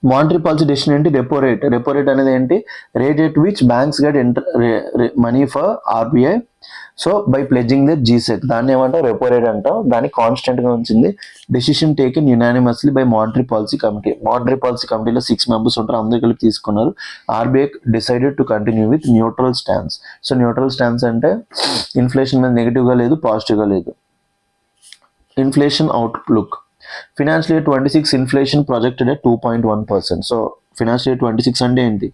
మానిటరీ పాలసీ డెసిషన్ ఏంటి, రెపో రేట్. రెపో రేట్ అనేది ఏంటి, rate at which banks get money for RBI, so by pledging the G sec, దాన్ని ఏమంటాం, రెపో రేట్ అంటాం. దాన్ని కాన్స్టెంట్ గా ఉంచింది. Decision taken unanimously by monetary policy committee. Monetary policy కమిటీలో 6 మెంబర్స్ ఉంటారు, అందరూ కలిపి తీసుకున్నారు. RBI decided to continue with neutral stance. So neutral stance అంటే ఇన్ఫ్లేషన్ మీద నెగిటివ్ గా లేదు, పాజిటివ్ గా లేదు. Inflation outlook, financial year 26 inflation projected at 2.1%. So financial year 26 అంటే ఏంటి,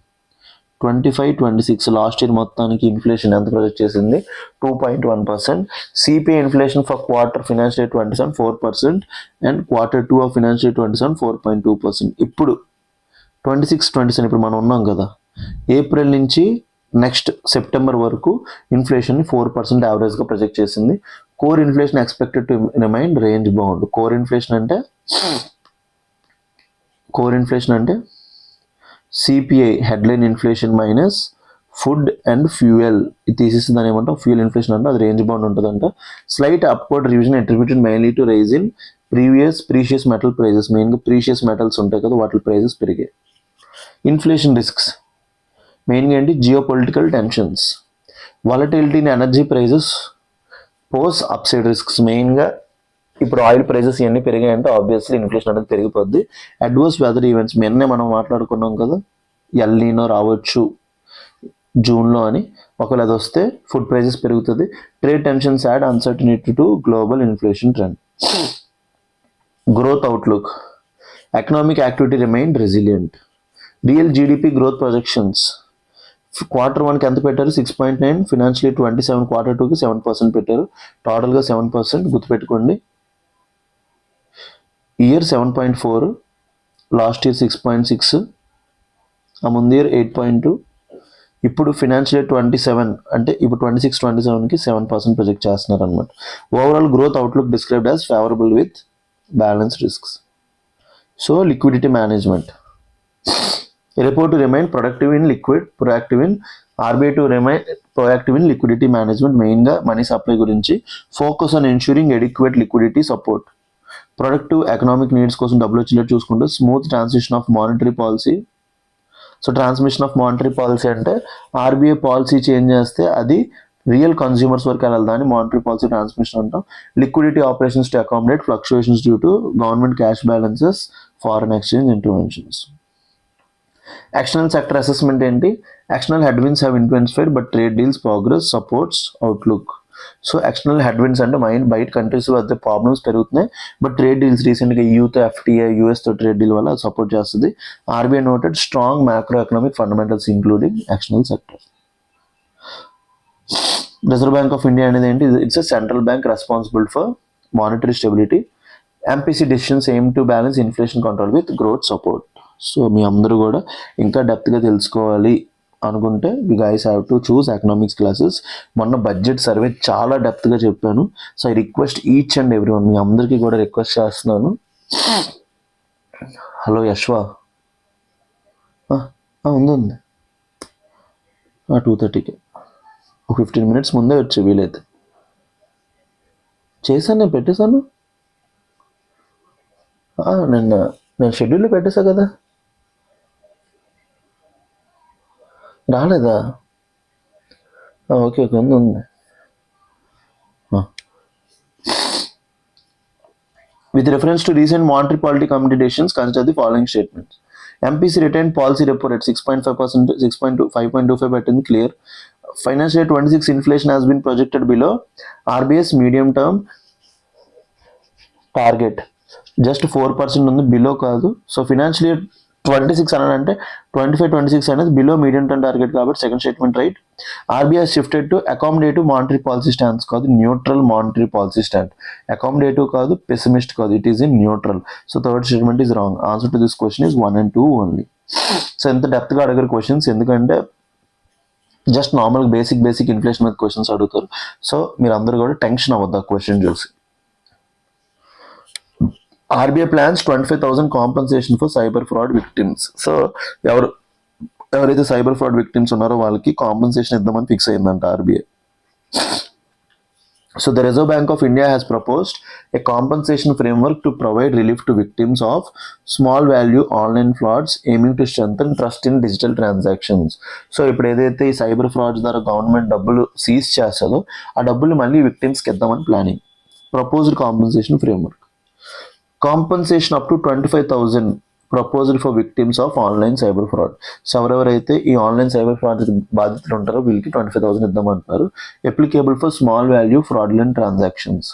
25-26 లాస్ట్ ఇయర్ మొత్తానికి ఇన్ఫ్లేషన్ ఎంత ప్రొజెక్ట్ చేసింది, 2.1%. CPI inflation for quarter financial year 27 4%, and Q2 of financial year 27 4.2%. ఇప్పుడు 26-27 ఇప్పుడు మనం ఉన్నాం కదా, ఏప్రిల్ నుంచి నెక్స్ట్ సెప్టెంబర్ వరకు ఇన్ఫ్లేషన్ 4% యావరేజ్గా ప్రొజెక్ట్ చేసింది. Core inflation expected to remain range bound. Core inflation అంటే CPI headline inflation minus food and fuel, ఇది తీసేసి దాని ఏమంటాం, ఫ్యూయల్ ఇన్ఫ్లేషన్ అంటే అది రేంజ్ బౌండ్ ఉంటుందంట. Slight upward revision attributed mainly to rise in precious metal prices. మెయిన్గా precious metals ఉంటాయి కదా, వాటి ప్రైజెస్ పెరిగాయి. ఇన్ఫ్లేషన్ రిస్క్స్ మెయిన్గా ఏంటి, geopolitical tensions, volatility in energy prices pose upside risks. మెయిన్గా ఇప్పుడు ఆయిల్ ప్రైజెస్ ఇవన్నీ పెరిగాయంటే ఆబ్వియస్లీ ఇన్ఫ్లేషన్ అనేది పెరిగిపోద్ది. అడ్వర్స్ వెదర్ ఈవెంట్స్, నిన్నే మనం మాట్లాడుకున్నాం కదా, ఎల్నీనో రావచ్చు జూన్లో అని, ఒకవేళ అది వస్తే ఫుడ్ ప్రైజెస్ పెరుగుతుంది. Trade tensions add uncertainty to global inflation trend. Growth outlook, economic activity remain resilient. Real GDP growth projections, Q1కి ఎంత పెట్టారు, 6.9, ఫినాన్షియల్ ఇయర్ 27 Q2కి 7% పెట్టారు, టోటల్గా 7%. గుర్తుపెట్టుకోండి, ఇయర్ 7.4, లాస్ట్ ఇయర్ 6.6, ఆ ముందు ఇయర్ 8.2. ఇప్పుడు ఫినాన్షియల్ ఇయర్ 27 అంటే ఇప్పుడు 26-27కి 7% ప్రొజెక్ట్ చేస్తున్నారు అనమాట. Overall growth outlook described as favourable with balance risks. So liquidity management, repo to remain proactive in RBI to remain proactive in liquidity management. మెయిన్గా money supply గురించి focus on ensuring adequate liquidity support. Productive economic needs కోసం డబ్బులు వచ్చేటట్టు చూసుకుంటూ smooth transition of monetary policy. So transmission of monetary policy అంటే RBI policy change చేస్తే అది real consumers వరకు వెళ్ళాలి, దాన్ని మానిటరీ పాలసీ ట్రాన్స్మిషన్ అంటాం. Liquidity operations to accommodate fluctuations due to government cash balances, foreign exchange interventions. External sector assessment ఏంటి, external headwinds have intensified but trade deals progress supports outlook. So external headwinds అంటే బయట countries వద్ద problems పెరుగుతున్నాయి, but trade deals రీసెంట్గా యూతో FTI యూఎస్తో trade deal వల్ల support చేస్తుంది. RBI noted strong macro economic fundamentals including external sector. Reserve bank of India అనేది ఏంటి? It's a central bank responsible for monetary stability. MPC decisions aim to balance inflation control with growth support. So మీ అందరూ కూడా ఇంకా డెప్త్గా తెలుసుకోవాలి అనుకుంటే you guys have to choose economics classes. మొన్న బడ్జెట్ సర్వే చాలా డెప్త్గా చెప్పాను. So I request each and every one, మీ అందరికీ కూడా రిక్వెస్ట్ చేస్తున్నాను. హలో యశ్వా, ఉంది 2:30కి, ఒక 15 minutes ముందే వచ్చి వీలైతే. చేశాను, నేను పెట్టేశాను. నేను షెడ్యూల్లో పెట్టేశా కదా, రాలేదా? ఓకే ఓకే, ఉంది. With reference to recent monetary policy committee decisions, consider the following statements. MPC retained policy repo rate 6.5% to 5.25 పెట్టింది clear. Financial year 26 inflation has been projected below RBI's medium term target. Just 4% ఉంది, below కాదు. So financial year 26 అని అంటే 25-26 అనేది below medium term target కాబట్టి second statement right. RBI shifted to accommodative monetary policy stands కాదు, neutral monetary policy stand. Accommodative కాదు, pessimist కాదు, it is in neutral. So third statement is wrong. Answer to this question is 1 and 2 only. So ఎంత డెప్త్గా అడగరు questions, ఎందుకంటే just normal basic inflation మీద questions అడుగుతారు. So మీరు అందరూ కూడా టెన్షన్ అవ్వద్దు ఆ క్వశ్చన్ చూసి. RBI plans 25,000 compensation for cyber fraud victims. So ఎవరైతే సైబర్ ఫ్రాడ్ విక్టిమ్స్ ఉన్నారో వాళ్ళకి కాంపన్సేషన్ ఇద్దామని ఫిక్స్ అయిందంట RBI. So the reserve bank of India has proposed A compensation framework to provide relief to victims of small value online frauds aiming to strengthen trust in digital transactions. So ఇప్పుడు ఏదైతే ఈ cyber frauds ద్వారా government డబ్బులు seize చేస్తుందో ఆ డబ్బులు మళ్ళీ విక్టిమ్స్కి ఇద్దామని planning. Proposed compensation framework. Compensation up to 25,000 proposal for victims of online cyber fraud. So ఎవరెవరైతే ఈ ఆన్లైన్ సైబర్ ఫ్రాడ్ బాధితులు ఉంటారో వీళ్ళకి 25,000 ఇద్దామంటున్నారు. Applicable for small value fraudulent transactions.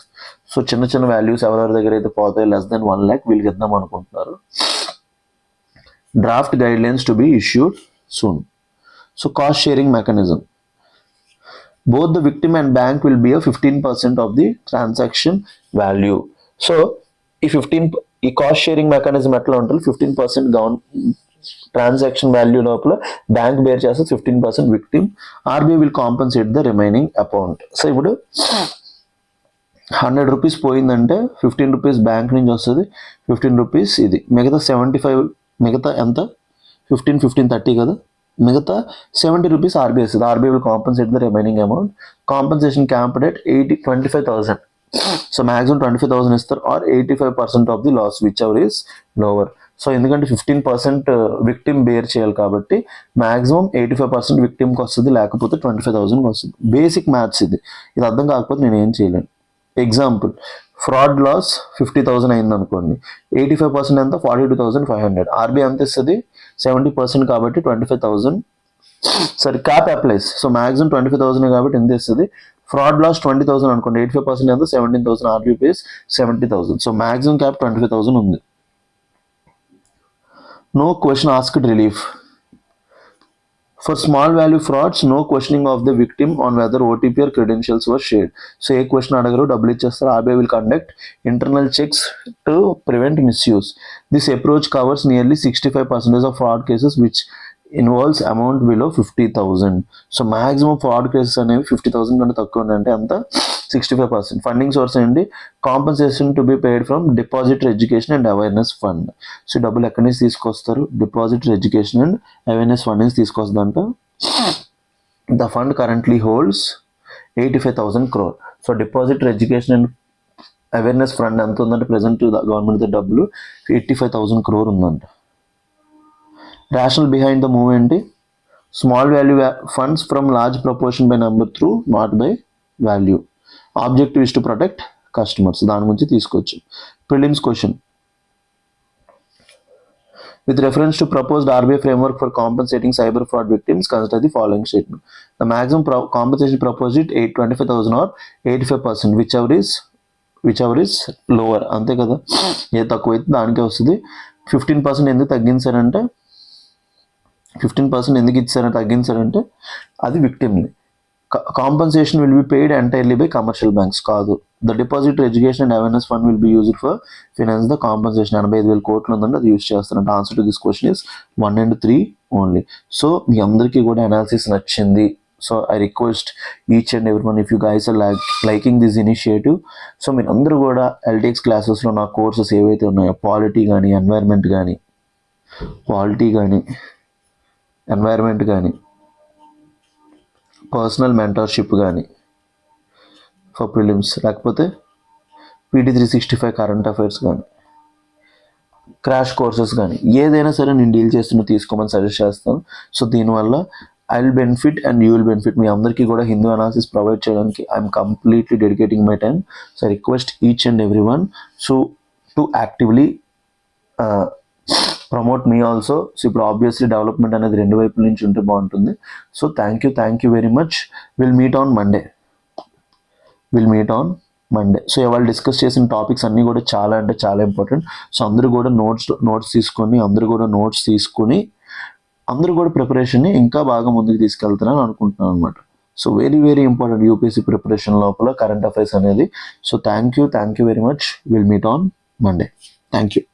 So చిన్న వాల్యూస్ ఎవరెవరి దగ్గర అయితే పోతాయి less than 1 lakh వీళ్ళకి ఇద్దాం అనుకుంటున్నారు. Draft guide lines to be issued soon. So cost sharing mechanism. Both the victim and bank will bear 15% of the transaction value. So ఈ cost sharing mechanism ఎట్లా ఉంటుంది? 15% ట్రాన్సాక్షన్ వాల్యూ లోపల bank bear చేస్తే 15% victim. RBI will compensate the remaining amount. So ఇప్పుడు 100 rupees పోయిందంటే 15 rupees bank నుంచి వస్తుంది, 15 rupees ఇది, మిగతా 75, మిగతా ఎంత 15 30 కదా, మిగతా 70 రూపీస్ ఆర్బీఐ ఇస్తుంది. RBI will compensate the remaining amount. Compensation cap rate 25,000. So maximum 25,000 ఇస్తారు, or 85% of the loss whichever is lower. So ఎందుకంటే 15% విక్టిమ్ బేర్ చేయాలి కాబట్టి మ్యాక్సిమం 85% విక్టిమ్కి వస్తుంది, లేకపోతే 25,000కి వస్తుంది. బేసిక్ మ్యాథ్స్ ఇది అర్థం కాకపోతే నేను ఏం చేయలేను. ఎగ్జాంపుల్, ఫ్రాడ్ లాస్ 50,000 అయింది అనుకోండి, 85% ఎంత 42,500. ఆర్బీఐ ఎంత ఇస్తుంది 70% కాబట్టి 25,000. సరే క్యాప్ అప్లైస్. సో మ్యాక్సిమం 25,000 కాబట్టి ఎంత ఇస్తుంది? ఫ్రాడ్ లాస్ 20,000 అనుకోండి, 85% ఎంత 17,000. RBI pays 70,000. So maximum cap 25,000 ఉంది. No question asked relief. For small value frauds, no questioning of the victim on whether OTP or credentials were shared. So A question అడగరు, డబ్బులు ఇచ్చేస్తారు. RBI will conduct internal checks to prevent misuse. This approach covers nearly 65% of fraud cases which involves amount below 50,000. So maximum fraud cases అనేవి 50,000 కంటే తక్కువ ఉందంటే అంత 65%. Funding source ఏంటి? Compensation to be paid from depositor education and awareness fund. So డబ్బులు ఎక్కడి నుంచి తీసుకొస్తారు? Depositor education and awareness fund నుంచి తీసుకొస్తుందంట. The fund currently holds 85,000 crore. So depositor education and awareness fund ఎంత ఉందంటే ప్రెసెంట్ గవర్నమెంట్ డబ్బులు 85,000 crore ఉందంట. Rationale behind the move ఏంటి? Small value funds from large proportion by number through not by value. Objective is to protect customers. దాని గురించి తీసుకోవచ్చు. Prelims question. With reference to proposed RBI framework for compensating cyber fraud victims, consider the following statement. The maximum compensation proposed is 825,000 or 85%, whichever is lower. అంతే కదా, ఏ తక్కువైతే దానికే వస్తుంది. 15% ఎందుకు తగ్గించారంటే 15% ఎందుకు ఇచ్చారంటే తగ్గించారంటే అది విక్టిమ్ని. Compensation will be paid entirely by commercial banks కాదు. The deposit education and awareness fund will be used for finance the compensation. 85,000 కోట్లు ఉందంటే అది యూజ్ చేస్తారంట. Answer to this question is 1 and 3 only. So మీ అందరికీ కూడా అనాలిసిస్ నచ్చింది. So I request each and every one, if you guys are liking this initiative, so మీరు అందరూ కూడా ఎల్టీఎక్స్ క్లాసెస్లో నా కోర్సెస్ ఏవైతే ఉన్నాయో పాలిటీ కానీ ఎన్వైర్న్మెంట్ కానీ పర్సనల్ మెంటర్షిప్ కానీ ఫర్ ప్రిలిమ్స్, లేకపోతే పీటీ 365 కరెంట్ అఫైర్స్ కానీ క్రాష్ కోర్సెస్ కానీ ఏదైనా సరే నేను డీల్ చేస్తున్న తీసుకోమని సజెస్ట్ చేస్తాను. సో దీనివల్ల I will benefit and you will benefit. మీ అందరికీ కూడా హిందూ అనాలిసిస్ ప్రొవైడ్ చేయడానికి I'm completely dedicating my time. So I request each and every one so to actively promote మీ ఆల్సో. సో ఇప్పుడు ఆబ్వియస్లీ డెవలప్మెంట్ అనేది రెండు వైపుల నుంచి ఉంటే బాగుంటుంది. So thank you very much. Will meet on Monday. So ఇవాళ డిస్కస్ చేసిన టాపిక్స్ అన్నీ కూడా చాలా అంటే చాలా ఇంపార్టెంట్. సో అందరూ కూడా నోట్స్ తీసుకొని అందరూ కూడా ప్రిపరేషన్ని ఇంకా బాగా ముందుకు తీసుకెళ్తారని అనుకుంటున్నాను అనమాట. So very important UPSC preparation లోపల కరెంట్ అఫైర్స్ అనేది. So thank you very much. Will meet on Monday. Thank you.